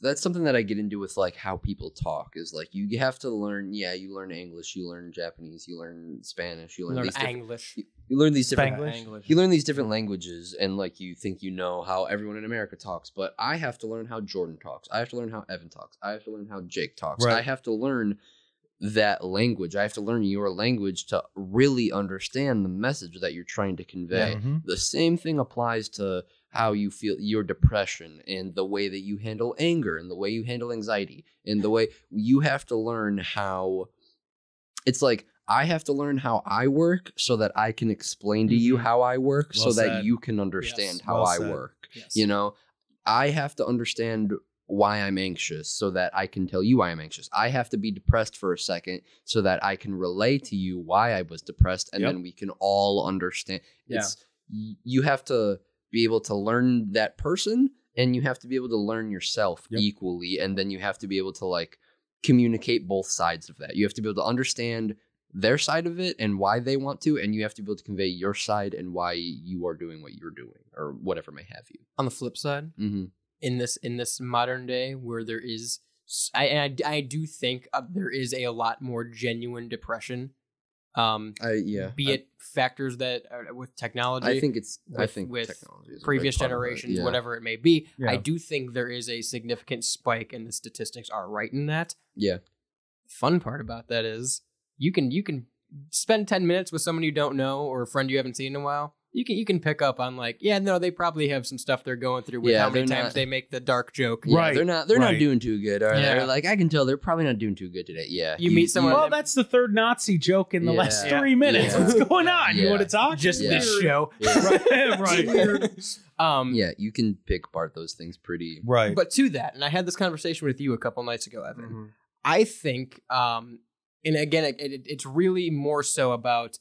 that's something that I get into with like how people talk is like you have to learn. Yeah, you learn English, you learn Japanese, you learn Spanish, you learn learn these different, English. you learn these different Spanglish. you learn these different languages, and like you think you know how everyone in America talks, but I have to learn how Jordan talks. I have to learn how Evan talks. I have to learn how Jake talks. Right. I have to learn that language. I have to learn your language to really understand the message that you're trying to convey. Mhm. The same thing applies to how you feel your depression and the way that you handle anger and the way you handle anxiety and the way you have to learn how it's like I have to learn how I work so that I can explain to you how I work Well so that said. you can understand Yes. how Well I said. work. Yes. I have to understand why I'm anxious so that I can tell you why I'm anxious. I have to be depressed for a second so that I can relay to you why I was depressed, and Yep. then we can all understand. Yeah. You have to be able to learn that person, and you have to be able to learn yourself Yep. equally, and then you have to be able to like communicate both sides of that. You have to be able to understand their side of it and why they want to, and you have to be able to convey your side and why you are doing what you're doing or whatever may have you. On the flip side, Mm-hmm. in this modern day where there is, I do think there is a lot more genuine depression Be it factors that are with technology. I think it's. I think with technology is a previous big part of it. generations, Yeah. whatever it may be. Yeah. I do think there is a significant spike, and the statistics are right in that. Yeah. Fun part about that is you can spend 10 minutes with someone you don't know or a friend you haven't seen in a while. You can pick up on like, yeah, no, they probably have some stuff they're going through with Yeah, how many they're times not- they make the dark joke. Yeah, Right, they're not right. doing too good. Are Yeah. they? Like I can tell they're probably not doing too good today. Yeah. You meet someone- Well, that's the third Nazi joke in the Yeah. last Yeah. 3 minutes. Yeah. What's going on? You Yeah. want to talk? Just Yeah. this show. Yeah. right. Yeah, you can pick apart those things pretty. Right. But to that, and I had this conversation with you a couple nights ago, Evan. Mm-hmm. I think, and again, it's really more so about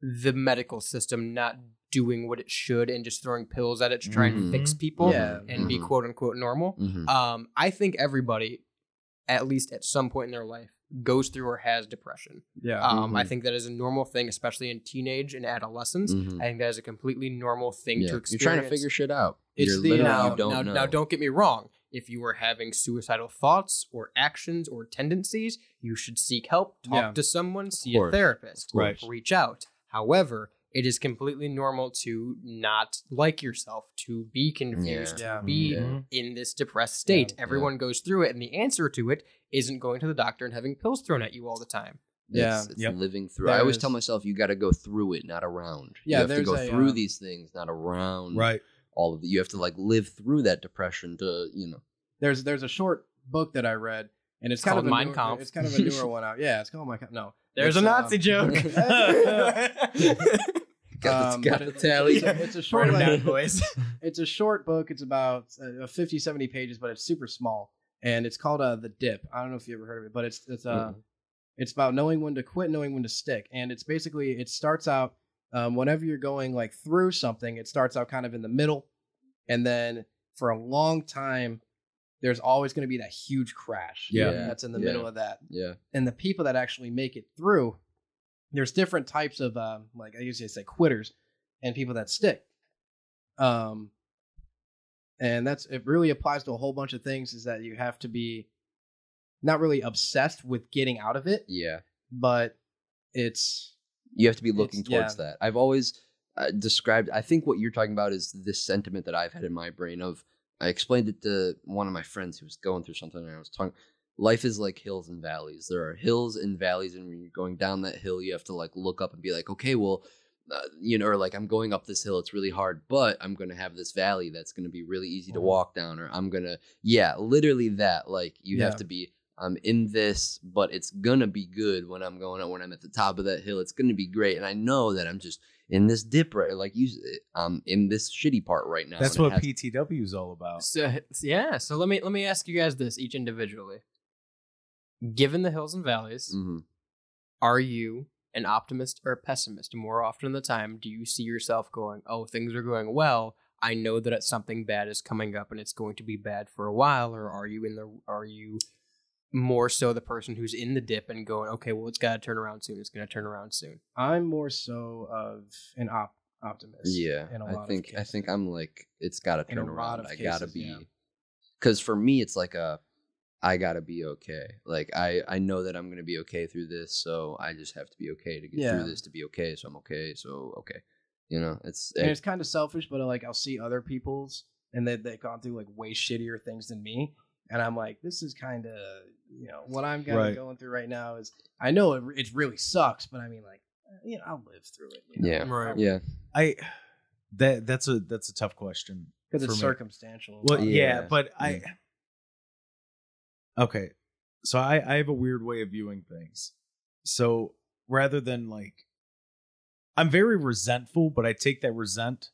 the medical system not doing what it should and just throwing pills at it to try and Mhm. fix people Yeah. and be Mhm. quote unquote normal. Mhm. I think everybody, at least at some point in their life, goes through or has depression. Yeah. I think that is a normal thing, especially in teenage and adolescence. Mhm. I think that is a completely normal thing Yeah. to You're experience. trying to figure shit out. It's You're the, literally Now, you don't now, know. now, don't get me wrong. If you are having suicidal thoughts or actions or tendencies, you should seek help, talk Yeah. to someone, see course. a therapist, Right. reach out. However, it is completely normal to not like yourself, to be confused, Yeah. to be Mhm. in this depressed state. Yeah. Everyone goes through it, and the answer to it isn't going to the doctor and having pills thrown at you all the time. Yeah. It's Yep. living through. There I always is- tell myself you got to go through it, not around. Yeah, you have to there's go a, through um, these things, not around. Right. All of the. You have to like live through that depression to There's a short book that I read, and it's It's kind called of a Mein newer, Kampf. it's kind of a newer one out. Yeah, it's called Mein Kampf. No, There's it's, a Nazi joke. got but the tally. It's a short, Write 'em like, down, boys. it's a short book. It's about 50, 70 pages, but it's super small. And it's called The Dip. I don't know if you ever heard of it, but it's about knowing when to quit, knowing when to stick. And it's basically, it starts out whenever you're going like through something, it starts out kind of in the middle. And then for a long time, there's always going to be that huge crash. Yeah. That's in the Yeah. middle of that. Yeah. And the people that actually make it through, there's different types of like I usually say quitters and people that stick. And it really applies to a whole bunch of things, is that you have to be not really obsessed with getting out of it, Yeah. but it's You have to be looking It's- towards that. I've always described. I think what you're talking about is this sentiment that I've had in my brain of. I explained it to one of my friends who was going through something, and I was talking. Life is like hills and valleys. There are hills and valleys, and when you're going down that hill, you have to like look up and be like, okay, well, or like I'm going up this hill, it's really hard, but I'm gonna have this valley that's gonna be really easy to walk down, or I'm gonna, literally that. Like you have to be. I'm in this, but it's gonna be good when I'm going up. When I'm at the top of that hill, it's gonna be great, and I know that I'm just in this dip right, like I'm in this shitty part right now. That's and it what has- PTW is all about. So so let me ask you guys this each individually. Given the hills and valleys, Mhm. are you an optimist or a pessimist? More often than the time, do you see yourself going, "Oh, things are going well. I know that something bad is coming up and it's going to be bad for a while," or are you more so the person who's in the dip and going, "Okay, well, it's got to turn around soon. It's going to turn around soon." I'm more so of an optimist. Yeah, in a I lot of think cases. I'm like it's got to In a turn lot around. of I gotta cases, be, yeah. because for me it's like I gotta be okay. Like I know that I'm gonna be okay through this, so I just have to be okay to get Yeah. through this to be okay. So I'm okay. So okay, it's And it's kind of selfish, but like I'll see other people's and they've gone through like way shittier things than me, and I'm like, this is kind of what I'm kind of Right. going through right now is I know it really sucks, but I mean like I'll live through it. Yeah. Right. yeah. That's a tough question because it's for me. circumstantial. Well, yeah, Yeah. but okay. So I have a weird way of viewing things. So rather than like, I'm very resentful, but I take that resent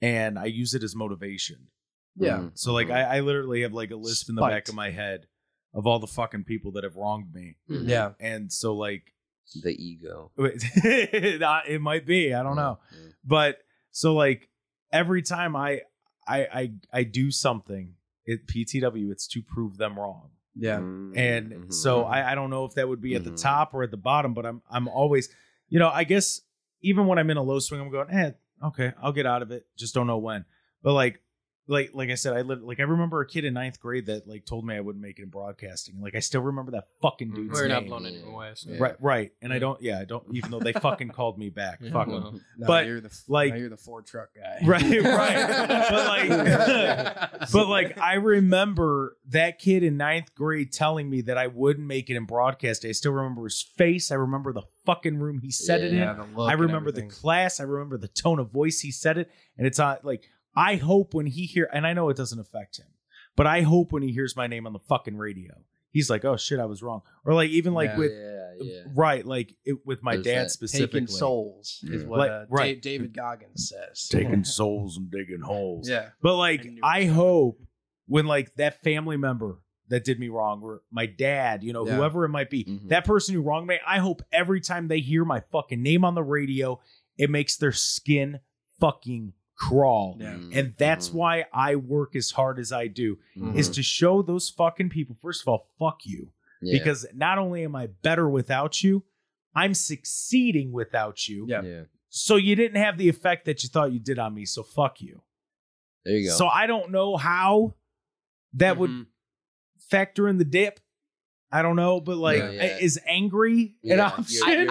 and I use it as motivation. Yeah. Mhm. So like, I literally have like a list in the back Spite. of my head of all the fucking people that have wronged me. Mhm. Yeah. And so like, The ego. it might be, I don't know. Yeah. But so like every time I do something at PTW, it's to prove them wrong. Yeah. And Mhm. so I don't know if that would be at the Mhm. top or at the bottom, but I'm always, I guess even when I'm in a low swing, I'm going, okay, I'll get out of it. Just don't know when. But like like I said, I remember a kid in 9th grade that like told me I wouldn't make it in broadcasting. Like I still remember that fucking dude's We're not name. blown anyone away. So. Yeah. Right. And I don't even though they fucking called me back. Yeah, Fuck well. them. No, But, you're like- you're the Ford truck guy. Right. But like I remember that kid in 9th grade telling me that I wouldn't make it in broadcasting. I still remember his face. I remember the fucking room he said it in. Yeah, the look I and remember the everything. class. I remember the tone of voice he said it. And it's like, I hope when he and I know it doesn't affect him, but I hope when he hears my name on the fucking radio, he's like, oh shit, I was wrong. Or like, even like Yeah. with, Yeah. right. Like with my There's dad that specifically. Taking souls is Yeah. what Like, right. David Goggins says. Taking souls and digging holes. Yeah. But like, I knew I it. hope when like that family member that did me wrong, or my dad, Yeah. whoever it might be, Mhm. that person who wronged me, I hope every time they hear my fucking name on the radio, it makes their skin fucking crawl. Yeah. And that's Mm-hmm. why I work as hard as I do, Mhm. is to show those fucking people, first of all, fuck you. Yeah. Because not only am I better without you, I'm succeeding without you. Yeah. Yeah. So you didn't have the effect that you thought you did on me. So fuck you. There you go. So I don't know how that would Mhm. factor in the dip. I don't know, but like, Yeah. is angry an option?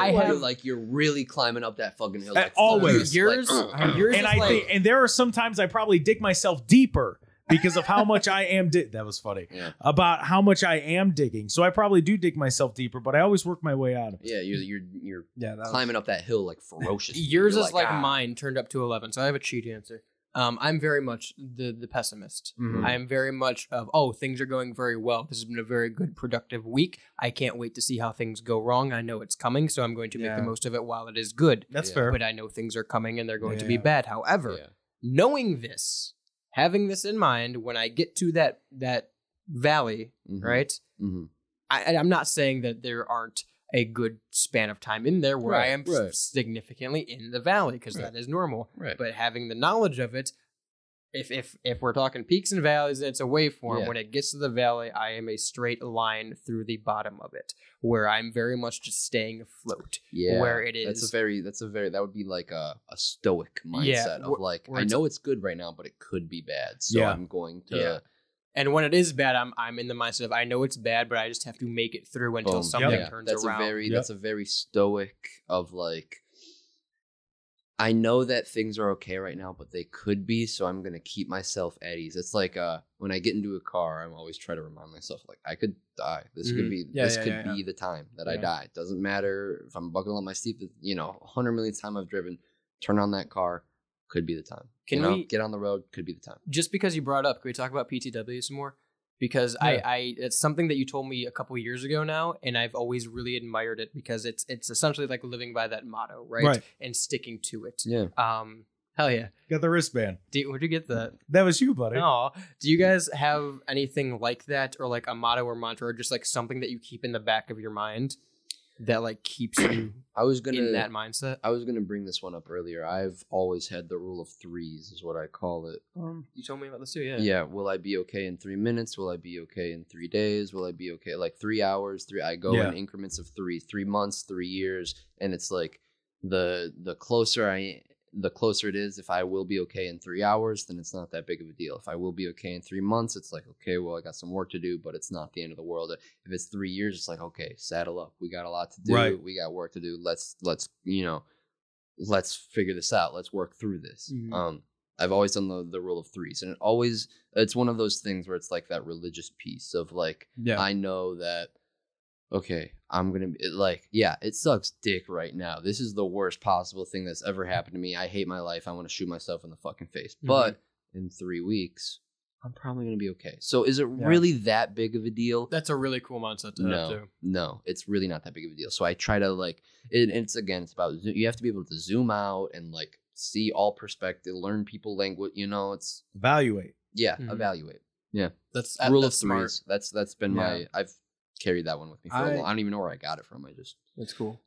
You're really climbing up that fucking hill. Like, Always. Yours and is I like, think, and there are sometimes I probably dig myself deeper because of how much I am. That was funny. Yeah. About how much I am digging. So I probably do dig myself deeper, but I always work my way out of it. Yeah, you're Yeah. That climbing up that hill like ferociously. yours You're is like "Ah." mine turned up to 11. So I have a cheat answer. I'm very much the pessimist. Mhm. I am very much of, things are going very well. This has been a very good, productive week. I can't wait to see how things go wrong. I know it's coming, so I'm going to make Yeah. the most of it while it is good. That's Yeah. fair. But I know things are coming and they're going to be Yeah. bad. However, Yeah. knowing this, having this in mind, when I get to that valley, Mhm. right? Mhm. I'm not saying that there aren't a good span of time in there where I Right, am right. significantly in the valley, because Right. that is normal. Right. But having the knowledge of it, if we're talking peaks and valleys, it's a waveform. Yeah. When it gets to the valley, I am a straight line through the bottom of it, where I'm very much just staying afloat. Yeah. Where it That's is. that would be like a stoic mindset of like, where I it's- know it's good right now, but it could be bad. So Yeah. I'm going to Yeah. And when it is bad, I'm in the mindset of, I know it's bad, but I just have to make it through until boom. something Yep. turns that's around. That's a very stoic of like, I know that things are okay right now, but they could be, so I'm gonna keep myself at ease. It's like when I get into a car, I'm always trying to remind myself like, I could die. This could be Yeah, this yeah, could yeah, be the time that I Yeah. die. It doesn't matter if I'm buckling up my seat. 100 million times I've driven, turn on that car, could be the time. Can you know, we- get on the road? Could be the time. Just because you brought it up, can we talk about PTW some more? Because Yeah. I it's something that you told me a couple years ago now, and I've always really admired it because it's essentially like living by that motto, right? Right. And sticking to it. Yeah. Hell yeah. Got the wristband. Where'd you get that? That was you, buddy. No. Do you guys have anything like that, or like a motto or mantra, or just like something that you keep in the back of your mind that like keeps you I was gonna in that mindset? I was gonna bring this one up earlier. I've always had the rule of threes, is what I call it. You told me about this too, yeah. Yeah. Will I be okay in 3 minutes? Will I be okay in 3 days? Will I be okay like 3 hours? I go Yeah. in increments of 3 months, 3 years, and it's like the closer it is. If I will be okay in 3 hours, then it's not that big of a deal. If I will be okay in 3 months, it's like, okay, well, I got some work to do, but it's not the end of the world. If it's 3 years, it's like, okay, saddle up. We got a lot to do. Right. We got work to do. Let's figure this out. Let's work through this. Mhm. I've always done the rule of threes, and it's one of those things where it's like that religious piece of like, Yeah. I know that, okay, I'm gonna be like, yeah, it sucks dick right now. This is the worst possible thing that's ever happened to me. I hate my life. I want to shoot myself in the fucking face. But in 3 weeks, I'm probably gonna be okay. So is it Yeah. really that big of a deal? That's a really cool mindset to have too. No, it's really not that big of a deal. So I try to like, it's about, you have to be able to zoom out and like see all perspective, learn people language, it's, Evaluate. yeah, Mhm. evaluate. That's Rule that's of smart. threes. That's been Yeah. I've carried that one with me for a I- long. I don't even know where I got it from. That's cool.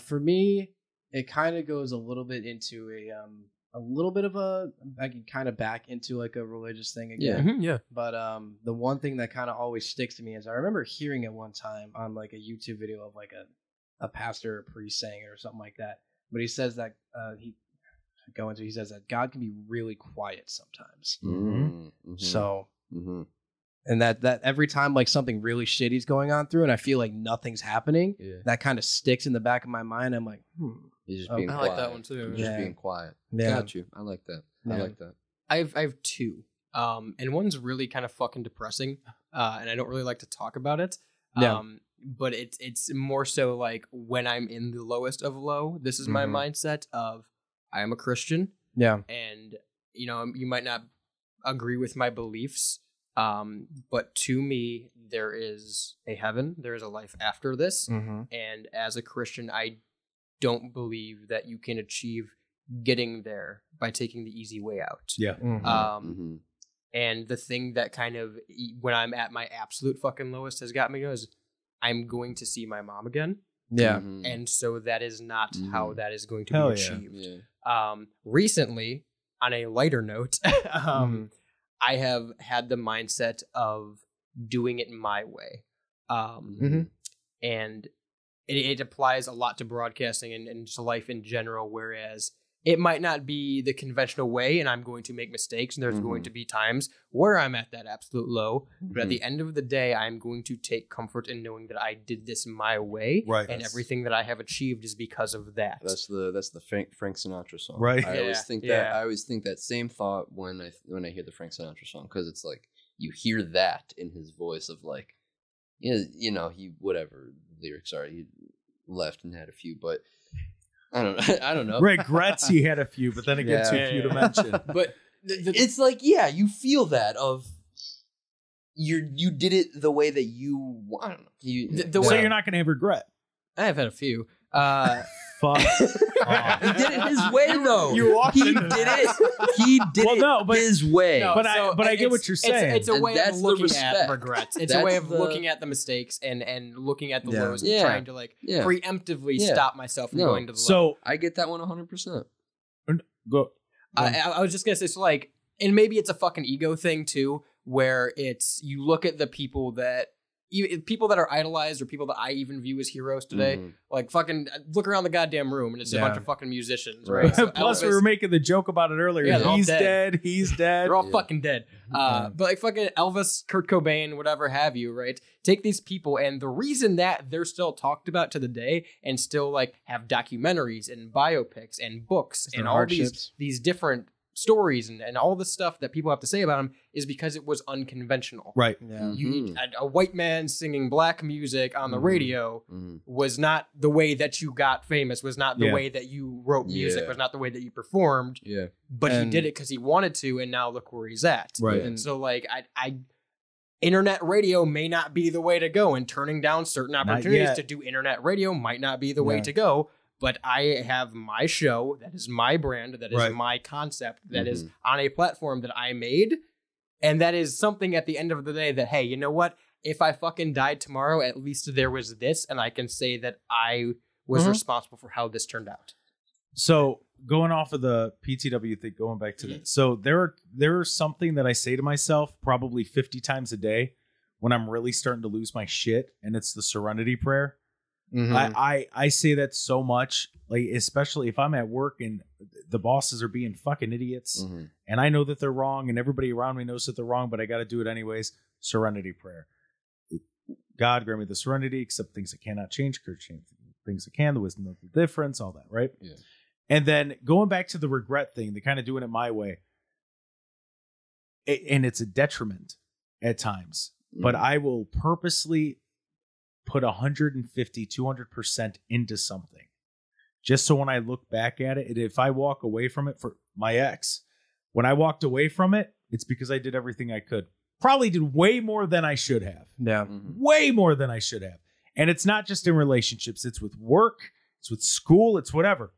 For me, it kind of goes a little bit into a little bit of I can kind of back into like a religious thing again. Yeah. Yeah. But the one thing that kind of always sticks to me is I remember hearing it one time on like a YouTube video of like a pastor or priest saying it or something like that. But he says that go into. He says that God can be really quiet sometimes. Mm-hmm. So, Mm-hmm. and that every time like something really shitty's going on through, and I feel like nothing's happening, Yeah. that kind of sticks in the back of my mind. I'm like, He's just Oh, being I quiet. like that one too. He's Yeah. just being quiet. Yeah. Got you. I like that. I Yeah. like that. I have two. And one's really kind of fucking depressing. And I don't really like to talk about it. Yeah. But it's more so like when I'm in the lowest of low, this is my mindset of I am a Christian. yeah, And you might not agree with my beliefs, but to me there is a heaven, there is a life after this, and as a Christian I don't believe that you can achieve getting there by taking the easy way out. Yeah. And the thing that kind of, when I'm at my absolute fucking lowest, has got me is I'm going to see my mom again. yeah, And so that is not how that is going to Hell be yeah. achieved. Recently, on a lighter note, I have had the mindset of doing it my way. And it applies a lot to broadcasting and just life in general, whereas it might not be the conventional way and I'm going to make mistakes and there's going to be times where I'm at that absolute low. But at the end of the day, I'm going to take comfort in knowing that I did this my way. Right. And everything that I have achieved is because of that. That's the Frank Sinatra song. Right. I always Yeah, think yeah. that. I always think that same thought when I hear the Frank Sinatra song, because it's like you hear that in his voice of like, he whatever lyrics are, he left and had a few, but I don't know. Regrets he had a few, but then it gets too few to mention. But It's like, you feel that of you did it the way that you want. I don't know. So you're not going to have regret. I have had a few. Fuck. He did it his way though. You walked He into did that. it. He did it his way. But I get what you're saying. It's a And way that's of the looking respect. at regrets. It's a That's way of the- looking at the mistakes and looking at the Yeah. lows and Yeah. trying to Yeah. preemptively Yeah. stop myself from No. going to the low. So I get that one 100%. go. I was just gonna say, so like, and maybe it's a fucking ego thing too, where it's you look at the people that are idolized or people that I even view as heroes today. Mhm. Like fucking look around the goddamn room and it's a Yeah. bunch of fucking musicians, Right. right? So Plus, we Elvis- were making the joke about it earlier. Yeah, they're all He's dead. dead. He's dead. They're all Yeah. fucking dead. But like fucking Elvis, Kurt Cobain, whatever have you, right? Take these people, and the reason that they're still talked about to the day and still like have documentaries and biopics and books and all hardships. these different stories and all the stuff that people have to say about them is because it was unconventional. Right. yeah, A white man singing black music on the radio was not the way that you got famous, was not the Yeah. way that you wrote music, Yeah. was not the way that you performed. Yeah. But he And- did it because he wanted to, and now look where he's at. Right. And so, like, I internet radio may not be the way to go, and turning down certain opportunities yet. to do internet radio might not be the way Yeah. to go. But I have my show, that is my brand, that is Right. my concept, that is on a platform that I made. And that is something at the end of the day that, hey, you know what? If I fucking died tomorrow, at least there was this, and I can say that I was responsible for how this turned out. So going off of the PTW thing, going back to that. So there are something that I say to myself probably 50 times a day when I'm really starting to lose my shit, and it's the Serenity Prayer. I say that so much, like especially if I'm at work and the bosses are being fucking idiots, and I know that they're wrong, and everybody around me knows that they're wrong, but I got to do it anyways. Serenity Prayer. God grant me the serenity, accept things that cannot change, change things that can, the wisdom of the difference, all that, right? Yeah. And then going back to the regret thing, the kind of doing it my way, and it's a detriment at times, but I will purposely put 150, 200% into something just so when I look back at it, and if I walk away from it, for my ex, when I walked away from it, it's because I did everything I could. Probably did way more than I should have. yeah, Way more than I should have. And it's not just in relationships. It's with work. It's with school. It's whatever.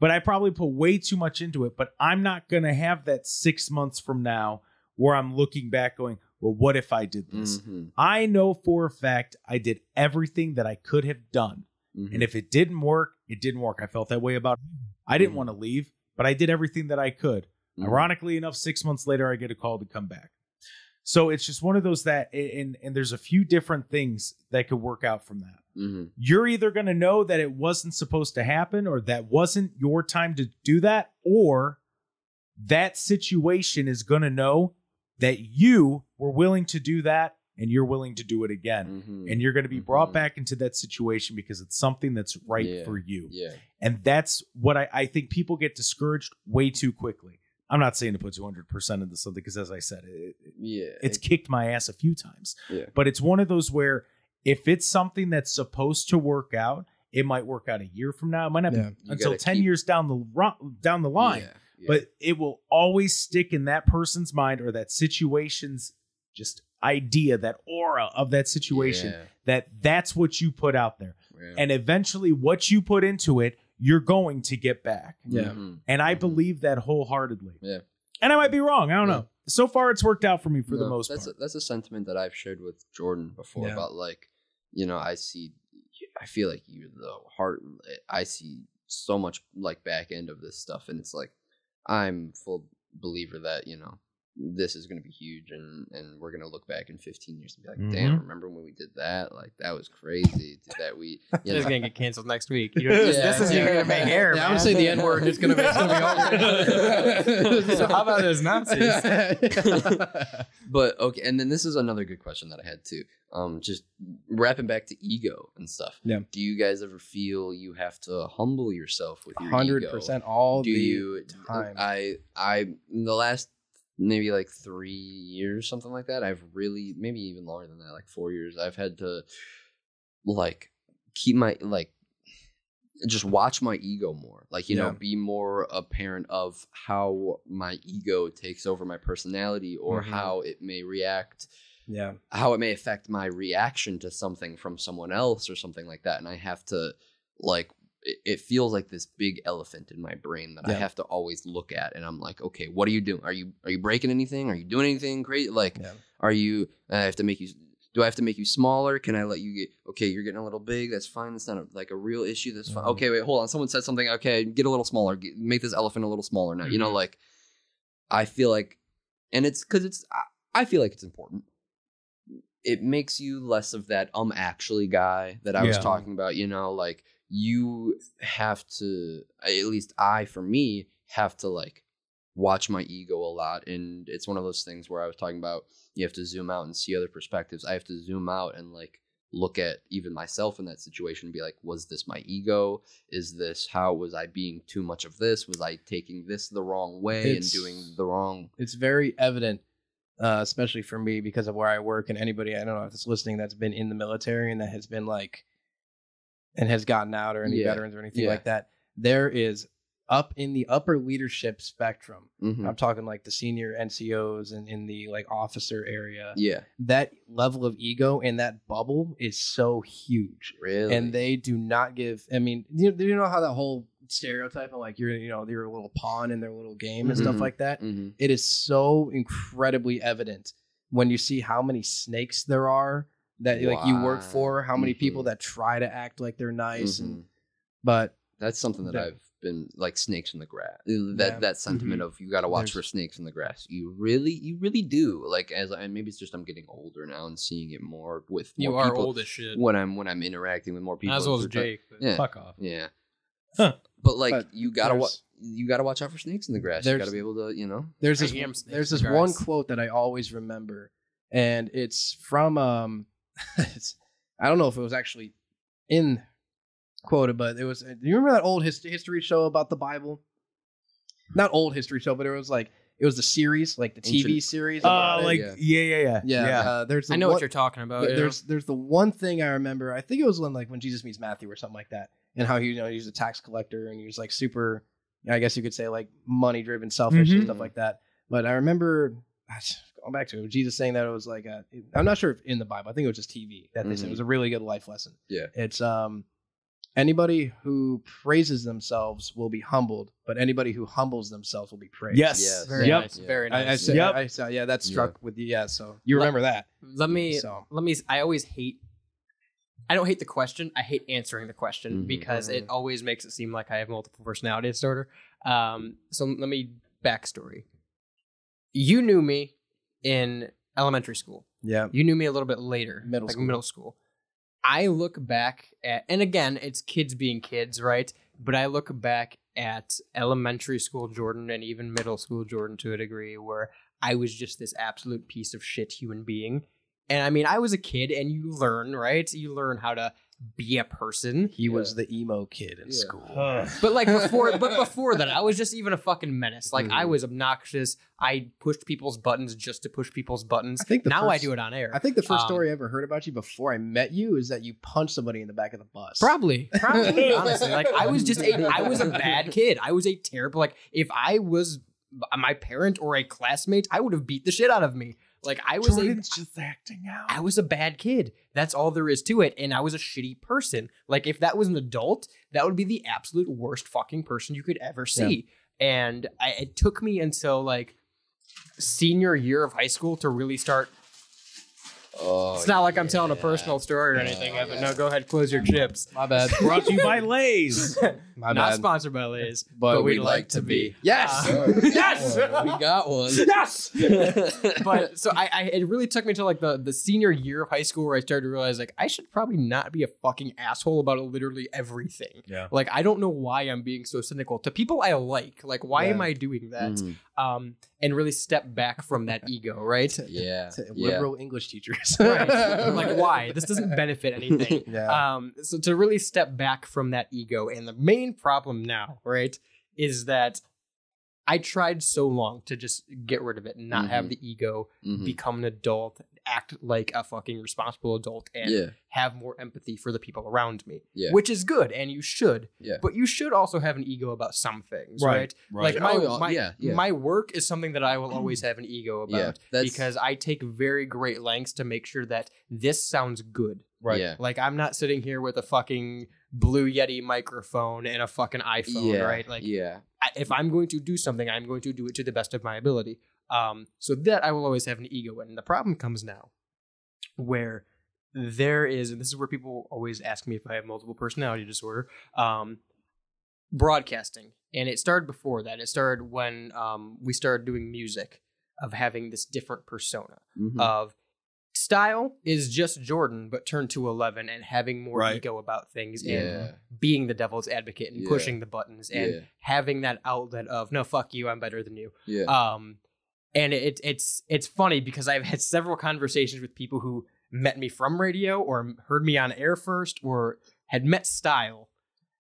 But I probably put way too much into it. But I'm not going to have that 6 months from now where I'm looking back going, well, what if I did this? I know for a fact I did everything that I could have done. And if it didn't work, it didn't work. I felt that way about it. I didn't want to leave, but I did everything that I could. Ironically enough, 6 months later, I get a call to come back. So it's just one of those that, and there's a few different things that could work out from that. You're either going to know that it wasn't supposed to happen, or that wasn't your time to do that, or that situation is going to know that you were willing to do that and you're willing to do it again. And you're going to be brought back into that situation because it's something that's right for you. And that's what I think people get discouraged way too quickly. I'm not saying to put 200% into something because, as I said, it's kicked my ass a few times. But it's one of those where if it's something that's supposed to work out, it might work out a year from now. It might not be until 10 years down the line. But it will always stick in that person's mind, or that situation's just idea, that aura of that situation, that's what you put out there. And eventually what you put into it, you're going to get back. And I believe that wholeheartedly. And I might be wrong. I don't know. So far, it's worked out for me for the most part. That's a sentiment that I've shared with Jordan before about, like, you know, I feel like you're the heart. I see so much like back end of this stuff, and it's like, I'm full believer that, you know, this is going to be huge, and we're going to look back in 15 years and be like, damn, remember when we did that? Like, that was crazy. That we, you know, it's going to get canceled next week. This isn't even going to make air. I would say the N word. It's going to be over. So how about those Nazis? But okay, and then this is another good question that I had too. Just wrapping back to ego and stuff. Do you guys ever feel you have to humble yourself with your 100% all the time? I in the last maybe like 3 years, something like that, I've really, maybe even longer than that, like 4 years, I've had to like keep my, like, just watch my ego more, like, you know, be more a parent of how my ego takes over my personality, or how it may react, how it may affect my reaction to something from someone else or something like that. And I have to, like, it feels like this big elephant in my brain that I have to always look at, and I'm like, okay, what are you doing? Are you breaking anything? Are you doing anything crazy? Like, are you? I have to make you. Do I have to make you smaller? Can I let you get? Okay, you're getting a little big. That's fine. That's not like a real issue. That's fine. Okay, wait, hold on. Someone said something. Okay, get a little smaller. Make this elephant a little smaller now. You know, like, I feel like, and it's because it's. I feel like it's important. It makes you less of that actually guy that I was talking about. You know, like, you have to, at least for me, have to, like, watch my ego a lot. And it's one of those things where I was talking about, you have to zoom out and see other perspectives. I have to zoom out and, like, look at even myself in that situation and be like, was this my ego? How was I being too much of this? Was I taking this the wrong way and doing the wrong? It's very evident, especially for me, because of where I work, and anybody, I don't know if it's listening, that's been in the military and that has been, like, and has gotten out, or any veterans or anything like that. There is, up in the upper leadership spectrum, I'm talking like the senior NCOs and in the, like, officer area. That level of ego in that bubble is so huge. Really? And they do not give, I mean, you know how that whole stereotype of, like, you're a little pawn in their little game and stuff like that? It is so incredibly evident when you see how many snakes there are that like you work for, how many people that try to act like they're nice, but that's something that I've been, like, snakes in the grass. That sentiment of, you got to watch for snakes in the grass. You really do. Like, and maybe it's just I'm getting older now and seeing it more with more you are people old as shit when I'm interacting with more people. As well as Jake. Fuck off. Yeah. But, like, you gotta watch out for snakes in the grass. You gotta be able to, you know. There's this one quote that I always remember, and it's from I don't know if it was actually in quoted, but it was. Do you remember that old history show about the Bible? Not old history show, but it was the series, like the TV series. Yeah. There's. I know what you're talking about. There's the one thing I remember. I think it was when Jesus meets Matthew or something like that, and how he's a tax collector and he was, like, super. I guess you could say, like, money driven, selfish and stuff like that. But I remember. Going back to it, Jesus saying that it was like I'm not sure if in the Bible, I think it was just TV that they said it was a really good life lesson. It's anybody who praises themselves will be humbled, but anybody who humbles themselves will be praised. Yes. Very nice. Very nice. I said, that struck with you. Yeah, so you remember that. Let me. I always hate. I don't hate the question. I hate answering the question because it always makes it seem like I have multiple personality disorder. So let me backstory. You knew me in elementary school. Yeah. You knew me a little bit later, middle school. I look back at, and again, it's kids being kids, right? But I look back at elementary school Jordan and even middle school Jordan to a degree where I was just this absolute piece of shit human being. And I mean, I was a kid, and you learn, right? You learn how to be a person. He was the emo kid in school. But like before that, I was just even a fucking menace. Like I was obnoxious. I pushed people's buttons just to push people's buttons. I do it on air. I think the first story I ever heard about you before I met you is that you punched somebody in the back of the bus. Probably, honestly. Like I was a bad kid. I was a terrible, like if I was my parent or a classmate, I would have beat the shit out of me. Like Jordan's just acting out. I was a bad kid. That's all there is to it. And I was a shitty person. Like if that was an adult, that would be the absolute worst fucking person you could ever see. Yeah. And it took me until like senior year of high school to really start. It's not like I'm telling a personal story or anything, Evan. No, go ahead, close your chips. My bad. Brought to you by Lay's. Not sponsored by Lay's, but we'd like to be. Yes! Yes! We got one. Yes! But so it really took me to like the senior year of high school where I started to realize like I should probably not be a fucking asshole about literally everything. Yeah. Like I don't know why I'm being so cynical to people I like. Like why am I doing that? And really step back from that ego, right? Yeah. To liberal English teachers. Right. Like why? This doesn't benefit anything. Yeah. So to really step back from that ego, and the main problem now, right, is that I tried so long to just get rid of it and not have the ego, become an adult, act like a fucking responsible adult, and have more empathy for the people around me, which is good, and you should. Yeah. But you should also have an ego about some things, right? Like my work is something that I will always have an ego about because I take very great lengths to make sure that this sounds good. Right. Yeah. Like I'm not sitting here with a fucking Blue Yeti microphone and a fucking iPhone, right? Like if I'm going to do something, I'm going to do it to the best of my ability. So that I will always have an ego in. And the problem comes now where there is, and this is where people always ask me if I have multiple personality disorder, broadcasting. And it started before that. It started when we started doing music, of having this different persona of style is just Jordan, but turned to 11 and having more ego about things and being the devil's advocate and pushing the buttons and having that outlet of, no, fuck you, I'm better than you. Yeah. And it's funny because I've had several conversations with people who met me from radio or heard me on air first or had met Style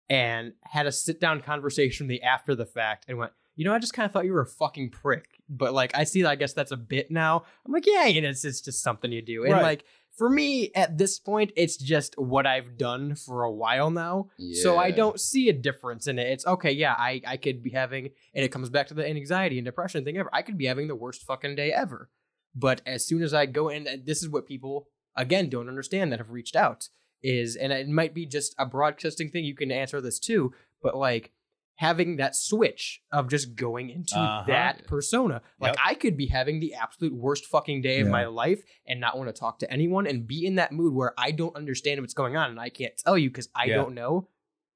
and had a sit-down conversation with me after the fact and went, you know, I just kind of thought you were a fucking prick. But, like, I see, I guess that's a bit now. I'm like, yeah, you know, it's just something you do. And, like, for me, at this point, it's just what I've done for a while now. Yeah. So I don't see a difference in it. It's, okay, yeah, I could be having, and it comes back to the anxiety and depression thing ever. I could be having the worst fucking day ever. But as soon as I go in, this is what people, again, don't understand that have reached out, is, and it might be just a broadcasting thing, you can answer this too, but, like, having that switch of just going into that persona. Like, I could be having the absolute worst fucking day of my life and not want to talk to anyone and be in that mood where I don't understand what's going on and I can't tell you because I don't know.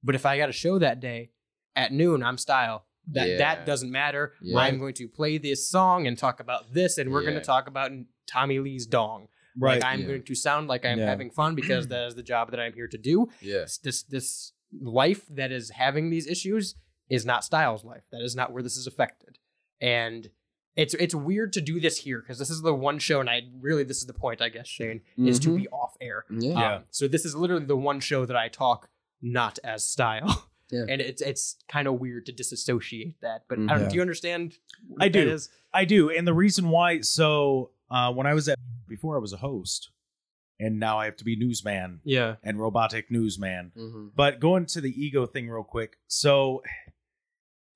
But if I got a show that day at noon, I'm Style. That doesn't matter. Yeah. I'm going to play this song and talk about this, and we're going to talk about Tommy Lee's dong. Right. Like, I'm going to sound like I'm having fun because that is the job that I'm here to do. Yeah. This life that is having these issues is not Styles' life. That is not where this is affected. And it's weird to do this here because this is the one show, and this is the point, I guess, Shayne, is to be off air. Yeah. So this is literally the one show that I talk not as Style. Yeah. And it's kind of weird to disassociate that. But I don't, do you understand? I do. I do. And the reason why, so when I was before I was a host, and now I have to be newsman and robotic newsman. Mm-hmm. But going to the ego thing real quick. So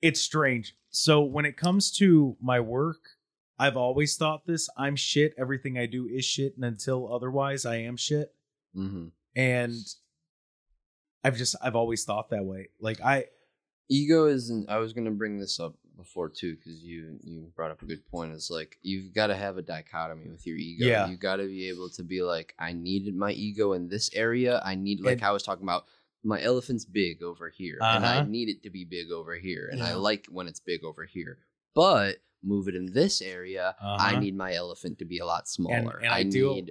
it's strange. So when it comes to my work, I've always thought this. I'm shit. Everything I do is shit. And until otherwise, I am shit. Mm-hmm. And I've always thought that way. Like ego isn't, I was going to bring this up before too, because you brought up a good point. It's like, you've got to have a dichotomy with your ego. Yeah. You got to be able to be like, I needed my ego in this area. I need, like I was talking about, my elephant's big over here, and I need it to be big over here, and I like when it's big over here. But move it in this area, I need my elephant to be a lot smaller. And you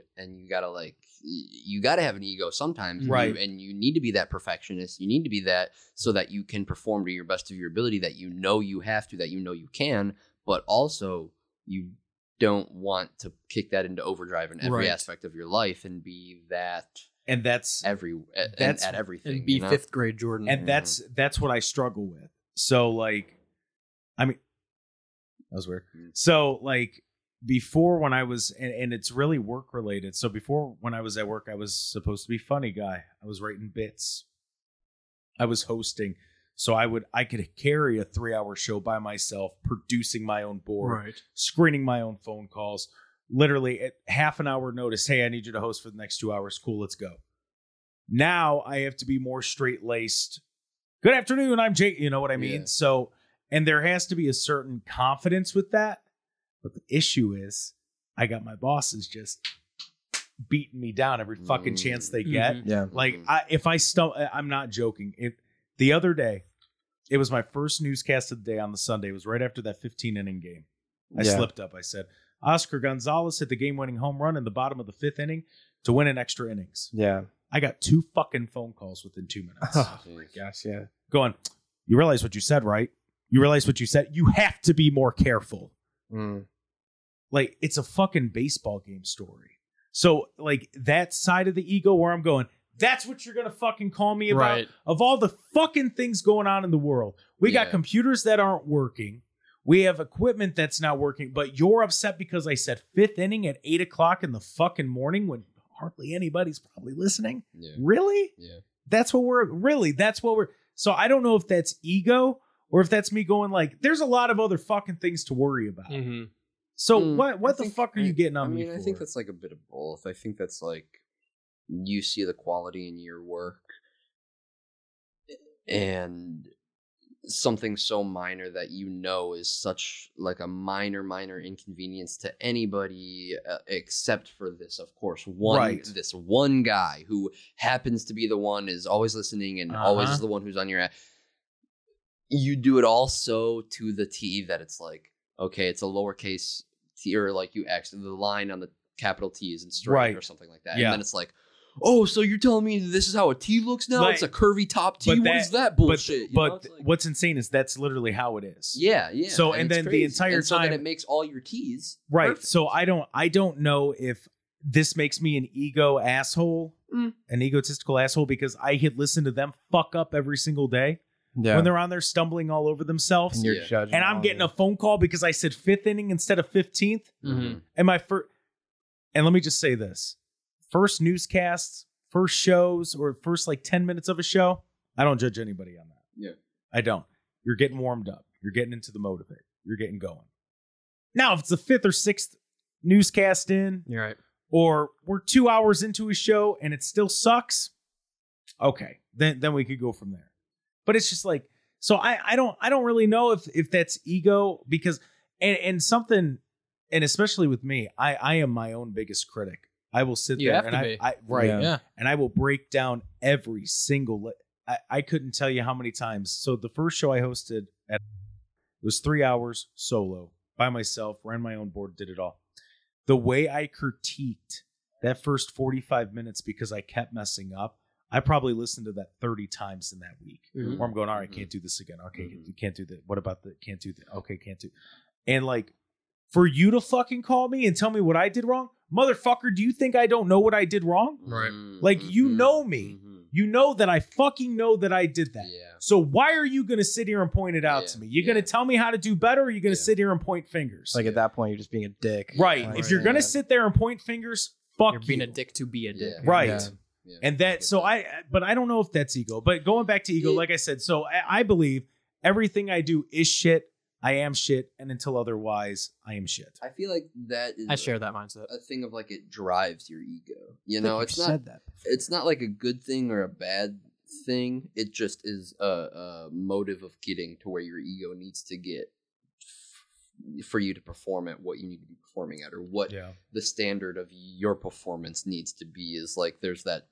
gotta have an ego sometimes, right? And you need to be that perfectionist. You need to be that so that you can perform to your best of your ability. That you know you have to. That you know you can. But also you don't want to kick that into overdrive in every aspect of your life and be that. And that's at everything. And be fifth grade Jordan. And that's what I struggle with. So like, I mean, that was weird. So like before when I was, and it's really work related. So before when I was at work, I was supposed to be funny guy. I was writing bits. I was hosting. So I could carry a 3-hour show by myself, producing my own board, screening my own phone calls. Literally at half an hour notice, hey, I need you to host for the next 2 hours. Cool, let's go. Now I have to be more straight-laced. Good afternoon, I'm Jake. You know what I mean? Yeah. So, and there has to be a certain confidence with that. But the issue is I got my bosses just beating me down every fucking chance they get. Yeah. Like if I stumble, I'm not joking. The other day, it was my first newscast of the day on the Sunday. It was right after that 15-inning game. I slipped up. I said, Oscar Gonzalez hit the game-winning home run in the bottom of the 5th inning to win in extra innings. Yeah. I got 2 fucking phone calls within 2 minutes. Oh my gosh, yeah. Going, you realize what you said, right? You realize what you said? You have to be more careful. Like, it's a fucking baseball game story. So, like, that side of the ego where I'm going, that's what you're going to fucking call me about? Right. Of all the fucking things going on in the world. We got computers that aren't working. We have equipment that's not working, but you're upset because I said 5th inning at 8 o'clock in the fucking morning when hardly anybody's probably listening. Yeah. Really? Yeah. That's what we're, so I don't know if that's ego or if that's me going like, there's a lot of other fucking things to worry about. Mm-hmm. So what the fuck are you getting on me for? I think that's like a bit of both. I think that's like, you see the quality in your work and something so minor that you know is such like a minor inconvenience to anybody except for this, of course, this one guy who happens to be the one is always listening and always is the one who's on your ass. You do it all so to the T that it's like, okay, it's a lowercase T, or like you actually, the line on the capital T isn't straight or something like that. Yeah. And then it's like, oh, so you're telling me this is how a T looks now? It's a curvy top T? What is that bullshit? But what's insane is that's literally how it is. Yeah. So, and then crazy. The entire and so time... that it makes all your T's right. perfect. So I don't know if this makes me an ego asshole, an egotistical asshole, because I had listened to them fuck up every single day when they're on there stumbling all over themselves. And you're judging. And I'm getting a phone call because I said 5th inning instead of 15th. Mm-hmm. And and let me just say this. First newscasts, first shows, or first like 10 minutes of a show, I don't judge anybody on that. Yeah. I don't. You're getting warmed up. You're getting into the mode of it. You're getting going. Now, if it's the 5th or 6th newscast in, you're right, or we're 2 hours into a show and it still sucks, okay, then we could go from there. But it's just like, so I don't really know if that's ego, because and something, and especially with me, I am my own biggest critic. I will sit there and and I will break down every single. I couldn't tell you how many times. So the first show I hosted it was 3 hours solo by myself, ran my own board, did it all. The way I critiqued that first 45 minutes because I kept messing up, I probably listened to that 30 times in that week. Mm-hmm. Where I'm going, all right, can't do this again. Okay, you can't do that. What about the can't do that? Okay, can't do. And like, for you to fucking call me and tell me what I did wrong, motherfucker, do you think I don't know what I did wrong? Right. Like, you know me. You know that I fucking know that I did that. Yeah. So why are you going to sit here and point it out to me? You're going to tell me how to do better, or you're going to sit here and point fingers? Like, at that point, you're just being a dick. Right. If you're going to sit there and point fingers, fuck you're being a dick to be a dick. Yeah. Right. Yeah. And that, so but I don't know if that's ego. But going back to ego, like I said, so I believe everything I do is shit. I am shit, and until otherwise, I am shit. I feel like that is I share that mindset. a thing of like, it drives your ego. You know, it's not said that before. It's not like a good thing or a bad thing. It just is a motive of getting to where your ego needs to get for you to perform at what you need to be performing at, or what the standard of your performance needs to be. Is like, there's that,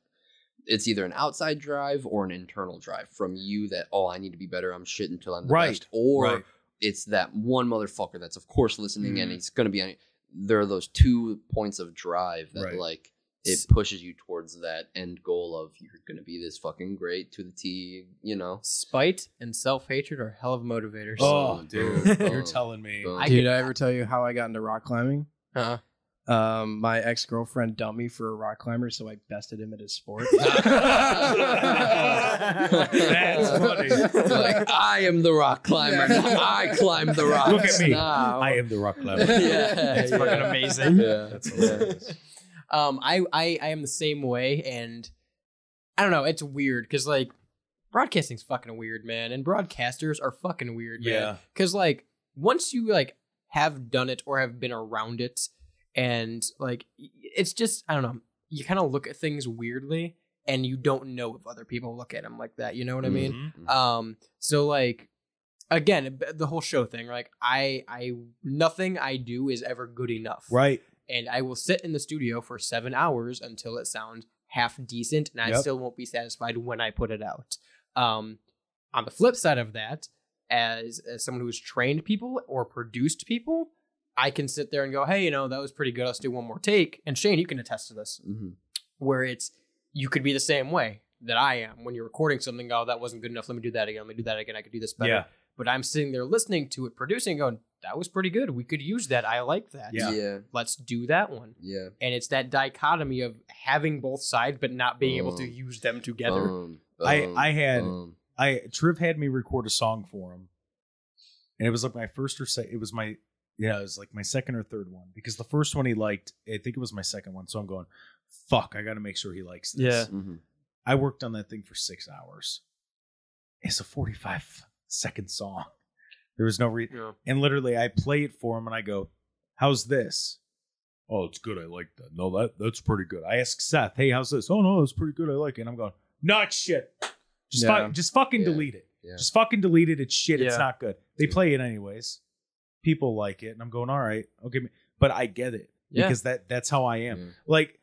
it's either an outside drive or an internal drive from you that, oh, I need to be better, I'm shit until I'm the best, or it's that one motherfucker that's of course listening and he's going to be on. There are those 2 points of drive that like it pushes you towards that end goal of you're going to be this fucking great to the T, you know. Spite and self-hatred are hell of motivators. Oh, dude, you're telling me. Did I ever tell you how I got into rock climbing? Uh-huh. My ex-girlfriend dumped me for a rock climber, so I bested him at his sport. That's funny. Like, I am the rock climber. I climb the rocks. Look at me. Now. I am the rock climber. That's fucking amazing. Yeah. That's hilarious. I am the same way, and I don't know, it's weird because like broadcasting's fucking weird, man, and broadcasters are fucking weird, man. Yeah. Because like once you like have done it or have been around it, and like it's just I don't know, you kind of look at things weirdly, and you don't know if other people look at them like that. You know what I mean? So like again, the whole show thing, like I nothing I do is ever good enough, Right. and I will sit in the studio for 7 hours until it sounds half decent, and I still won't be satisfied when I put it out. On the flip side of that, as someone who's trained people or produced people, I can sit there and go, hey, you know, that was pretty good. Let's do one more take. And Shayne, you can attest to this, where you could be the same way that I am when you're recording something. Oh, that wasn't good enough. Let me do that again. Let me do that again. I could do this better. Yeah. But I'm sitting there listening to it, producing, going, that was pretty good. We could use that. I like that. Yeah. Let's do that one. Yeah. And it's that dichotomy of having both sides, but not being able to use them together. Triv had me record a song for him, and it was like my first or second. It was like my second or third one, because the first one he liked. I think it was my second one. So I'm going, fuck, I got to make sure he likes this. Yeah. I worked on that thing for 6 hours. It's a 45-second song. There was no reason. Yeah. And literally I play it for him and I go, how's this? Oh, it's good. I like that. No, that's pretty good. I ask Seth, hey, how's this? Oh, no, it's pretty good. I like it. And I'm going, not shit. Just fucking delete it. Yeah. Just fucking delete it. It's shit. It's Yeah. not good. They play it anyways. People like it. And I'm going, all right. Okay. But I get it. Yeah. Because that's how I am. Yeah. Like,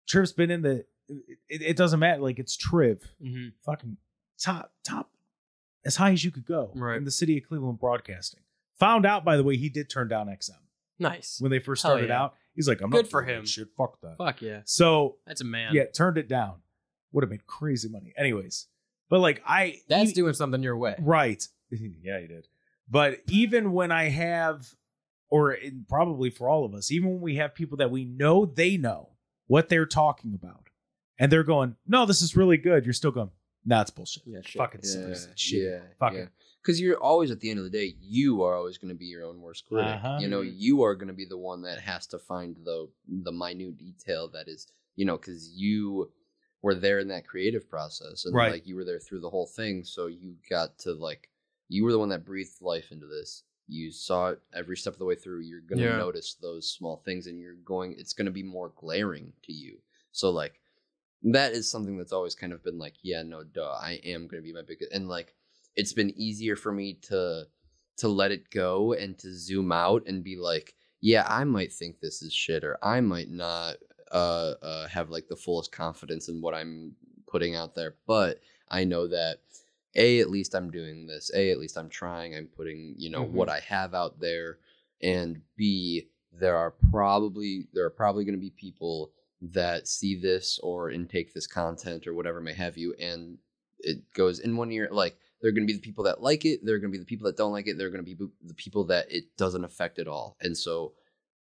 Triv's been in the... It doesn't matter. Like, it's Triv. Fucking top as high as you could go in the city of Cleveland broadcasting. Found out, by the way, he did turn down XM Nice. when they first Hell started yeah. out. He's like, I'm Good not for doing him. that shit. Fuck that. Fuck yeah. So That's a man. yeah, turned it down. Would have made crazy money. Anyways, but like That's doing something your way. right. Yeah, he did. But even when I have, probably for all of us, even when we have people that we know they know what they're talking about, and they're going, no, this is really good. You're still going, nah, it's bullshit. Yeah, shit. Fucking shit. Yeah. Fuck yeah. it. Because you're always, at the end of the day, you are always going to be your own worst critic. Uh-huh. You know, you are going to be the one that has to find the minute detail that is, you know, because you were there in that creative process. And, Right. like, you were there through the whole thing. So you got to, like, you were the one that breathed life into this. You saw it every step of the way through. You're going to notice those small things, and it's going to be more glaring to you. So, like, that is something that's always kind of been like, yeah, no, duh, I am going to be my biggest. And, like, it's been easier for me to let it go and to zoom out and be like, yeah, I might think this is shit, or I might not have like the fullest confidence in what I'm putting out there. But I know that A, at least I'm doing this. A, at least I'm trying. I'm putting, you know, what I have out there. And B, there are probably going to be people that see this or intake this content or whatever may have you, and it goes in one ear. Like, there are going to be the people that like it, there are going to be the people that don't like it, there are going to be the people that it doesn't affect at all. And so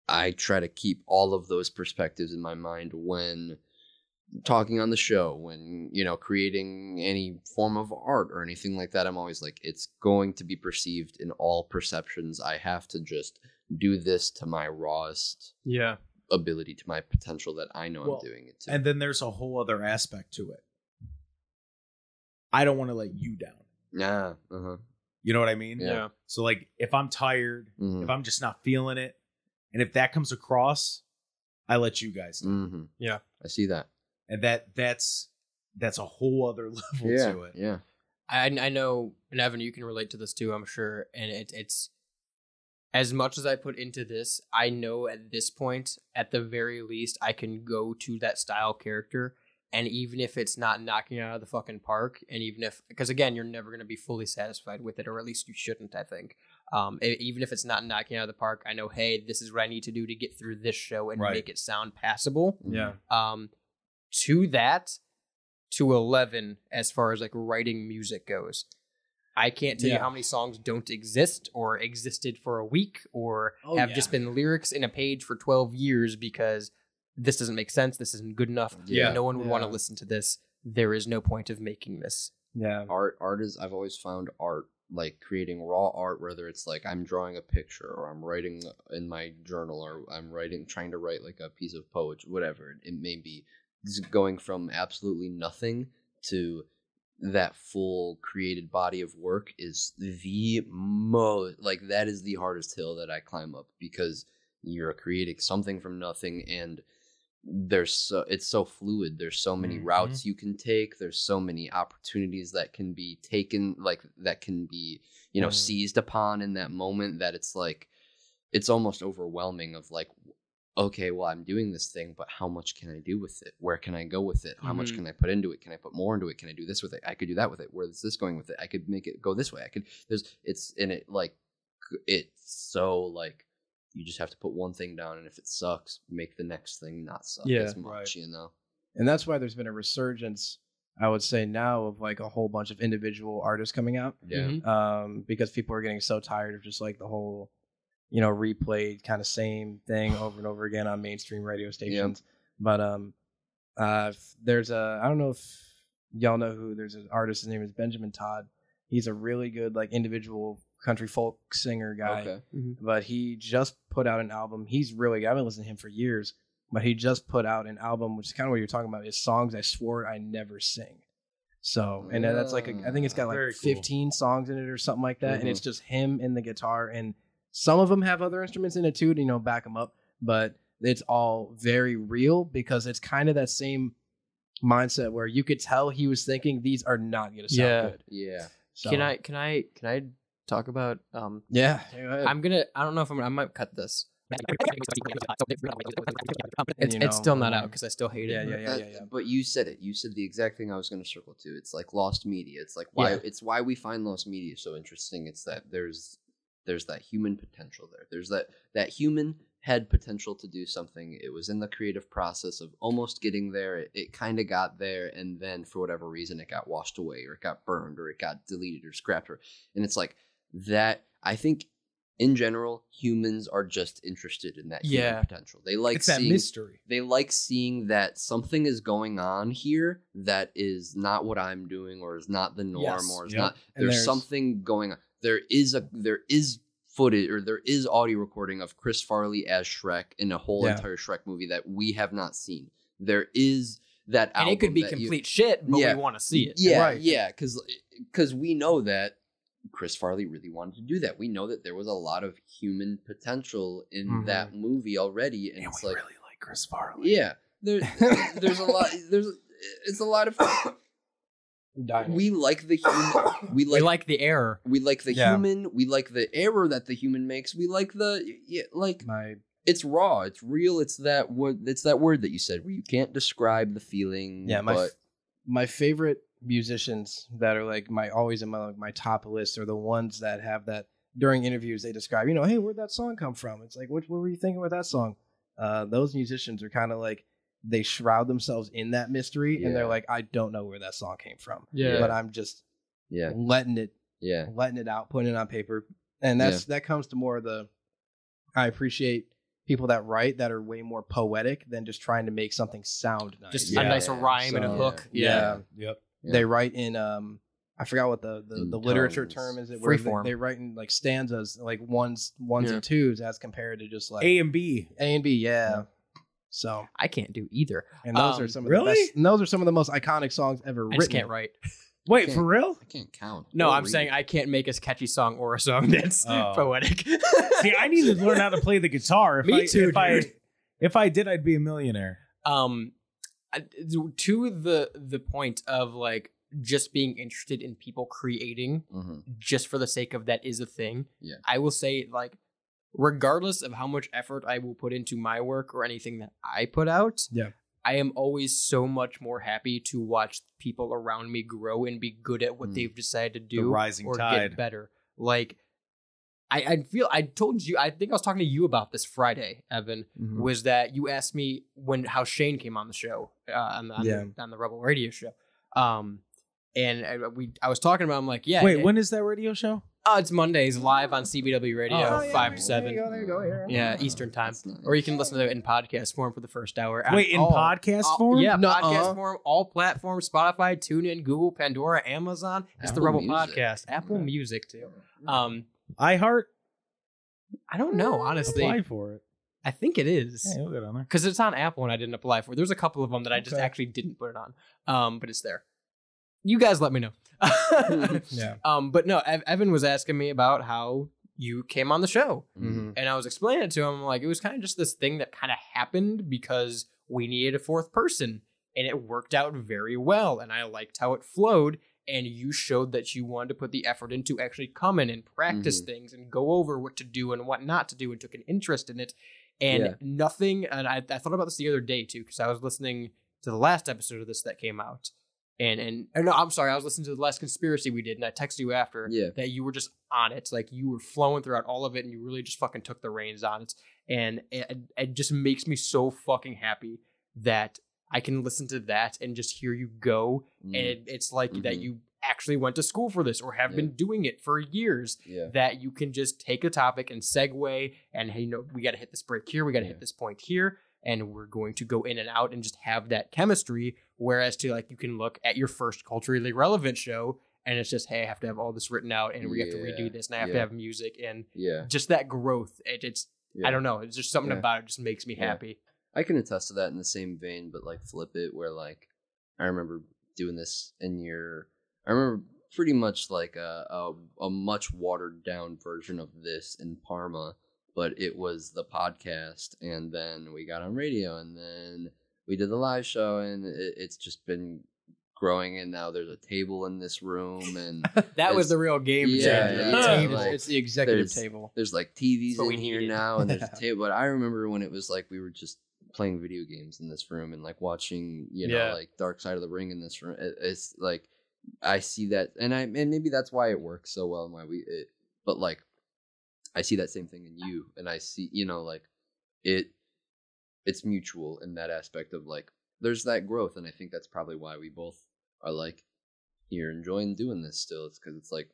I try to keep all of those perspectives in my mind when talking on the show, when, you know, creating any form of art or anything like that. I'm always like, it's going to be perceived in all perceptions. I have to just do this to my rawest ability, to my potential that I know I'm doing it to. And then there's a whole other aspect to it. I don't want to let you down. Yeah. You know what I mean? Yeah. So like, if I'm tired, if I'm just not feeling it, and if that comes across, I let you guys down. Yeah. I see that. And that's a whole other level to it. Yeah. I know, and Evan, you can relate to this too, I'm sure. And it's as much as I put into this, I know at this point, at the very least, I can go to that style character. And even if it's not knocking it out of the fucking park, and even if, because again, you're never going to be fully satisfied with it, or at least you shouldn't, I think. Even if it's not knocking out of the park, I know, hey, this is what I need to do to get through this show and Right. make it sound passable. Yeah. To that, to 11, as far as like writing music goes. I can't tell you how many songs don't exist or existed for a week or have just been lyrics in a page for 12 years because this doesn't make sense. This isn't good enough. Yeah. No one would want to listen to this. There is no point of making this. Yeah. Art is, I've always found art, like creating raw art, whether it's like I'm drawing a picture or I'm writing in my journal or I'm trying to write like a piece of poetry, whatever it may be, going from absolutely nothing to that full created body of work is the most, like, that is the hardest hill that I climb up, because you're creating something from nothing, and it's so fluid. There's so many routes you can take. There's so many opportunities that can be taken, like that can be, seized upon in that moment, that it's like, it's almost overwhelming of like, okay, well, I'm doing this thing, but how much can I do with it? Where can I go with it? How much can I put into it? Can I put more into it? Can I do this with it? I could do that with it. Where is this going with it? I could make it go this way. It's so like, you just have to put one thing down, and if it sucks, make the next thing not suck as much, And that's why there's been a resurgence, I would say now, of like a whole bunch of individual artists coming out. Yeah. Because people are getting so tired of just like the whole, replayed kind of same thing over and over again on mainstream radio stations. But there's I don't know if y'all know who, there's an artist, his name is Benjamin Todd. He's a really good like individual country folk singer guy. Okay. But he just put out an album. He's really good. I've been listening to him for years, but he just put out an album, which is kind of what you're talking about, is songs I swore I never sing. So, and that's like, I think it's got like Very cool. 15 songs in it or something like that. And it's just him and the guitar, and some of them have other instruments in it too, to, back them up. But it's all very real, because it's kind of that same mindset where you could tell he was thinking, these are not going to sound good. Yeah. So, Can I talk about yeah. I don't know if I might cut this. And, It's still not out because I still hate it. Yeah. But you said it. You said the exact thing I was going to circle to. It's like lost media. It's like why it's why we find lost media so interesting. It's that there's that human potential there. There's that human had potential to do something. It was in the creative process of almost getting there. It kind of got there, and then for whatever reason it got washed away, or it got burned, or it got deleted or scrapped, and it's like that. I think in general, humans are just interested in that human potential. They like It's that seeing mystery. They like seeing that something is going on here that is not what I'm doing, or is not the norm, or is not. And There's something going on. There is footage, or there is audio recording of Chris Farley as Shrek in a whole entire Shrek movie that we have not seen. There is that album, And it could be complete shit, but we want to see it. Yeah, Right. yeah, because we know that Chris Farley really wanted to do that. We know that there was a lot of human potential in that movie already, and it's we like, really like Chris Farley. yeah, there's a lot. It's a lot of. We like the human. We like the error. We like the human. We like the error that the human makes. We like it's raw. It's real. It's that word. It's that word that you said where you can't describe the feeling. Yeah, but my favorite musicians that are like always in my top list are the ones that have that during interviews they describe, hey, where'd that song come from? It's like, what were you thinking with that song? Those musicians are kind of like, they shroud themselves in that mystery, and they're like, I don't know where that song came from. But I'm just letting it out, putting it on paper. And that comes to more of I appreciate people that write that are way more poetic than just trying to make something sound nice. Just a nice rhyme and a hook. Yep. Yeah. They write in I forgot what the literature term is. Where Freeform. they write in like stanzas, like ones and twos, as compared to just like A and B. Yeah. So I can't do either. And those are some of really? the best. And those are some of the most iconic songs ever written. I just can't write. Wait, for real? I can't count. No, Or I'm read. saying I can't make a catchy song or a song that's poetic. See, I need to learn how to play the guitar. If I did, I'd be a millionaire. To the point of like just being interested in people creating just for the sake of that is a thing. Yeah. I will say, like, regardless of how much effort I will put into my work or anything that I put out, I am always so much more happy to watch people around me grow and be good at what they've decided to do, The rising or tide. get better. Like, I told you, I think I was talking to you about this Friday, Evan, Mhm. was that you asked me how Shayne came on the show, on the Rebel Radio show. And I was talking about, I'm like, yeah. Wait, when is that radio show? Oh, it's Mondays live on CBW Radio, 5 to 7. There you go. Yeah, Eastern time. That's nice. Or you can listen to it in podcast form for the first hour. Wait, in podcast form? Yeah, Nuh-uh. podcast form, all platforms, Spotify, TuneIn, Google, Pandora, Amazon. It's the Apple Rebel Music. Podcast. Apple Music, too. iHeart? I don't know, honestly. Apply for it. I think it is. Yeah, you'll get on there. Because it's on Apple and I didn't apply for it. There's a couple of them that I just Okay. actually didn't put it on. But it's there. You guys let me know. Yeah. But no, Evan was asking me about how you came on the show. Mhm. And I was explaining it to him, like, it was kind of just this thing that kind of happened because we needed a fourth person. And it worked out very well. And I liked how it flowed. And you showed that you wanted to put the effort into actually come in and practice things and go over what to do and what not to do and took an interest in it. And nothing, and I thought about this the other day too, because I was listening to the last episode of this that came out. And no, I'm sorry, I was listening to the last conspiracy we did, and I texted you after that you were just on it. Like, you were flowing throughout all of it, and you really just fucking took the reins on it. And it just makes me so fucking happy that I can listen to that and just hear you go. And it's like that you actually went to school for this or have been doing it for years. That you can just take a topic and segue and, hey, we got to hit this break here. We got to hit this point here. And we're going to go in and out and just have that chemistry. Whereas to, like, you can look at your first culturally relevant show and it's just, hey, I have to have all this written out and we have to redo this and I have to have music and just that growth. It's I don't know. It's just something about it just makes me happy. I can attest to that in the same vein, but like flip it where like I remember doing this I remember pretty much like a much watered down version of this in Parma, but it was the podcast, and then we got on radio, and then we did the live show, and it's just been growing, and now there's a table in this room, and that was the real game changer. It's the executive table. There's like TVs what in we here needed. now, and there's a table. But I remember when it was like we were just playing video games in this room and like watching, like Dark Side of the Ring in this room. It's like I see that, and maybe that's why it works so well, and why but like I see that same thing in you, and I see, like it's mutual in that aspect of like there's that growth, and I think that's probably why we both are like here enjoying doing this still. It's because it's like,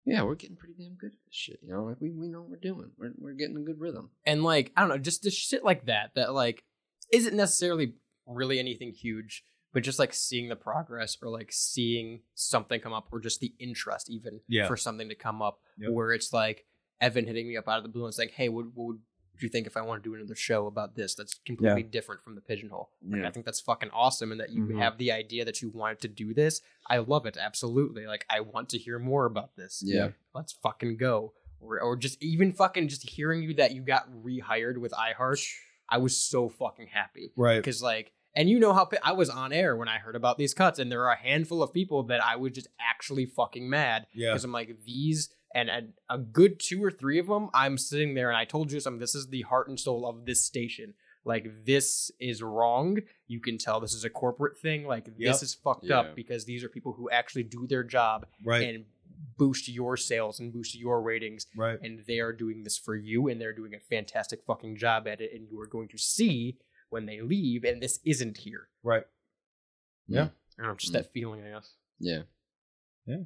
yeah, we're getting pretty damn good at this shit, like we know what we're doing. We're getting a good rhythm. And like, I don't know, just shit like that like isn't necessarily really anything huge, but just like seeing the progress or like seeing something come up or just the interest even for something to come up where it's like Evan hitting me up out of the blue and saying, hey, what would you think if I want to do another show about this that's completely different from the Pigeonhole? Like, I think that's fucking awesome, and that you have the idea that you wanted to do this. I love it, absolutely. Like, I want to hear more about this. Yeah. Let's fucking go. Or just even fucking just hearing you that you got rehired with iHeart, I was so fucking happy. Right. Because like, and you know how I was on air when I heard about these cuts, and there are a handful of people that I was just actually fucking mad. Yeah. Because I'm like, these... And a good 2 or 3 of them, I'm sitting there and I told you something. This is the heart and soul of this station. Like, this is wrong. You can tell this is a corporate thing. Like, this is fucked up because these are people who actually do their job and boost your sales and boost your ratings. Right. And they are doing this for you, and they're doing a fantastic fucking job at it. And you are going to see when they leave, and this isn't here. Right. Yeah. I don't know, just that feeling, I guess. Yeah.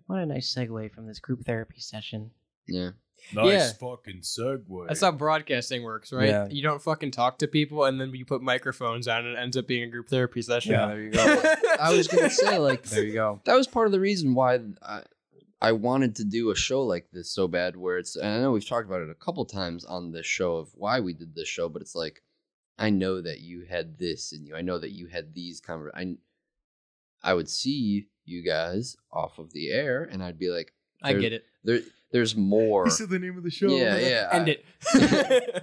What a nice segue from this group therapy session. Yeah. Nice fucking segue. That's how broadcasting works, right? Yeah. You don't fucking talk to people, and then you put microphones on, and it ends up being a group therapy session. Yeah, there you go. I was gonna say, like, There you go. that was part of the reason why I wanted to do a show like this so bad, where it's, and I know we've talked about it a couple times on this show of why we did this show, but it's like, I know that you had this in you. I know that you had these I would see you guys off of the air, and I'd be like, I get it. There's more. He said the name of the show. Yeah. End it.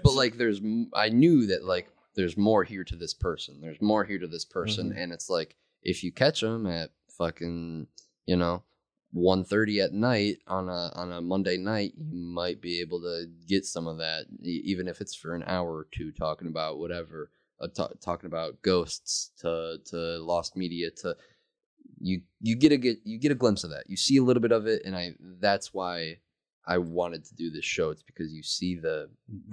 But like, I knew that like there's more here to this person. There's more here to this person, and it's like if you catch them at fucking 1:30 at night on a Monday night, you might be able to get some of that, even if it's for an hour or two, talking about whatever, talking about ghosts to lost media to. You get a glimpse of that. You see a little bit of it, and that's why I wanted to do this show. It's because you see the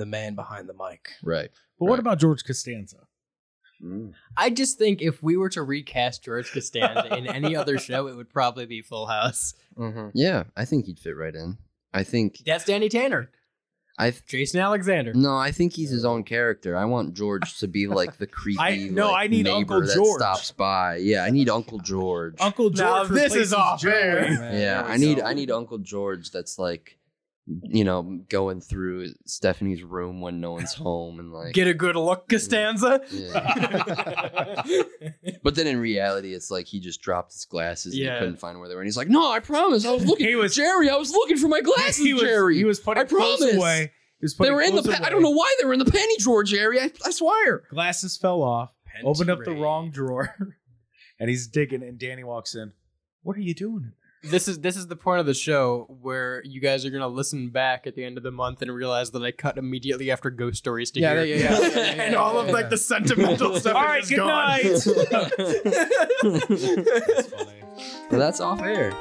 man behind the mic. right. But what about George Costanza? I just think if we were to recast George Costanza in any other show, it would probably be Full House. Mm-hmm. Yeah, I think he'd fit right in. I think That's Danny Tanner. Jason Alexander. No, I think he's his own character. I want George to be like the creepy I need neighbor Uncle that George. stops by. Yeah, I need Uncle George. Uncle George. Now, this is replaces off Joey. air. Yeah, I need Uncle George that's like, going through Stephanie's room when no one's home and like Get a good look, Costanza. Yeah. But then in reality, it's like he just dropped his glasses and Yeah. he couldn't find where they were. And he's like, "No, I promise, I was looking. Jerry, I was looking for my glasses, He was putting I promise. clothes away. He was putting They were in the. clothes I don't away. know why they were in the penny drawer, Jerry. I swear." Glasses fell off. Opened up the Penty wrong drawer, and he's digging. And Danny walks in. What are you doing? This is the point of the show where you guys are gonna listen back at the end of the month and realize that I cut immediately after Ghost Stories to hear, and all of like the sentimental stuff. All right, is good gone. night. That's funny. But that's off air.